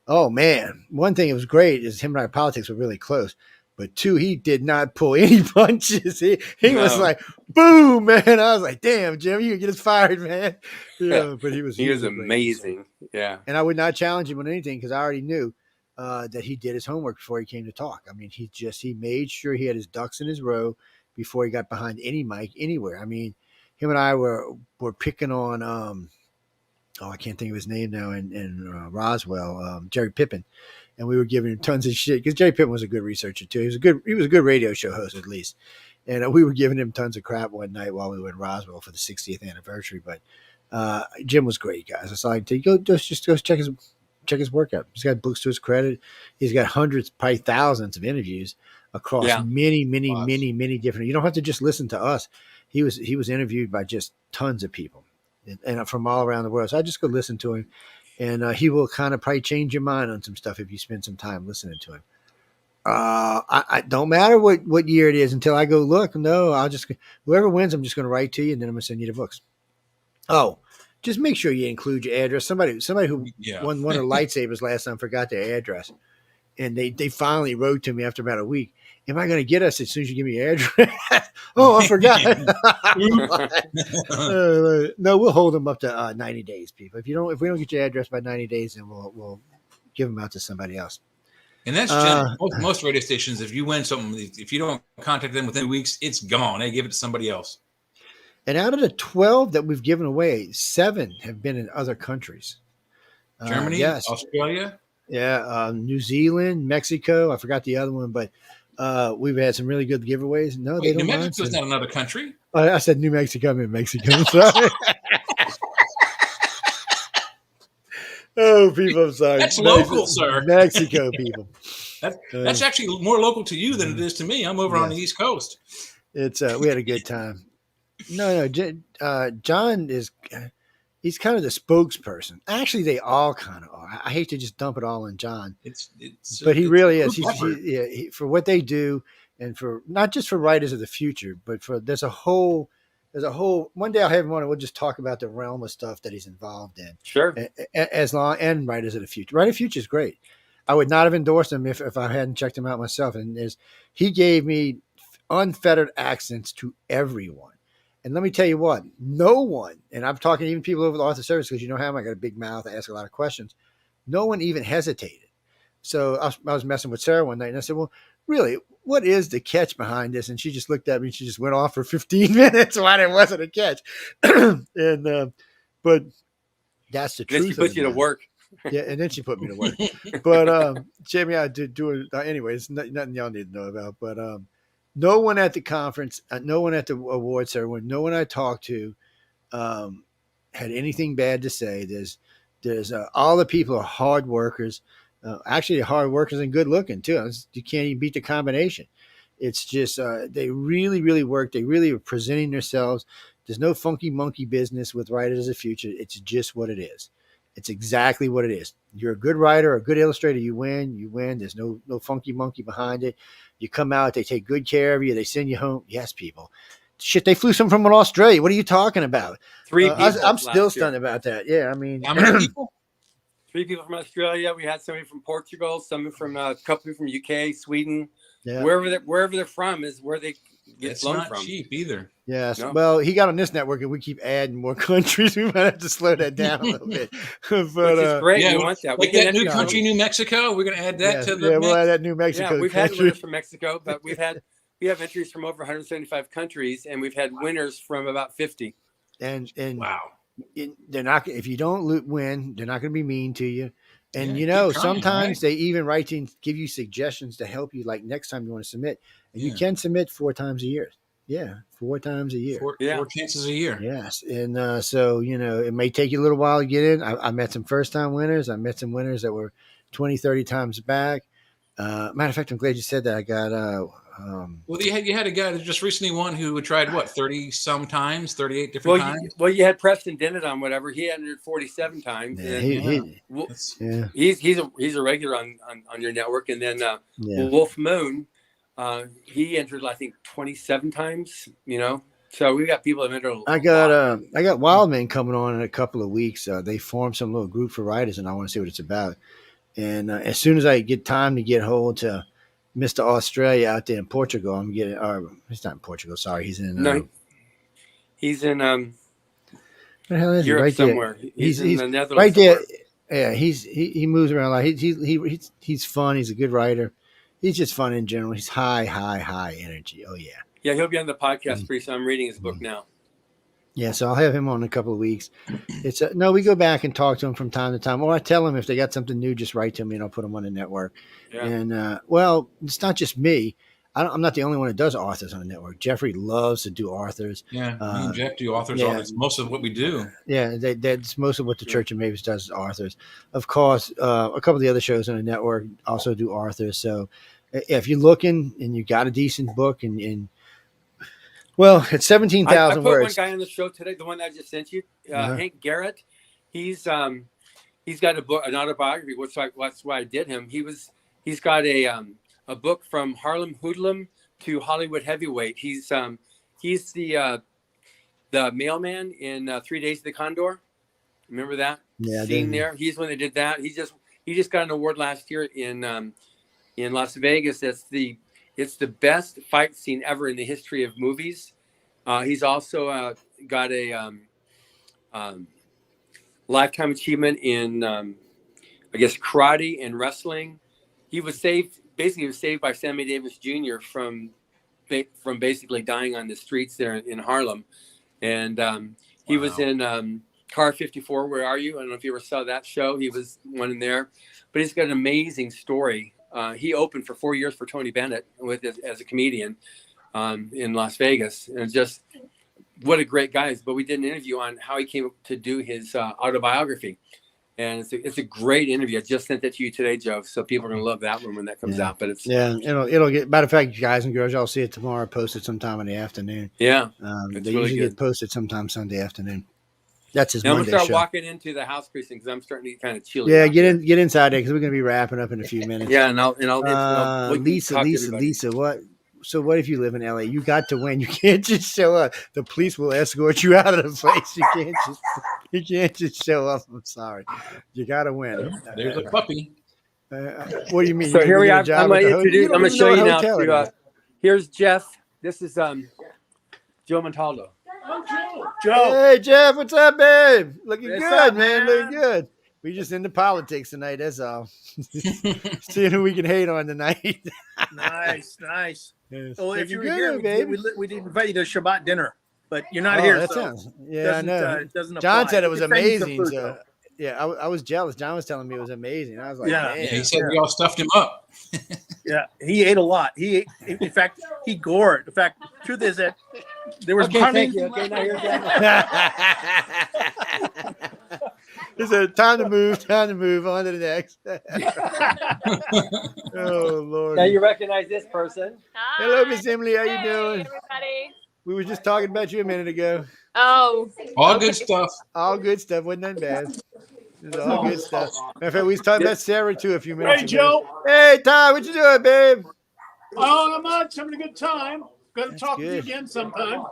Oh man, one thing that was great is him and I politics were really close. But two, he did not pull any punches. He was like, boom, man. I was like, damn, Jim, you can get us fired, man. Yeah, but he was amazing. Yeah. And I would not challenge him on anything because I already knew that he did his homework before he came to talk. I mean, he made sure he had his ducks in his row before he got behind any mic anywhere. I mean, him and I were picking on I can't think of his name now in Roswell, Jerry Pippin. And we were giving him tons of shit because Jerry Pittman was a good researcher too. He was a good radio show host at least. And we were giving him tons of crap one night while we were in Roswell for the 60th anniversary. But Jim was great, guys. That's all I can tell you. Go check his work out. He's got books to his credit. He's got hundreds, probably thousands of interviews across many different. You don't have to just listen to us. He was interviewed by just tons of people and from all around the world. So I just go listen to him. And he will kind of probably change your mind on some stuff if you spend some time listening to him. I don't matter what year it is until I go look. No, whoever wins, I'm just going to write to you and then I'm going to send you the books. Oh, just make sure you include your address. Somebody who won one of the lightsabers last time forgot their address. And they finally wrote to me after about a week. Am I going to get us as soon as you give me your address? Oh, I forgot. No, we'll hold them up to 90 days, people. If we don't get your address by 90 days, then we'll give them out to somebody else. And that's most radio stations. If you win something, if you don't contact them within weeks, it's gone. They give it to somebody else. And out of the 12 that we've given away, 7 have been in other countries. Germany, yes. Australia. Yeah, New Zealand, Mexico. I forgot the other one, but we've had some really good giveaways. No, they don't. New Mexico's not another country. I said New Mexico. I mean Mexico. Sorry. Oh, people, I'm sorry. That's local, sir. Mexico people. That's actually more local to you than it is to me. I'm over on the East Coast. It's we had a good time. No, John is. He's kind of the spokesperson. Actually, they all kind of are. I hate to just dump it all on John. But he really is. He, for what they do, and for not just for writers of the future, but for there's a whole. One day I'll have him on and we'll just talk about the realm of stuff that he's involved in. Sure. And writers of the future. Writer of the Future is great. I would not have endorsed him if I hadn't checked him out myself. And he gave me unfettered access to everyone. And let me tell you what, no one, and I'm talking even people over the Author Service because you know how I got a big mouth, I ask a lot of questions. No one even hesitated. So I was messing with Sarah one night and I said, well, really, what is the catch behind this? And she just looked at me and she just went off for 15 minutes why there wasn't a catch. But that's the truth. Then she put you to work. Yeah, and then she put me to work. But Jamie, I did do it anyways, nothing y'all need to know about. But no one at the conference, no one at the awards ceremony, no one I talked to had anything bad to say. There's all the people are hard workers. Actually, hard workers and good looking too. You can't even beat the combination. It's just they really, really work. They really are presenting themselves. There's no funky monkey business with writers of the future. It's just what it is. It's exactly what it is. You're a good writer, a good illustrator. You win. You win. There's no funky monkey behind it. You come out. They take good care of you. They send you home. Yes, people. Shit, they flew some from Australia. What are you talking about? 3 people. I'm still last year. stunned about that. Yeah, I mean, How many people? 3 people from Australia. We had somebody from Portugal, some from a couple from UK, Sweden, yeah. wherever they're from is where they get It's flown not from. cheap either. Yes. No. Well, he got on this network, and we keep adding more countries. We might have to slow that down a little bit. But, Which is great. Yeah, we want that. Like we that new country, New Mexico. We're going to add that to the we'll mix. add that New Mexico. Yeah, we've had country. winners from Mexico, but we have entries from over 175 countries, and we've had winners from about 50. And Wow. They're not. If you don't win, they're not going to be mean to you. And Yeah, keep trying, sometimes right? they even write in, give you suggestions to help you. Like next time you want to submit, and you Yeah. can submit 4 times a year. Yeah, 4 times a year. Four chances a year. Yes, and so it may take you a little while to get in. I met some first-time winners. I met some winners that were 20, 30 times back. Matter of fact, I'm glad you said that. I got Well, you had a guy that just recently won who tried 30 some times, 38 different times. You had Preston Dennett on whatever. He entered 47 times. yeah, he's a regular on your network, and then Wolf Moon, he entered I think 27 times. So we got people that entered. I got Wildman coming on in a couple of weeks. They formed some little group for writers, and I want to see what it's about. And as soon as I get time to get hold to Mr. Australia out there in Portugal, I'm getting. He's not in Portugal. Sorry, he's in. He's in. Where the hell is Europe he? Right somewhere. There. He's in the Netherlands. Right somewhere. there. Yeah, he moves around a lot. He's fun. He's a good writer. He's just fun in general. He's high energy. Oh yeah. Yeah, he'll be on the podcast pretty soon. I'm reading his book now. Yeah, so I'll have him on in a couple of weeks. It's we go back and talk to him from time to time, or I tell him if they got something new, just write to me and I'll put them on the network. Yeah. And it's not just me. I'm not the only one that does authors on the network. Jeffrey loves to do authors. Yeah, me and Jeff do authors. That's most of what we do. Yeah, that's most of what the Church of Mavis does is authors. Of course, a couple of the other shows on the network also do authors. So if you're looking and you got a decent book and well, it's 17,000 words. I put one guy on the show today, the one I just sent you, Hank Garrett. He's got a book, an autobiography. That's why I did him. He's got a book from Harlem Hoodlum to Hollywood Heavyweight. He's the mailman in 3 Days of the Condor. Remember that scene there? He's the one that did that. He just got an award last year in Las Vegas. It's the best fight scene ever in the history of movies. He's also got a lifetime achievement in, I guess, karate and wrestling. He was saved by Sammy Davis Jr. from basically dying on the streets there in Harlem. And he was in Car 54, Where Are You? I don't know if you ever saw that show. He was one in there. But he's got an amazing story. He opened for 4 years for Tony Bennett as a comedian in Las Vegas, and just what a great guy. But we did an interview on how he came to do his autobiography, and it's a great interview. I just sent that to you today, Joe, so people are gonna love that one when that comes out. But it'll get. Matter of fact, guys and girls, y'all see it tomorrow. Posted sometime in the afternoon. Yeah, they really usually get posted sometime Sunday afternoon. That's his Monday show. I'm gonna start walking into the house precinct because I'm starting to get kind of chilly. Yeah, get inside there because we're gonna be wrapping up in a few minutes. Yeah, and I'll Lisa, what? So what if you live in LA? You got to win. You can't just show up. The police will escort you out of the place. You can't just show up. I'm sorry. You got to win. There's a puppy. What do you mean? So here we are. I'm gonna show you now. Here's Jeff. This is Joe Montaldo. Joe. Hey, Jeff, what's up, babe? Looking good, man. Looking good. We just into politics tonight, that's all. Seeing who we can hate on tonight. Nice. Yes. Well, if you were here, we did invite you to Shabbat dinner, but you're not here. That so sounds, I know. Doesn't John apply. said it was amazing. Food, so, yeah, I was jealous. John was telling me it was amazing. I was like, yeah. He said we all stuffed him up. Yeah, he ate a lot. He ate, in fact, he gored. In fact, truth is that there was okay, honey. thank you. Okay, now you're done. He said, time to move on to the next. Oh, Lord. Now you recognize this person. Hi. Hello, Miss Emily. How you Hey, doing? everybody. We were just talking about you a minute ago. Oh, All good stuff. All good stuff. Wasn't that bad? It was all good stuff. Matter of fact, we was talking about Sarah, too, a few minutes Hey, ago. Joe. Hey, Ty, what you doing, babe? Oh, not much. Having a good time. Going to That's talk with you good. again sometime.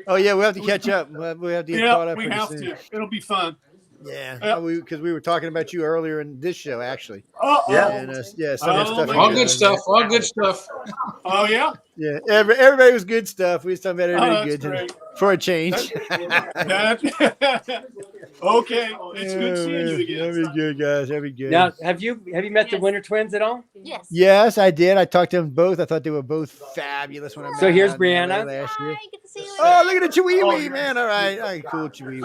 Oh, yeah, we'll have to catch up. We'll have to get Yeah, caught up we pretty have soon. to. It'll be fun. Yeah, Yep. because we were talking about you earlier in this show, actually. Uh-oh. And some of the stuff. All good stuff. All good stuff. Oh, yeah? Yeah, everybody was good stuff. We was talking about everybody that's good great. for a change. Okay. It's good seeing you Man, again. that'd be good, guys. That'd be good. Now, have you met the Winter Twins at all? yes. Yes, I did. I talked to them both. I thought they were both fabulous when I met So them here's out in LA Brianna. last year. Hi, good to see you. Oh, look at the Chiweewee, man. All right, cool Chiweewee.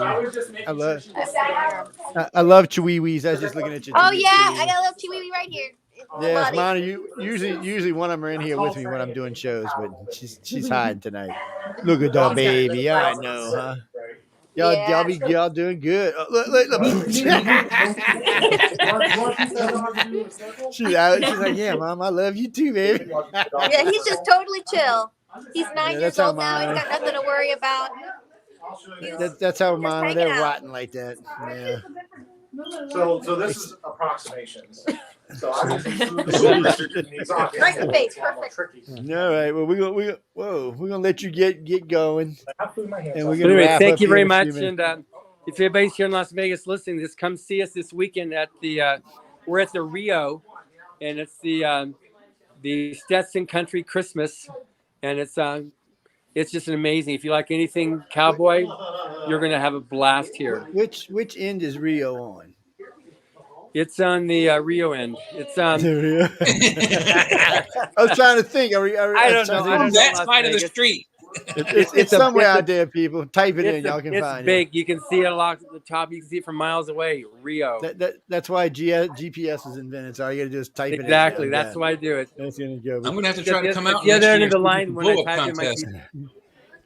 I love Chiweewees. I was just looking at you. Oh yeah, I got a little chihuahua right here. Yes, Buddy. mine. Usually one of them are in here with me when I'm doing shows, but she's hiding tonight. Look at that baby. I know, huh? Y'all doing good. Oh, look. She's like, yeah, Mom, I love you too, baby. Yeah, he's just totally chill. He's 9 Yeah, years that's how old now. mine He's got nothing to worry about. That's how mine are. hanging They're out. rotten like that. Yeah. So this is approximations. So I was Right in the face, perfect. All right. Well, we're gonna let you get going, and we're But gonna anyway, wrap thank up you here very in a few much. minutes. And if anybody's here in Las Vegas listening, just come see us this weekend at the. We're at the Rio, and it's the Stetson Country Christmas, and it's just an amazing. If you like anything cowboy, you're gonna have a blast here. Which end is Rio on? It's on the Rio end. It's I was trying to think. I don't know. On that side of the street. It's somewhere out there, people. Type it in, y'all can it's find big. You can see it along the top. You can see it from miles away. Rio. That's why GPS was invented. So all you gotta do is type it in. Exactly. That's why I do it. That's gonna go. I'm gonna have to try to come out. The other next end year of the and line do when I blow-up type in my contest.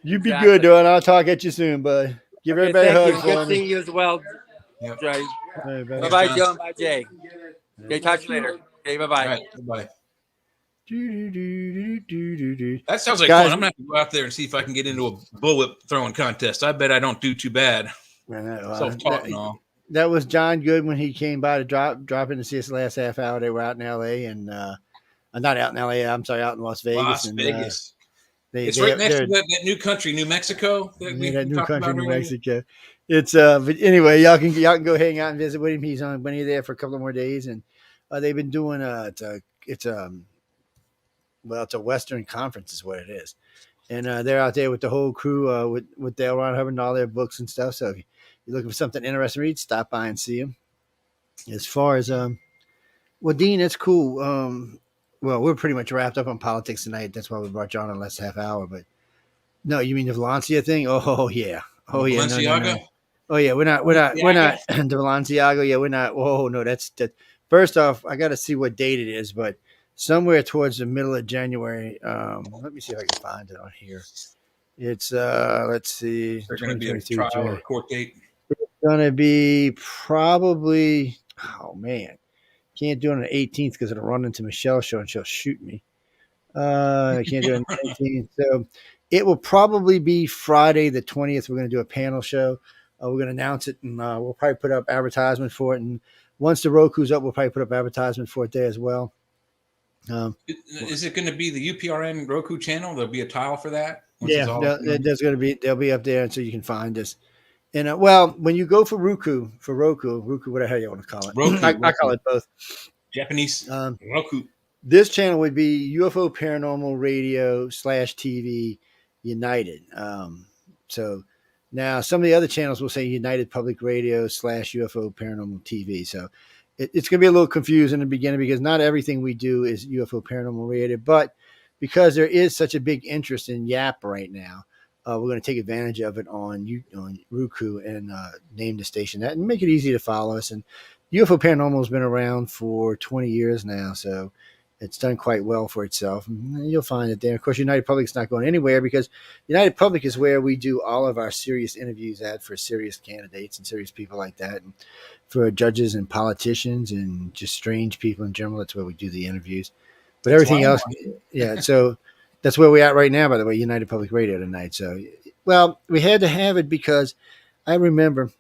You be Exactly. good, dude. I'll talk at you soon, bud. Give Okay, everybody a thank hug you. for Good me. seeing you as well, Yep. Jay. Hey, Bye buddy. bye, John. Joe, and bye, Jay. Okay, talk to you later. Okay, bye bye. All right. Bye. Do-do-do-do-do-do-do. That sounds like Guys- fun. I'm gonna have to go out there and see if I can get into a bullet throwing contest. I bet I don't do too bad. Self-taught and all. That was John Good when he came by to drop in to see us last half hour. They were out in LA and not out in LA. I'm sorry, out in Las Vegas. Las and, Vegas. It's It's right next to that new country, New Mexico. That we that new talked country, about New earlier. Mexico. It's but anyway, y'all can go hang out and visit with him. He's on when he's there for a couple of more days, and they've been doing it's a Western conference is what it is, and they're out there with the whole crew with Dale Ron Hubbard and all their books and stuff. So if you're looking for something interesting to read, stop by and see them. As far as well, Dean, that's cool. Well, we're pretty much wrapped up on politics tonight. That's why we brought you on the last half hour. But no, you mean the Valencia thing? Oh yeah, oh yeah. Balenciaga? No. Oh yeah, we're not the Valenciaga. Yeah, we're not. Oh no, that's that. First off, I got to see what date it is, but somewhere towards the middle of January. Let me see if I can find it on here. It's let's see. There's going to be a trial or a court date. It's going to be probably. Oh man. Can't do it on the 18th because it'll run into Michelle's show and she'll shoot me. I can't do it on the 19th. So it will probably be Friday the 20th. We're going to do a panel show. We're going to announce it, and we'll probably put up advertisement for it. And once the Roku's up, we'll probably put up advertisement for it there as well. Is it going to be the UPRN Roku channel? There'll be a tile for that? There's going to be, they'll be up there, and so you can find us. And well, when you go for Roku, whatever you want to call it, Roku, I call it both. Japanese Roku. This channel would be UFO Paranormal Radio /TV United. So now some of the other channels will say United Public Radio /UFO Paranormal TV. So it's going to be a little confusing in the beginning because not everything we do is UFO Paranormal related, but because there is such a big interest in YAP right now, we're going to take advantage of it on Roku and name the station that and make it easy to follow us. And UFO Paranormal has been around for 20 years now, so It's done quite well for itself. And you'll find it there. Of course, United Public's not going anywhere because United Public is where we do all of our serious interviews at for serious candidates and serious people like that, and for judges and politicians and just strange people in general. That's where we do the interviews. But everything else, yeah. So that's where we're at right now, by the way, United Public Radio tonight. So, well, we had to have it because I remember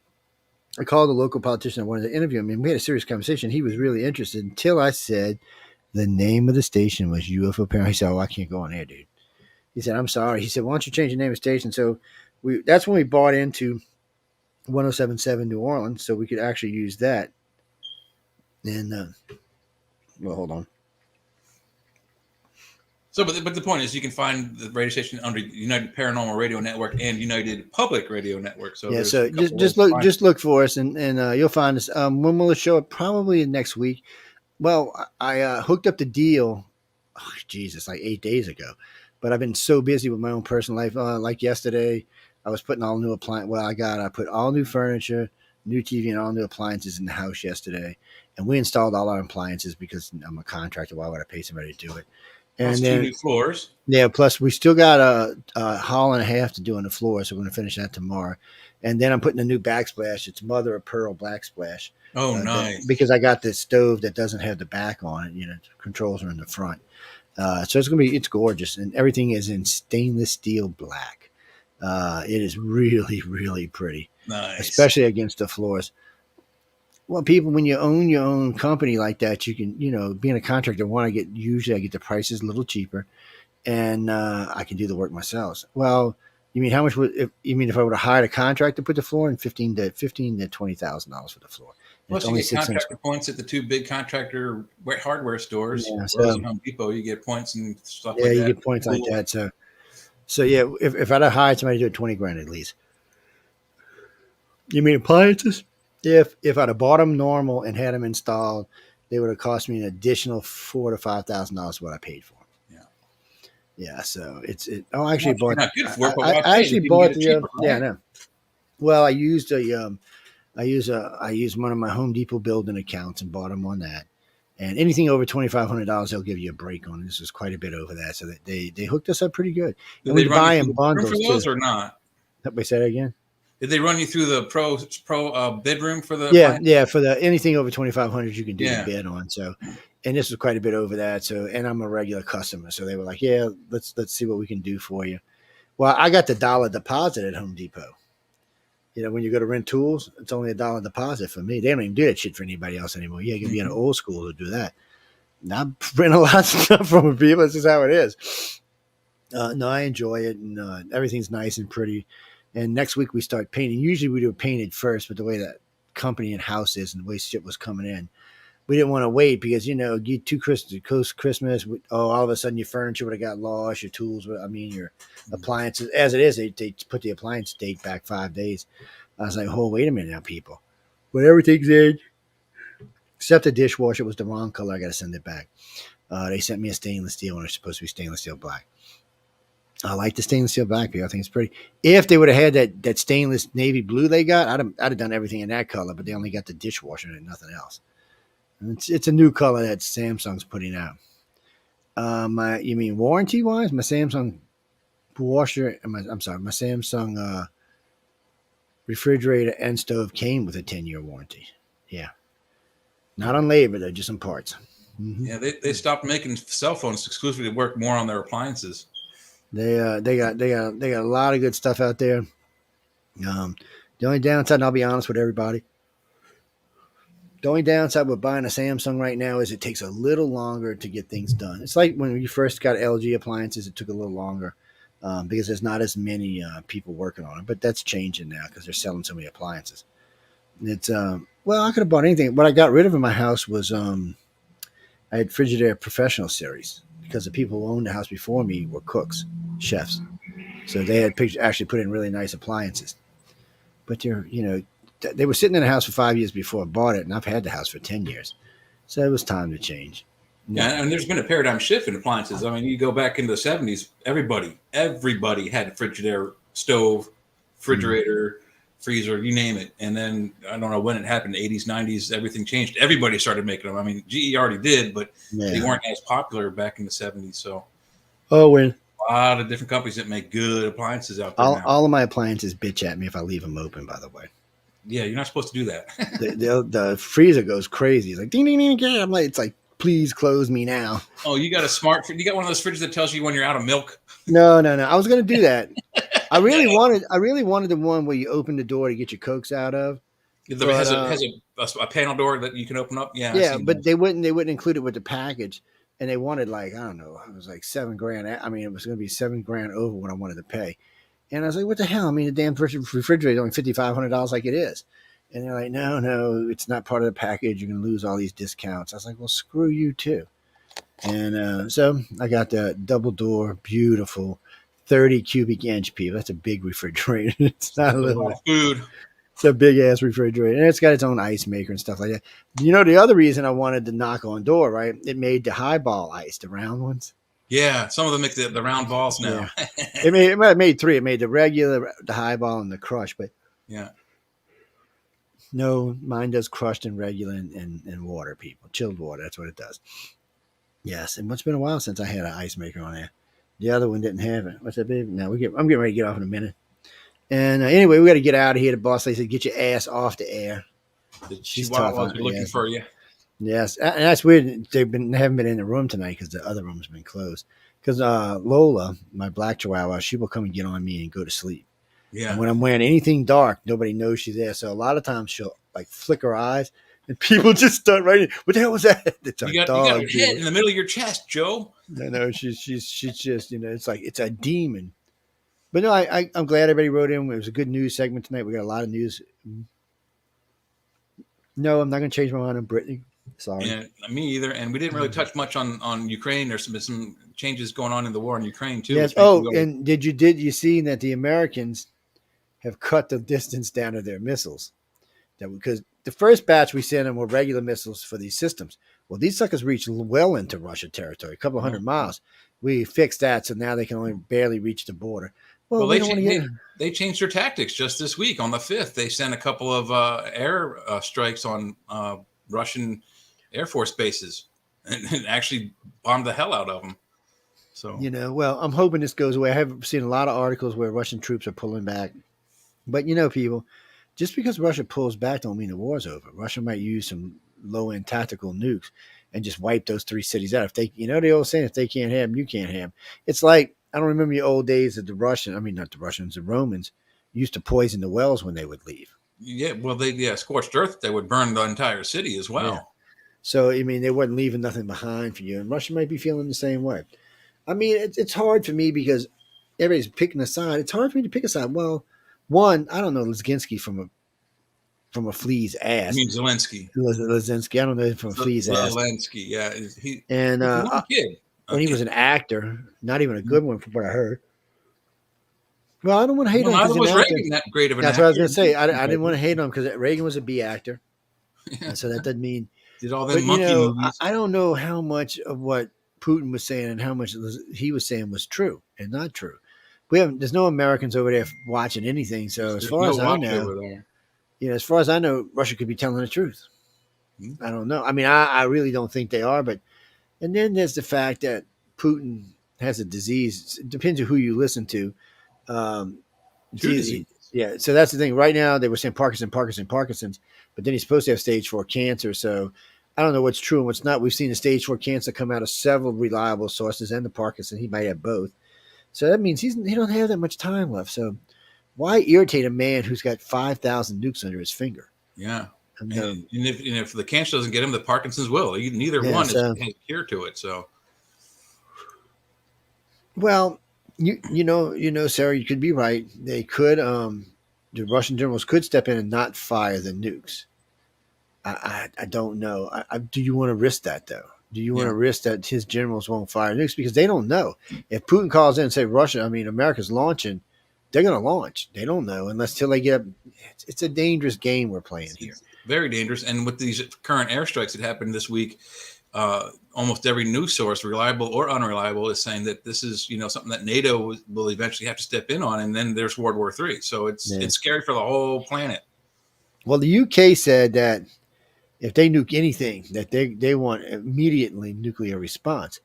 I called a local politician I wanted to interview him, and we had a serious conversation. He was really interested until I said the name of the station was UFO Parent. He said, "Oh, I can't go on air, dude." He said, "I'm sorry." He said, "Why don't you change the name of the station?" So that's when we bought into 1077 New Orleans, so we could actually use that. And well, hold on. So, but the point is, you can find the radio station under United Paranormal Radio Network and United Public Radio Network. So yeah, so just look for us, and you'll find us. When will it show up? Probably next week. Well, I hooked up the deal. Oh, Jesus, like 8 days ago, but I've been so busy with my own personal life. Like yesterday, I was putting all new appliances. Well, I put all new furniture, new TV, and all new appliances in the house yesterday, and we installed all our appliances because I'm a contractor. Why would I pay somebody to do it? And plus then 2 new floors. Yeah, plus we still got a haul and a half to do on the floor, so we're going to finish that tomorrow. And then I'm putting a new backsplash. It's mother of pearl backsplash. Oh, nice! Because I got this stove that doesn't have the back on it. The controls are in the front. So it's gorgeous, and everything is in stainless steel black. It is really, really pretty, Nice, especially against the floors. Well, people, when you own your own company like that, you can, being a contractor, usually I get the prices a little cheaper, and I can do the work myself. Well, you mean how much if I would have hired a contractor to put the floor in? $15,000 to $20,000 for the floor. Plus, you get contractor points at the 2 big contractor hardware stores. Yeah, so Home Depot, you get points and stuff like that. Yeah, you get points like that. So yeah, if I'd have hired somebody to do it, $20,000 at least. You mean appliances? If I'd have bought them normal and had them installed, they would have cost me an additional $4,000 to $5,000 what I paid for them. Yeah. So I actually bought. Not good for it, but I actually bought the. Cheaper, right? Yeah, no. Well, I used I used one of my Home Depot building accounts and bought them on that. And anything over $2,500, they'll give you a break on. This was quite a bit over that, so they hooked us up pretty good. Did they buy in bundles for those or not? Let me say that again. Did they run you through the pro bid room for the? Yeah, for the anything over 2,500 you can do the bid on. So, and this was quite a bit over that. So, and I'm a regular customer, so they were like, "Yeah, let's see what we can do for you." Well, I got the $1 deposit at Home Depot. When you go to rent tools, it's only $1 deposit for me. They don't even do that shit for anybody else anymore. You can be an old school to do that. Now I rent a lot of stuff from people. This is how it is. No, I enjoy it, and everything's nice and pretty. And next week we start painting. Usually we do it painted first, but the way that company and house is and the way shit was coming in, we didn't want to wait because, get too close to Christmas. All of a sudden your furniture would have got lost, your tools, your appliances. As it is, they put the appliance date back 5 days. I was like, oh, wait a minute now, people. But everything's in. Except the dishwasher was the wrong color. I got to send it back. They sent me a stainless steel and it's supposed to be stainless steel black. I like the stainless steel black, people. I think it's pretty. If they would have had that stainless navy blue they got, I'd have done everything in that color, but they only got the dishwasher and nothing else. It's a new color that Samsung's putting out. You mean warranty wise? My Samsung washer, my Samsung refrigerator and stove came with a 10-year warranty. Yeah, not on labor though, just on parts. Mm-hmm. Yeah, they stopped making cell phones exclusively to work more on their appliances. They got a lot of good stuff out there. The only downside, and I'll be honest with everybody, the only downside with buying a Samsung right now is it takes a little longer to get things done. It's like when you first got LG appliances, it took a little longer because there's not as many people working on it. But that's changing now because they're selling so many appliances. It's I could have bought anything. What I got rid of in my house was I had Frigidaire Professional Series because the people who owned the house before me were cooks, chefs. So they had actually put in really nice appliances. But they were sitting in the house for 5 years before I bought it, and I've had the house for 10 years. So it was time to change. Yeah, and there's been a paradigm shift in appliances. I mean, you go back into the 70s, everybody had a Frigidaire stove, refrigerator, freezer, you name it. And then I don't know when it happened, 80s, 90s, everything changed. Everybody started making them. I mean, GE already did, but they weren't as popular back in the 70s. So when a lot of different companies that make good appliances out there now. all of my appliances bitch at me if I leave them open, by the way. Yeah, you're not supposed to do that. The freezer goes crazy. It's like ding ding ding. I'm like, it's like, please close me now. Oh, you got you got one of those fridges that tells you when you're out of milk? No. I was gonna do that. I really wanted the one where you open the door to get your Cokes out of. It has a panel door that you can open up. Yeah, but they wouldn't include it with the package, and they wanted, like, I don't know, it was like $7,000. I mean, it was going to be $7,000 over what I wanted to pay, and I was like, what the hell? I mean, the damn refrigerator is only $5,500 like it is, and they're like, no, it's not part of the package. You're going to lose all these discounts. I was like, well, screw you too, and so I got the double door, beautiful 30 cubic inch, people. That's a big refrigerator. It's not a little food. It's a big ass refrigerator, and it's got its own ice maker and stuff like that. You know, the other reason I wanted the knock-on door, right? It made the highball ice, the round ones. Yeah, some of them make the round balls now. Yeah. it made three. It made the regular, the highball, and the crush. But yeah, no, mine does crushed and regular and water, people. Chilled water. That's what it does. Yes, and it's been a while since I had an ice maker on there. The other one didn't have it. What's that, baby? No, I'm getting ready to get off in a minute. And anyway, we got to get out of here. The boss lady said, "Get your ass off the air." She's looking for you. Yes, and that's weird. They haven't been in the room tonight because the other room's been closed. Because Lola, my black Chihuahua, she will come and get on me and go to sleep. Yeah. And when I'm wearing anything dark, nobody knows she's there. So a lot of times she'll like flick her eyes, and people just start writing. What the hell was that? It's you got your head in the middle of your chest, Joe. No, she's just, it's like it's a demon. But no, I'm glad everybody wrote in. It was a good news segment tonight. We got a lot of news. No, I'm not going to change my mind on Brittany. Sorry. Yeah, me either. And we didn't really touch much on Ukraine. There's been some changes going on in the war in Ukraine too. Yes. Oh, and did you see that the Americans have cut the distance down to their missiles? Because the first batch we sent them were regular missiles for these systems. Well, these suckers reached well into Russia territory, a couple of 100 miles. We fixed that, so now they can only barely reach the border. Well, they changed their tactics just this week. On the 5th, they sent a couple of air strikes on Russian Air Force bases and actually bombed the hell out of them. So, well, I'm hoping this goes away. I have seen a lot of articles where Russian troops are pulling back. But, people, just because Russia pulls back don't mean the war's over. Russia might use some low-end tactical nukes and just wipe those 3 cities out. If they, the old saying, if they can't have them, you can't have them. It's like, I don't remember the old days that the Romans used to poison the wells when they would leave. Yeah, well, scorched earth, they would burn the entire city as well. Yeah. So, they weren't leaving nothing behind for you. And Russia might be feeling the same way. I mean, it's hard for me because everybody's picking a side. It's hard for me to pick a side. Well, one, I don't know Lizinski from a flea's ass. You mean Zelensky? Lizinski. I don't know him from a flea's ass. Zelensky, yeah. He's a kid. When he was an actor, not even a good one from what I heard. Well, I don't want to hate him. Neither was Reagan that great of an actor. That's what I was going to say. I didn't want to hate him because Reagan was a B actor. Yeah. So that doesn't mean. Did all them monkey movies. I don't know how much of what Putin was saying and how much he was saying was true and not true. There's no Americans over there watching anything. So as far as I know, Russia could be telling the truth. Mm-hmm. I don't know. I mean, I really don't think they are, but. And then there's the fact that Putin has a disease. It depends on who you listen to. Yeah, so that's the thing. Right now, they were saying Parkinson's, but then he's supposed to have stage 4 cancer. So I don't know what's true and what's not. We've seen the stage 4 cancer come out of several reliable sources, and the Parkinson. He might have both. So that means he don't have that much time left. So why irritate a man who's got 5,000 nukes under his finger? Yeah. And if the cancer doesn't get him, the Parkinson's will. Neither one has a cure to it. So, well, Sarah, you could be right. They could. The Russian generals could step in and not fire the nukes. I don't know. Do you want to risk that though? Do you want to risk that his generals won't fire nukes because they don't know if Putin calls in and say America's launching? They're going to launch. They don't know till they get up. It's a dangerous game we're playing here. Very dangerous. And with these current airstrikes that happened this week, almost every news source, reliable or unreliable, is saying that this is something that NATO will eventually have to step in on, and then there's World War III. So it's scary for the whole planet. Well, the UK said that if they nuke anything, that they want immediately nuclear response.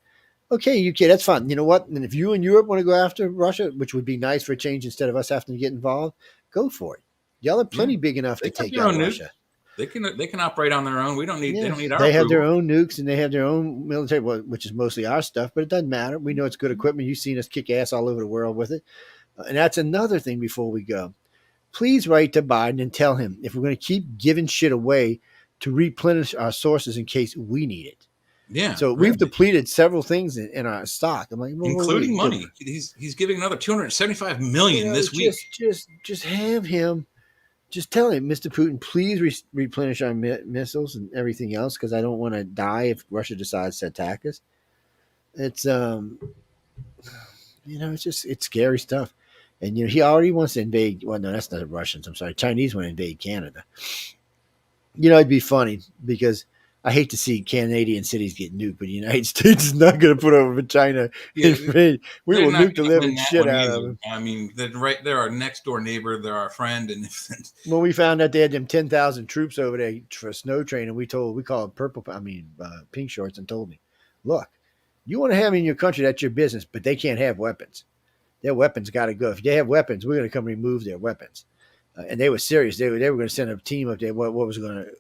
Okay, UK, that's fine. You know what? And if you and Europe want to go after Russia, which would be nice for a change instead of us having to get involved, go for it. Y'all are plenty big enough to take out Russia. They can operate on their own. We don't need. They don't need our. They have their own nukes and they have their own military, which is mostly our stuff. But it doesn't matter. We know it's good equipment. You've seen us kick ass all over the world with it. And that's another thing. Before we go, please write to Biden and tell him if we're going to keep giving shit away to replenish our sources in case we need it. Yeah. So we've depleted several things in our stock. I'm like, including money. He's giving another $275 million this week. Just have him. Just tell him, Mr. Putin, please replenish our missiles and everything else, because I don't want to die if Russia decides to attack us. It's it's scary stuff. And he already wants to invade. Well, no, that's not the Russians. I'm sorry, Chinese want to invade Canada. It'd be funny because I hate to see Canadian cities get nuked, but the United States is not going to put over for China. Yeah, we will nuke the living shit out of them. I mean, they're our next door neighbor. They're our friend. And when we found out they had them 10,000 troops over there for a snow train, and we call it pink shorts, and told me, look, you want to have them in your country, that's your business, but they can't have weapons. Their weapons got to go. If they have weapons, we're going to come remove their weapons. And they were serious. They were going to send a team up there. What was going to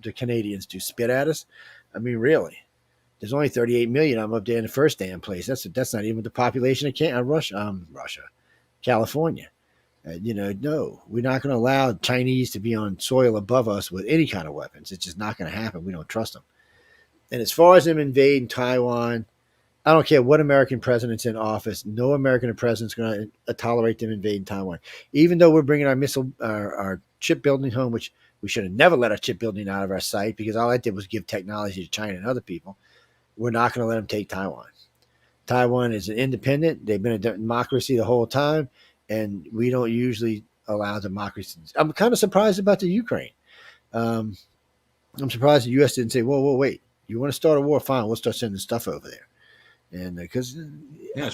the Canadians do? Spit at us? I mean, really? There's only 38 million. I'm up there in the first damn place. That's not even the population of Russia, California. No, we're not going to allow Chinese to be on soil above us with any kind of weapons. It's just not going to happen. We don't trust them. And as far as them invading Taiwan, I don't care what American president's in office. No American president's going to tolerate them invading Taiwan. Even though we're bringing our chip building home, which we should have never let our chip building out of our sight, because all that did was give technology to China and other people. We're not going to let them take Taiwan. Taiwan is an independent. They've been a democracy the whole time, and we don't usually allow democracy. I'm kind of surprised about the Ukraine. I'm surprised the U.S. didn't say, whoa, wait. You want to start a war? Fine, we'll start sending stuff over there. And because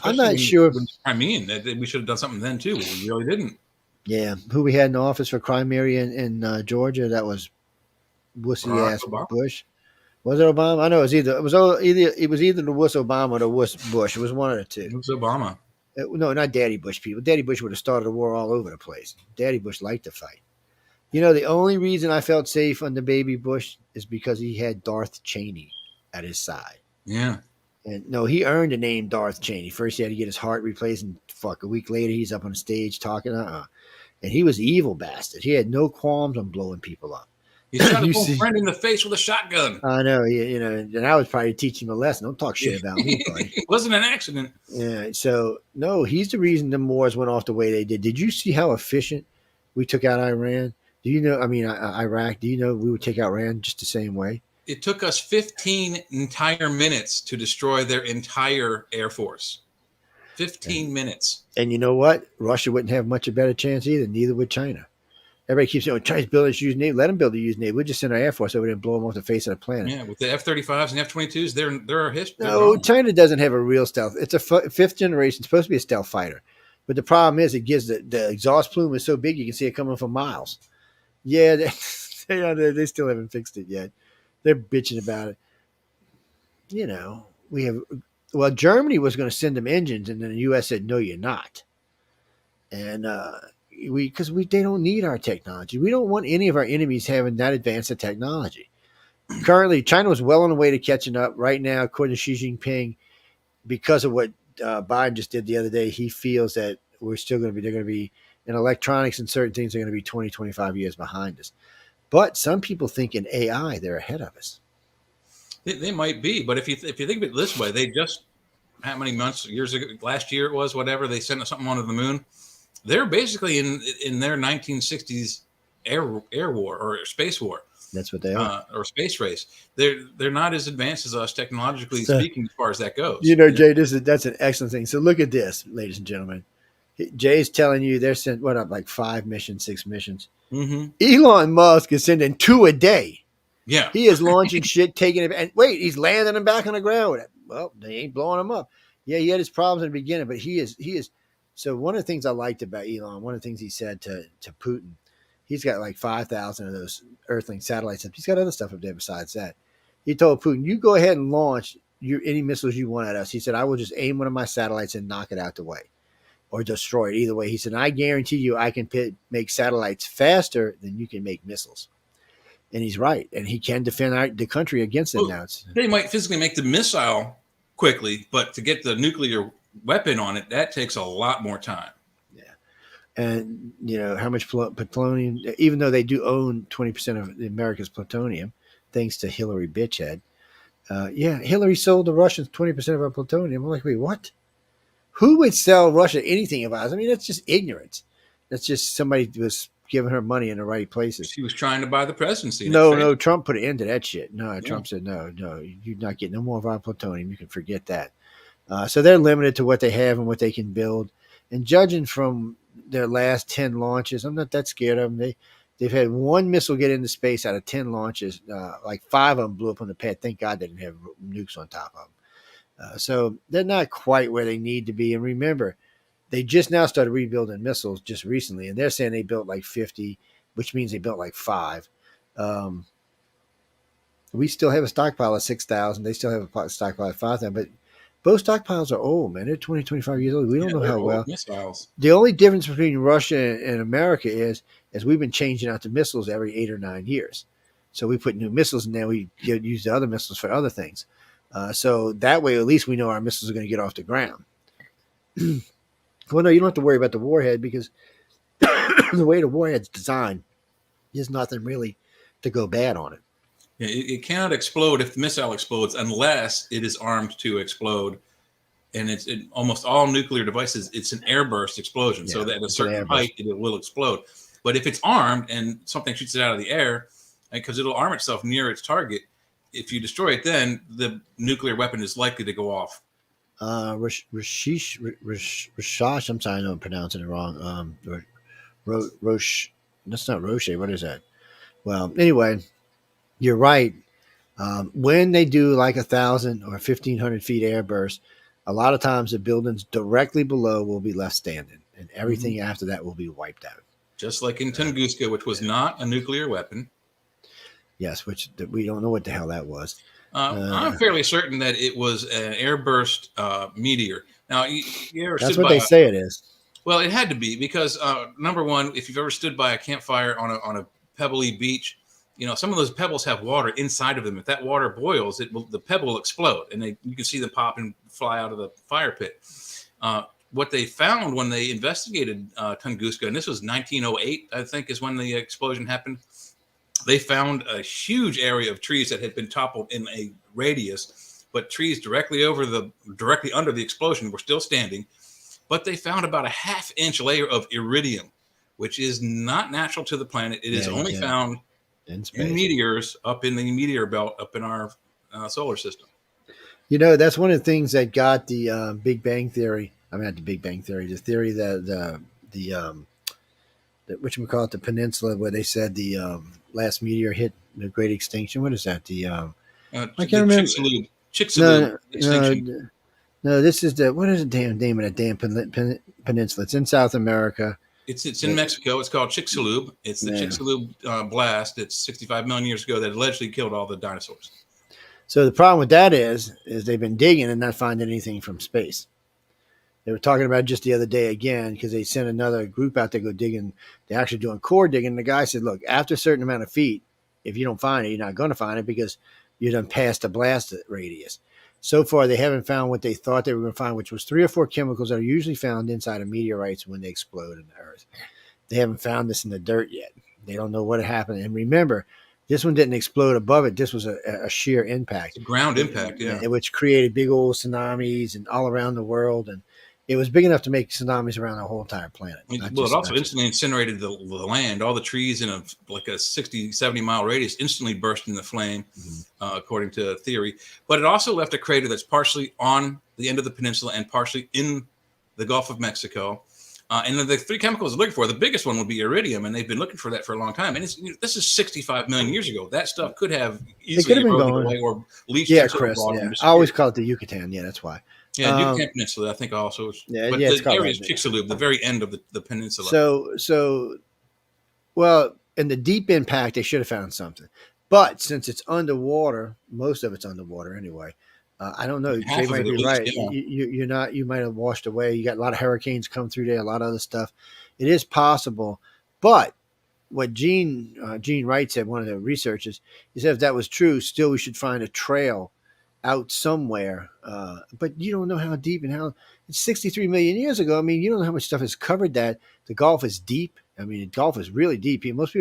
I'm not sure. Crimean, that we should have done something then too. We really didn't. Yeah, who we had in office for Crimea in Georgia? That was wussy ass Bush. Was it Obama? I know it was either the wuss Obama or the wuss Bush. It was one of the two. It was Obama. No, not Daddy Bush people. Daddy Bush would have started a war all over the place. Daddy Bush liked to fight. The only reason I felt safe under Baby Bush is because he had Darth Cheney at his side. Yeah. And no, he earned the name Darth Cheney. First, he had to get his heart replaced, and a week later, he's up on the stage talking. And he was an evil bastard. He had no qualms on blowing people up. He shot his own friend in the face with a shotgun. I know. And I was probably teaching him a lesson. Don't talk shit about me, buddy. It wasn't an accident. Yeah. So, no, he's the reason the wars went off the way they did. Did you see how efficient we took out Iran? Do you know? I mean, Iraq. Do you know we would take out Iran just the same way? It took us 15 entire minutes to destroy their entire air force. 15 minutes. And you know what? Russia wouldn't have much a better chance either. Neither would China. Everybody keeps saying, China's building a huge Navy. Let them build a huge Navy. We'll just send our Air Force over there and blow them off the face of the planet. Yeah, with the F-35s and F-22s, they're our history. No, China doesn't have a real stealth. It's a fifth generation. It's supposed to be a stealth fighter. But the problem is it gives the exhaust plume is so big you can see it coming for miles. Yeah, they still haven't fixed it yet. They're bitching about it. Germany was going to send them engines, and then the U.S. said, no, you're not. And they don't need our technology. We don't want any of our enemies having that advanced of technology. Currently, China was well on the way to catching up. Right now, according to Xi Jinping, because of what Biden just did the other day, he feels that they're going to be in electronics and certain things are going to be 20, 25 years behind us. But some people think in AI, they're ahead of us. They might be, but if you think of it this way, they just how many years ago, last year it was, whatever, they sent something onto the moon. They're basically in their 1960s air war or space war. That's what they are, or space race. They're not as advanced as us technologically speaking, as far as that goes. Jay, that's an excellent thing. So look at this, ladies and gentlemen. Jay's telling you they're sent like 5 missions, 6 missions. Mm-hmm. Elon Musk is sending 2 a day. Yeah. He is launching shit, taking it, and wait, he's landing them back on the ground with it. Well, they ain't blowing them up. Yeah, he had his problems in the beginning, but he is. So one of the things I liked about Elon, one of the things he said to Putin, he's got like 5,000 of those Earthlink satellites. He's got other stuff up there besides that. He told Putin, "You go ahead and launch any missiles you want at us." He said, "I will just aim one of my satellites and knock it out the way, or destroy it. Either way." He said, "I guarantee you, I can make satellites faster than you can make missiles." And he's right, and he can defend the country against it now. They might physically make the missile quickly, but to get the nuclear weapon on it, that takes a lot more time. Yeah, and how much plutonium? Even though they do own 20% of America's plutonium, thanks to Hillary bitchhead. Hillary sold the Russians 20% of our plutonium. I'm like, wait, what? Who would sell Russia anything of ours? I mean, that's just ignorance. That's just somebody was giving her money in the right places. She was trying to buy the presidency. No, Trump put an end to that shit. No, Trump said, no, you're not getting no more of our plutonium. You can forget that. So they're limited to what they have and what they can build. And judging from their last 10 launches, I'm not that scared of them. They've had one missile get into space out of 10 launches. Like 5 of them blew up on the pad. Thank God they didn't have nukes on top of them. So they're not quite where they need to be. And remember, they just now started rebuilding missiles just recently, and they're saying they built like 50, which means they built like 5. We still have a stockpile of 6,000. They still have a stockpile of 5,000, but both stockpiles are old, man. They're 20, 25 years old. We don't know how well. Missiles. The only difference between Russia and America is we've been changing out the missiles every 8 or 9 years. So we put new missiles, and then we use the other missiles for other things. So that way, at least we know our missiles are going to get off the ground. Well, no, you don't have to worry about the warhead because the way the warhead's designed, there's nothing really to go bad on it. Yeah, it cannot explode if the missile explodes unless it is armed to explode. And it's almost all nuclear devices, it's an airburst explosion. So that at a certain height, it will explode. But if it's armed and something shoots it out of the air, because it'll arm itself near its target, if you destroy it, then the nuclear weapon is likely to go off. Rashish, I'm sorry, I know I'm pronouncing it wrong. Roche, that's not Roche. What is that? Well, anyway, you're right. When they do like 1,000 or 1,500 feet airburst, a lot of times the buildings directly below will be left standing, and everything after that will be wiped out. Just like in Tunguska, which was not a nuclear weapon. Yes, which we don't know what the hell that was. I'm fairly certain that it was an airburst meteor. Now, that's what they say it is. Well, it had to be because number one, if you've ever stood by a campfire on a pebbly beach, some of those pebbles have water inside of them. If that water boils, the pebble will explode, and you can see them pop and fly out of the fire pit. What they found when they investigated Tunguska, and this was 1908, I think, is when the explosion happened. They found a huge area of trees that had been toppled in a radius, but trees directly under the explosion were still standing. But they found about a half-inch layer of iridium, which is not natural to the planet. It is only found in meteors up in the meteor belt up in our solar system. That's one of the things that got the Big Bang Theory. I mean, not the Big Bang Theory, the theory that whatchamacallit, the peninsula, where they said the last meteor hit the Great Extinction. What is that? I can't remember. Chicxulub extinction. No, this is what is the name of that damn peninsula? It's in South America. It's in Mexico. It's called Chicxulub. It's the Chicxulub blast. It's 65 million years ago that allegedly killed all the dinosaurs. So the problem with that is they've been digging and not finding anything from space. They were talking about it just the other day again because they sent another group out to go digging. They're actually doing core digging. And the guy said, look, after a certain amount of feet, if you don't find it, you're not going to find it because you done passed the blast radius. So far, they haven't found what they thought they were going to find, which was 3 or 4 chemicals that are usually found inside of meteorites when they explode in the earth. They haven't found this in the dirt yet. They don't know what happened. And remember, this one didn't explode above it. This was a sheer impact. Ground impact, yeah. Which created big old tsunamis and all around the world. And it was big enough to make tsunamis around the whole entire planet. Well, it also instantly incinerated the land. All the trees in a 60, 70-mile radius instantly burst into flame, according to theory. But it also left a crater that's partially on the end of the peninsula and partially in the Gulf of Mexico. And the three chemicals they're looking for, the biggest one would be iridium, and they've been looking for that for a long time. And this is 65 million years ago. That stuff could have easily could have been eroded going. away or leached Yeah, into the Chris. water Yeah, and I disappeared. always call it the Yucatan. Yeah, that's why. Yeah, Yucatan Peninsula, I think also. Yeah, but yeah, it's the called area is that. Chicxulub, the very end of the peninsula. So, well, in the deep impact, they should have found something. But since it's underwater, most of it's underwater anyway. I don't know. Half Jay of might it, be at least, right. yeah. You're not. You might have washed away. You got a lot of hurricanes come through there. A lot of other stuff. It is possible. But what Gene Wright said, one of the researchers, he said if that was true, still we should find a trail out somewhere. But you don't know how deep and how. It's 63 million years ago. I mean, you don't know how much stuff has covered that. The Gulf is deep. I mean, the Gulf is really deep. Most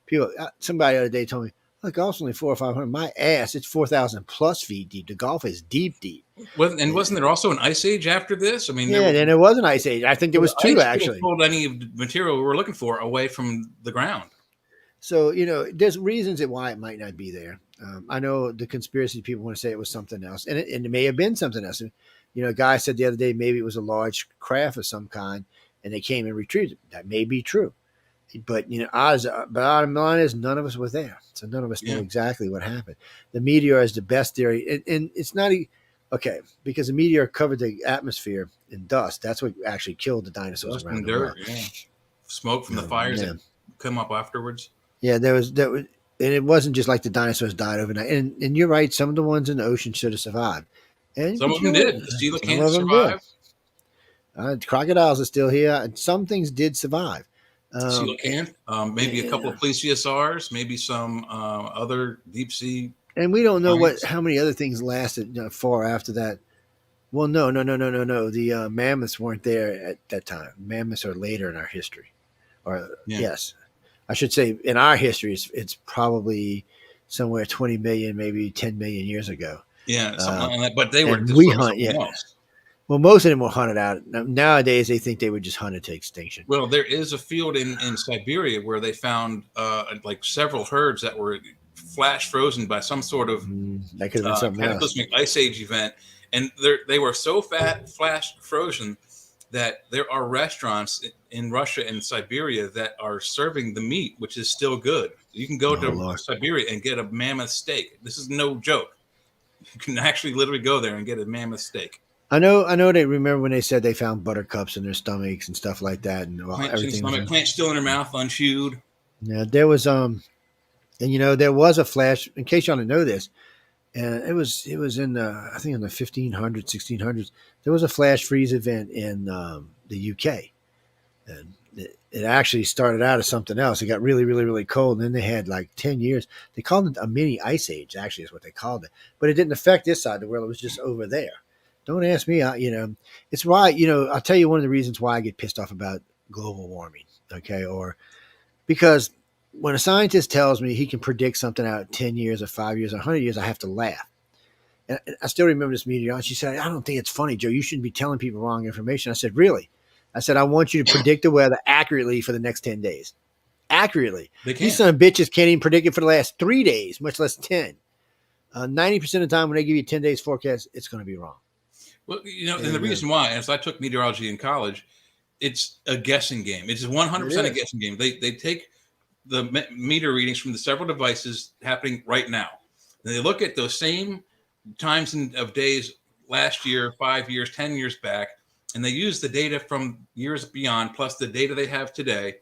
people. Somebody the other day told me, "The Gulf's only 400 or 500." My ass, it's 4,000 plus feet deep. The Gulf is deep, deep. Wasn't there also an ice age after this? I mean, Then there was an ice age. I think there was the two ice could have actually. pulled any of the material we were looking for away from the ground. So there's reasons why it might not be there. I know the conspiracy people want to say it was something else, and it may have been something else. A guy said the other day maybe it was a large craft of some kind, and they came and retrieved it. That may be true. But bottom line is none of us were there, so none of us know exactly what happened. The meteor is the best theory, and it's not okay because the meteor covered the atmosphere in dust. That's what actually killed the dinosaurs Dust around and the dirt, world. smoke from the fires that come up afterwards. Yeah, there was, and it wasn't just like the dinosaurs died overnight. And you're right, some of the ones in the ocean should have survived. And Some of them did. The coelacanth survived. Crocodiles are still here, and some things did survive. Coelacanth, maybe a couple of plesiosaurs, maybe some other deep sea. And we don't know how many other things lasted far after that. Well, no. The mammoths weren't there at that time. Mammoths are later in our history. Yes, I should say in our history, it's probably somewhere 20 million, maybe 10 million years ago. Yeah, something like that. But they were we hunt. Else. Well, most of them were hunted out. Nowadays, they think they were just hunted to extinction. Well, there is a field in Siberia where they found like several herds that were flash frozen by some sort of that could have been something cataclysmic ice age event, and they were so flash frozen that there are restaurants in Russia and Siberia that are serving the meat, which is still good. You can go to Siberia and get a mammoth steak. This is no joke. You can actually literally go there and get a mammoth steak. I know. They remember when they said they found buttercups in their stomachs and stuff like that, and plants still in their mouth, unchewed. Yeah, there was there was a flash. In case y'all didn't know this, and it was in the I think in the 1500s, 1600s. There was a flash freeze event in the UK, and it actually started out as something else. It got really, really, really cold, and then they had like 10 years. They called it a mini ice age. Actually, is what they called it, but it didn't affect this side of the world. It was just over there. Don't ask me. It's right. I'll tell you one of the reasons why I get pissed off about global warming. Okay, or because when a scientist tells me he can predict something out 10 years or 5 years or 100 years, I have to laugh. And I still remember this meteorologist. She said, "I don't think it's funny, Joe. You shouldn't be telling people wrong information." I said, "Really?" I said, "I want you to predict the weather accurately for the next 10 days. Accurately. These son of bitches can't even predict it for the last 3 days, much less 10. 90% of the time when they give you 10 days forecast, it's going to be wrong." Well, and the reason why, as I took meteorology in college, it's a guessing game. It's 100% a guessing game. They take the meter readings from the several devices happening right now. And they look at those same times of days last year, 5 years, 10 years back, and they use the data from years beyond plus the data they have today,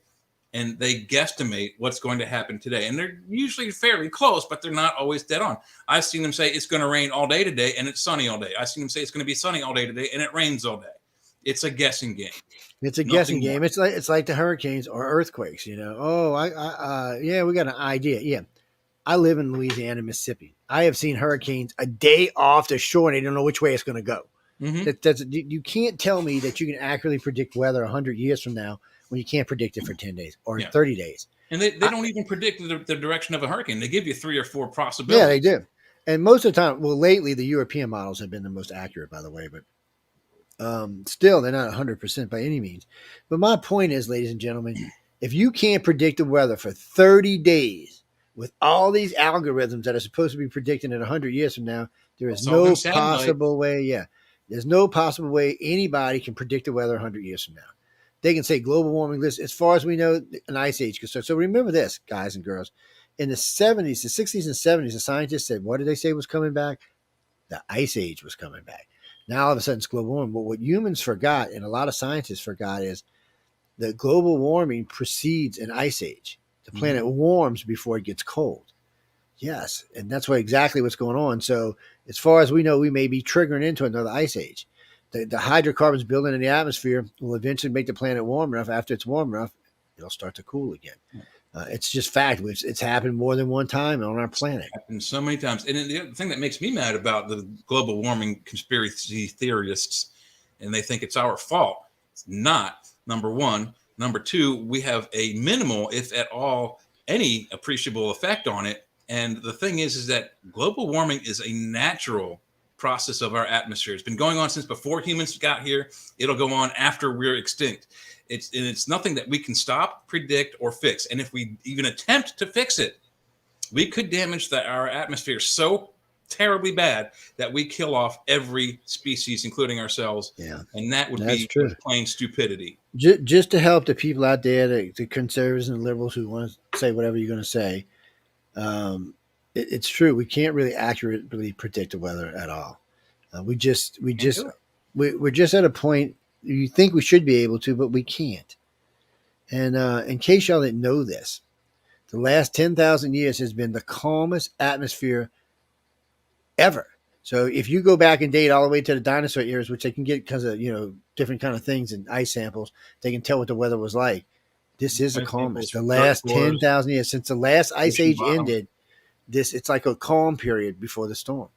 and they guesstimate what's going to happen today. And they're usually fairly close, but they're not always dead on. I've seen them say it's going to rain all day today, and it's sunny all day. I've seen them say it's going to be sunny all day today, and it rains all day. It's a guessing game. It's a guessing game. It's like the hurricanes or earthquakes. We got an idea. Yeah, I live in Louisiana, Mississippi. I have seen hurricanes a day off the shore, and they don't know which way it's going to go. Mm-hmm. You can't tell me that you can accurately predict weather 100 years from now when you can't predict it for 10 days or 30 days. And they don't even predict the direction of a hurricane. They give you 3 or 4 possibilities. Yeah, they do. And most of the time, lately the European models have been the most accurate, by the way, but still they're not 100% by any means. But my point is, ladies and gentlemen, if you can't predict the weather for 30 days with all these algorithms that are supposed to be predicting it 100 years from now, there is no possible way. Yeah. There's no possible way anybody can predict the weather 100 years from now. they can say global warming. This, as far as we know, an ice age could start. So remember this, guys and girls. In the 70s, the 60s and 70s, the scientists said, what did they say was coming back? The ice age was coming back. Now all of a sudden it's global warming. But what humans forgot, and a lot of scientists forgot, is that global warming precedes an ice age. The planet warms before it gets cold. Yes, and that's exactly what's going on. So as far as we know, we may be triggering into another ice age. The hydrocarbons building in the atmosphere will eventually make the planet warm enough. After it's warm enough, it'll start to cool again. It's just fact. It's happened more than one time on our planet. It's happened so many times. And the other thing that makes me mad about the global warming conspiracy theorists, and they think it's our fault. It's not, number one. Number two, we have a minimal, if at all, any appreciable effect on it. And the thing is that global warming is a natural process of our atmosphere. It's been going on since before humans got here. It'll go on after we're extinct. It's nothing that we can stop, predict, or fix. And if we even attempt to fix it, we could damage our atmosphere so terribly bad that we kill off every species, including ourselves. Yeah, and that would be plain stupidity. Just to help the people out there, the conservatives and liberals who want to say whatever you're going to say, it's true. We can't really accurately predict the weather at all. We're just at a point. You think we should be able to, but we can't. And in case y'all didn't know this, the last 10,000 years has been the calmest atmosphere ever. So if you go back and date all the way to the dinosaur eras, which they can get because of different kind of things and ice samples, they can tell what the weather was like. This is the calmest. The last 10,000 years since the last ice age ended, it's like a calm period before the storm.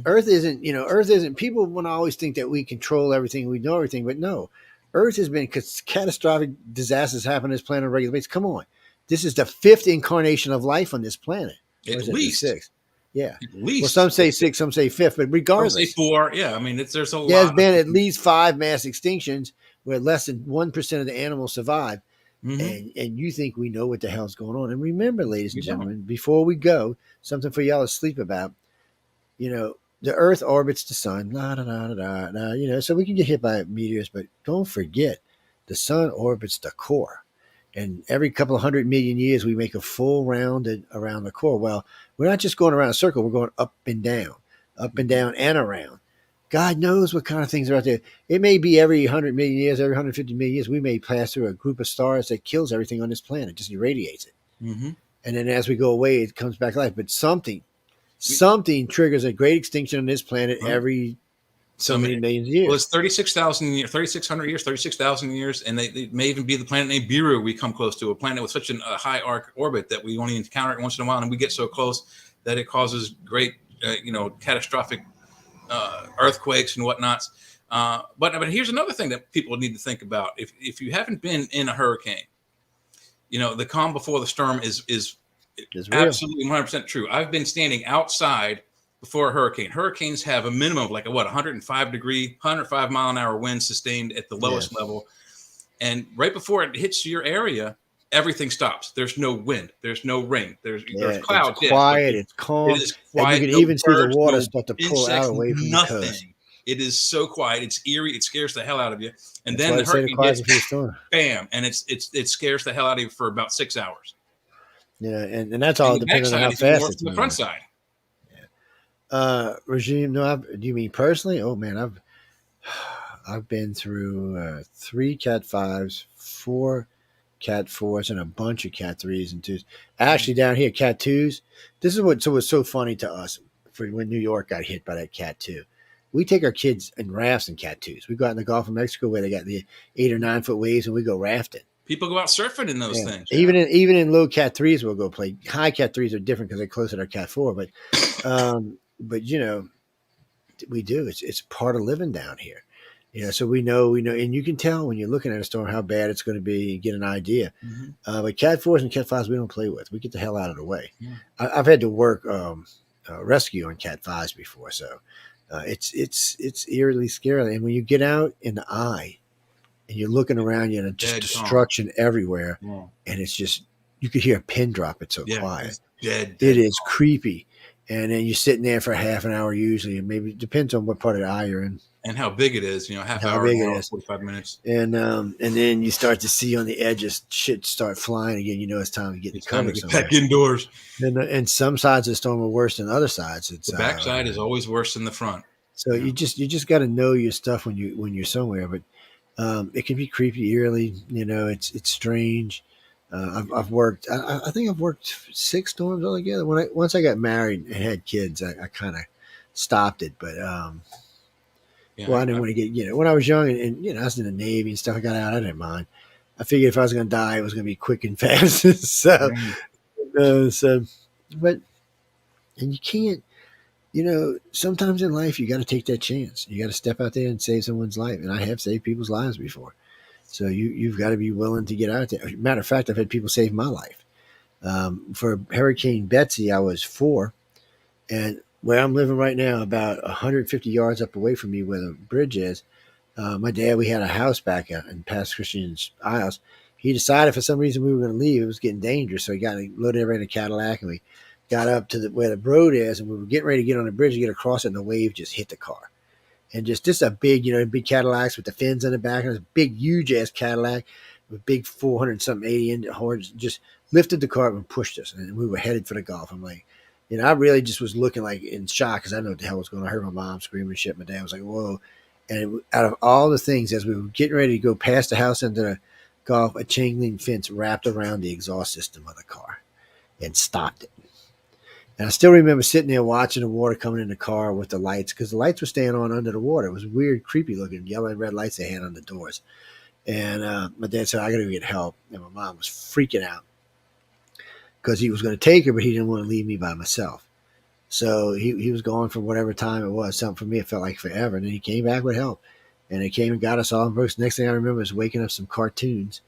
Earth isn't, people want to always think that we control everything, we know everything, but no. Earth has been catastrophic disasters happen on this planet on a regular basis. Come on. This is the 5th incarnation of life on this planet. At least. 6? Yeah. At least. Well, some say 6, some say 5th, but regardless. Some say 4. Yeah, I mean, there's a lot. There's been at least 5 mass extinctions where less than 1% of the animals survive. And you think we know what the hell's going on. And remember, ladies and gentlemen, before we go, something for y'all to sleep about. The Earth orbits the sun, so we can get hit by meteors, but don't forget, the sun orbits the core. And every couple of 100 million years, we make a full round around the core. Well, we're not just going around a circle, we're going up and down and around. God knows what kind of things are out there. It may be every 100 million years, every 150 million years, we may pass through a group of stars that kills everything on this planet, just irradiates it. And then as we go away, it comes back to life. But something triggers a great extinction on this planet every so many millions of years. Well, it's 36,000 years, 3,600 years, 36,000 years, and they may even be the planet Nibiru we come close to, a planet with such a high arc orbit that we only encounter it once in a while, and we get so close that it causes great, catastrophic earthquakes and whatnots. But here's another thing that people need to think about. If you haven't been in a hurricane, the calm before the storm is absolutely 100% true. I've been standing outside before a hurricane. Hurricanes have a minimum of 105 mile an hour wind sustained at the lowest level. And right before it hits your area, everything stops. There's no wind. There's no rain. There's clouds. It's quiet. It's calm. It is quiet. And you can even see the water start to pull out away from the coast. It is so quiet. It's eerie. It scares the hell out of you. And then the hurricane hits, bam, and it scares the hell out of you for about 6 hours. Yeah, and that's all depending on how fast it's the front side. Regime? No, do you mean personally? Oh man, I've been through 3 Cat 5s, 4 Cat 4s, and a bunch of Cat 3s and 2s. Actually, down here, Cat 2s. This is what was so funny to us for when New York got hit by that Cat 2. We take our kids in rafts in Cat 2s. We go out in the Gulf of Mexico where they got the 8 or 9 foot waves, and we go rafting. People go out surfing in those things. Even in low Cat 3s, we'll go play. High Cat 3s are different because they're closer to our Cat 4. But we do. It's part of living down here. So we know, and you can tell when you're looking at a storm how bad it's going to be. You get an idea. But Cat 4s and Cat 5s we don't play with. We get the hell out of the way. I've had to work rescue on Cat 5s before, so it's eerily scary. And when you get out in the eye and you're looking around, just destruction everywhere, and it's just you could hear a pin drop. It's so quiet. It is creepy. And then you're sitting there for half an hour usually, and maybe it depends on what part of the eye you're in. And how big it is, half How hour, big an it hour, is. 45 minutes. And then you start to see on the edges shit start flying again. It's time to get in It's time cover to get somewhere. back indoors. And some sides of the storm are worse than other sides. It's The backside is always worse than the front. so you just got to know your stuff when you're somewhere. But it can be creepy, eerily. It's strange. I've worked. I think I've worked 6 storms altogether. Once I got married and had kids, I kind of stopped it. But Yeah, well, I didn't want to get when I was young and I was in the Navy and stuff. I got out. I didn't mind. I figured if I was going to die, it was going to be quick and fast. So, but and you can't. Sometimes in life you got to take that chance. You got to step out there and save someone's life. And I have saved people's lives before. So you've got to be willing to get out there. Matter of fact, I've had people save my life. For Hurricane Betsy, I was 4, and where I'm living right now, about 150 yards up away from me, where the bridge is. My dad, we had a house back out in past Christian's Isles. He decided for some reason we were going to leave. It was getting dangerous, so he loaded everybody in a Cadillac, and we got up to where the road is, and we were getting ready to get on the bridge to get across it, and the wave just hit the car. And just a big, big Cadillacs with the fins on the back, and it was a big, huge ass Cadillac with big 400 something 80 engine horns, just lifted the car up and pushed us, and we were headed for the Gulf. I'm like, I really just was looking like in shock because I know what the hell was going on. I heard my mom screaming and shit. My dad was like, whoa. And out of all the things, as we were getting ready to go past the house into the Gulf, a chain link fence wrapped around the exhaust system of the car and stopped it. And I still remember sitting there watching the water coming in the car with the lights, because the lights were staying on under the water. It was weird, creepy looking yellow and red lights they had on the doors. And my dad said, I got to get help. And my mom was freaking out because he was going to take her, but he didn't want to leave me by myself. So he was gone for whatever time it was. Something for me, it felt like forever. And then he came back with help. And they came and got us all. And next thing I remember was waking up some cartoons,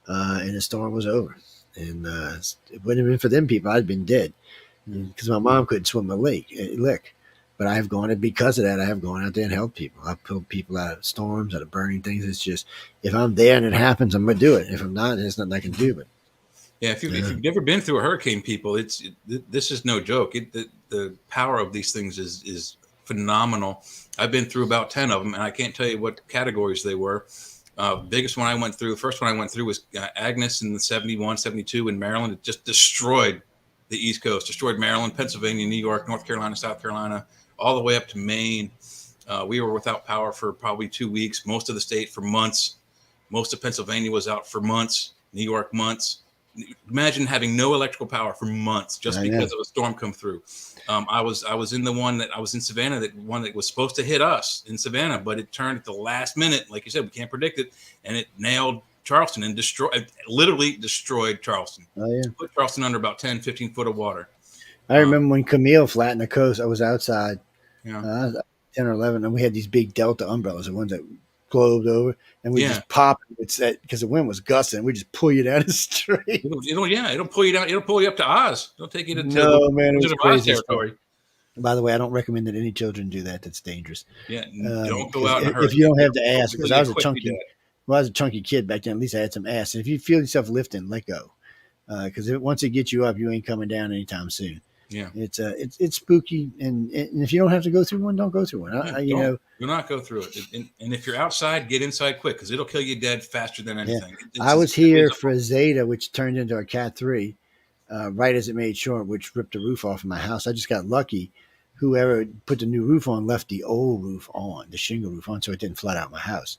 and the storm was over. And it wouldn't have been for them people, I'd been dead. Because my mom couldn't swim a lick. But I have gone, and because of that, I have gone out there and helped people. I've pulled people out of storms, out of burning things. It's just, if I'm there and it happens, I'm going to do it. If I'm not, there's nothing I can do. But yeah, if you've never been through a hurricane, people, this is no joke. The power of these things is phenomenal. I've been through about 10 of them, and I can't tell you what categories they were. Biggest one I went through, the first one I went through was Agnes in the 71, 72 in Maryland. It just destroyed the East Coast, destroyed Maryland, Pennsylvania, New York, North Carolina, South Carolina, all the way up to Maine. We were without power for probably 2 weeks, most of the state for months. Most of Pennsylvania was out for months, New York months. Imagine having no electrical power for months just because of a storm come through. I was in the one that I was in Savannah, that one that was supposed to hit us in Savannah, but it turned at the last minute. Like you said, we can't predict it. And it nailed Charleston and literally destroyed Charleston. Oh, yeah. Put Charleston under about 10, 15 foot of water. I remember when Camille flattened the coast, I was outside, Yeah. 10 or 11, and we had these big Delta umbrellas, the ones that globed over, and we just pop it because the wind was gusting. We just pull you down the street. It'll pull you down. It'll pull you up to Oz. It'll take you to man, it was crazy territory. By the way, I don't recommend that any children do that. That's dangerous. Yeah, don't go out in a hurry. If you don't have the ass, because I was a chunky kid back then. At least I had some ass. And if you feel yourself lifting, let go, because once it gets you up, you ain't coming down anytime soon. Yeah, it's spooky, and if you don't have to go through one, don't go through one. Do not go through it. And if you're outside, get inside quick, because it'll kill you dead faster than anything. Yeah. I was here for Zeta, which turned into a Cat 3, right as it made short, which ripped the roof off of my house. I just got lucky. Whoever put the new roof on left the old roof on, the shingle roof on, so it didn't flood out my house.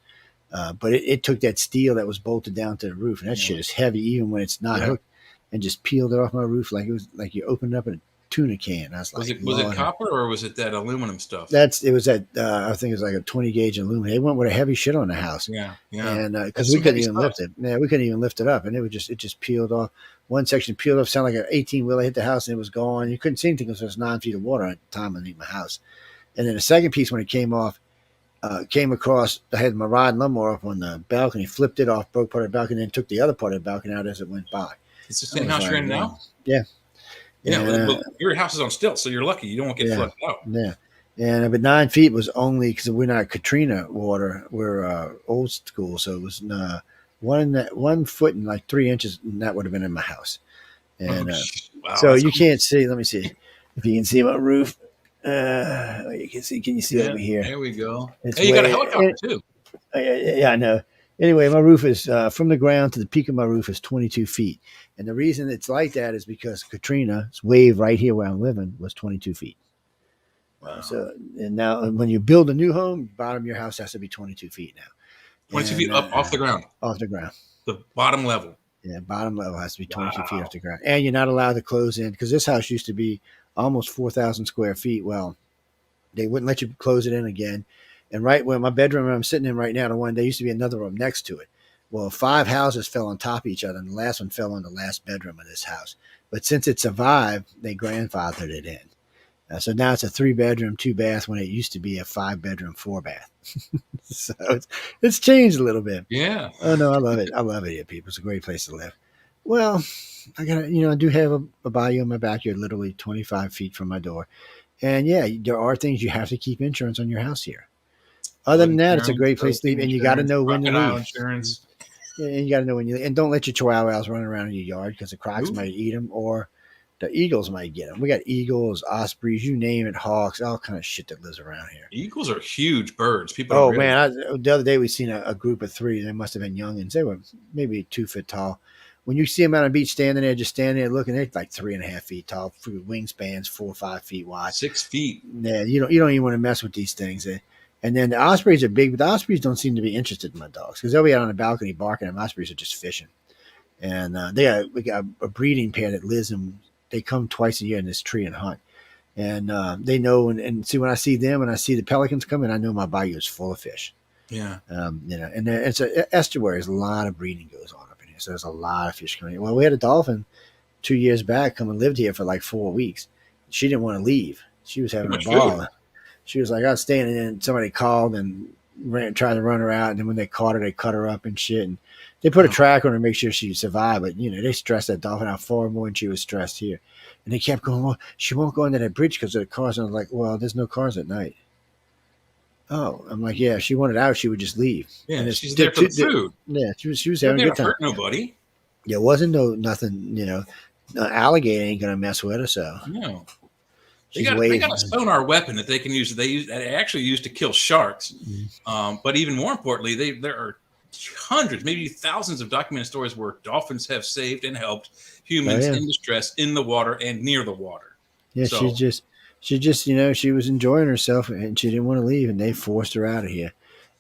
But it took that steel that was bolted down to the roof, and that shit is heavy even when it's not hooked, and just peeled it off my roof like it was like you opened up a tuna can. I was like, was it copper or was it that aluminum stuff? It was that I think it was like a 20 gauge aluminum. They went with a heavy shit on the house. Yeah. And because we couldn't even lift it. Yeah, we couldn't even lift it up, and it just peeled off. One section peeled off, sounded like an 18-wheeler hit the house, and it was gone. You couldn't see anything because there was 9 feet of water at the time underneath my house. And then the second piece, when it came off, came across. I had my rod and lawnmower up on the balcony, flipped it off, broke part of the balcony, and then took the other part of the balcony out as it went by. It's the same house you're in now? Yeah. Yeah, your house is on stilts, so you're lucky you don't get flooded out. Yeah, and but 9 feet was only because we're not Katrina water. We're old school, so it was 1 foot and like 3 inches, and that would have been in my house. And wow, so you can't see. Let me see if you can see my roof. You can see. Can you see over here? There we go. It's Hey, you got a way. helicopter too. Yeah, I know. Anyway, my roof is from the ground to the peak of my roof is 22 feet, and the reason it's like that is because Katrina's wave right here where I'm living was 22 feet. Wow. So and now when you build a new home, bottom of your house has to be 22 feet now. 22 feet up off the ground. Off the ground. The bottom level. Yeah, bottom level has to be 22 feet off the ground, and you're not allowed to close in because this house used to be almost 4,000 square feet. Well, they wouldn't let you close it in again. And right where my bedroom I'm sitting in right now, the one there used to be another room next to it. Well, 5 houses fell on top of each other, and the last one fell on the last bedroom of this house. But since it survived, they grandfathered it in. So now it's a 3-bedroom, 2-bath when it used to be a 5-bedroom, 4-bath. So it's changed a little bit. Yeah. Oh no, I love it. I love it here, people. It's a great place to live. Well, I do have a bayou in my backyard, literally 25 feet from my door. And yeah, there are things you have to keep insurance on your house here. Other than that, it's a great place to leave, and you got to know when to leave. Insurance. Yeah, and you got to know when you leave. And don't let your chihuahuas run around in your yard because the crocs might eat them or the eagles might get them. We got eagles, ospreys, you name it, hawks, all kind of shit that lives around here. Eagles are huge birds. People. Oh man, the other day we seen a group of 3. They must have been youngins. They were maybe 2 foot tall. When you see them on the beach standing there, just standing there looking, they're like 3.5 feet tall, wingspans 4 or 5 feet wide, 6 feet. Yeah, you don't even want to mess with these things. And then the ospreys are big, but the ospreys don't seem to be interested in my dogs because they'll be out on the balcony barking, and ospreys are just fishing. And we got a breeding pair that lives in. They come twice a year in this tree and hunt, and they know and see when I see them and I see the pelicans coming, I know my bayou is full of fish. Yeah. And it's an estuary. There's a lot of breeding goes on. So there's a lot of fish coming in. Well, we had a dolphin 2 years back come and lived here for like 4 weeks. She didn't want to leave. She was having a ball. She was like, I was staying, and then somebody called and tried to run her out. And then when they caught her, they cut her up and shit. And they put a tracker on her to make sure she survived. But, they stressed that dolphin out far more than she was stressed here. And they kept going, well, she won't go under that bridge because of the cars. And I was like, well, there's no cars at night. Oh, I'm like, yeah, if she wanted out, she would just leave. Yeah, and she's there for the food. Yeah, she was having a good time. Hurt nobody. There wasn't nothing, alligator ain't gonna mess with her. So no, they got a sonar weapon that they can use. They actually use to kill sharks. Mm-hmm. But even more importantly, there are hundreds, maybe thousands of documented stories where dolphins have saved and helped humans in distress in the water and near the water. Yeah, so, she just, she was enjoying herself and she didn't want to leave, and they forced her out of here.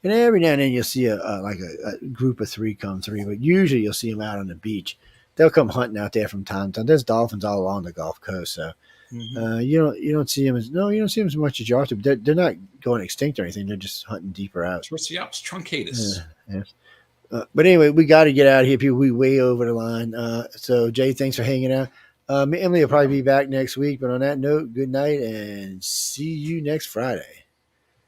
And every now and then you'll see a group of 3 come through, but usually you'll see them out on the beach. They'll come hunting out there from time to time. There's dolphins all along the Gulf Coast, so you don't see them as much as you ought to. But they're not going extinct or anything. They're just hunting deeper out. Triceratops truncatus. But anyway, we got to get out of here. People, we way over the line. So Jay, thanks for hanging out. Emily will probably be back next week. But on that note, good night and see you next Friday.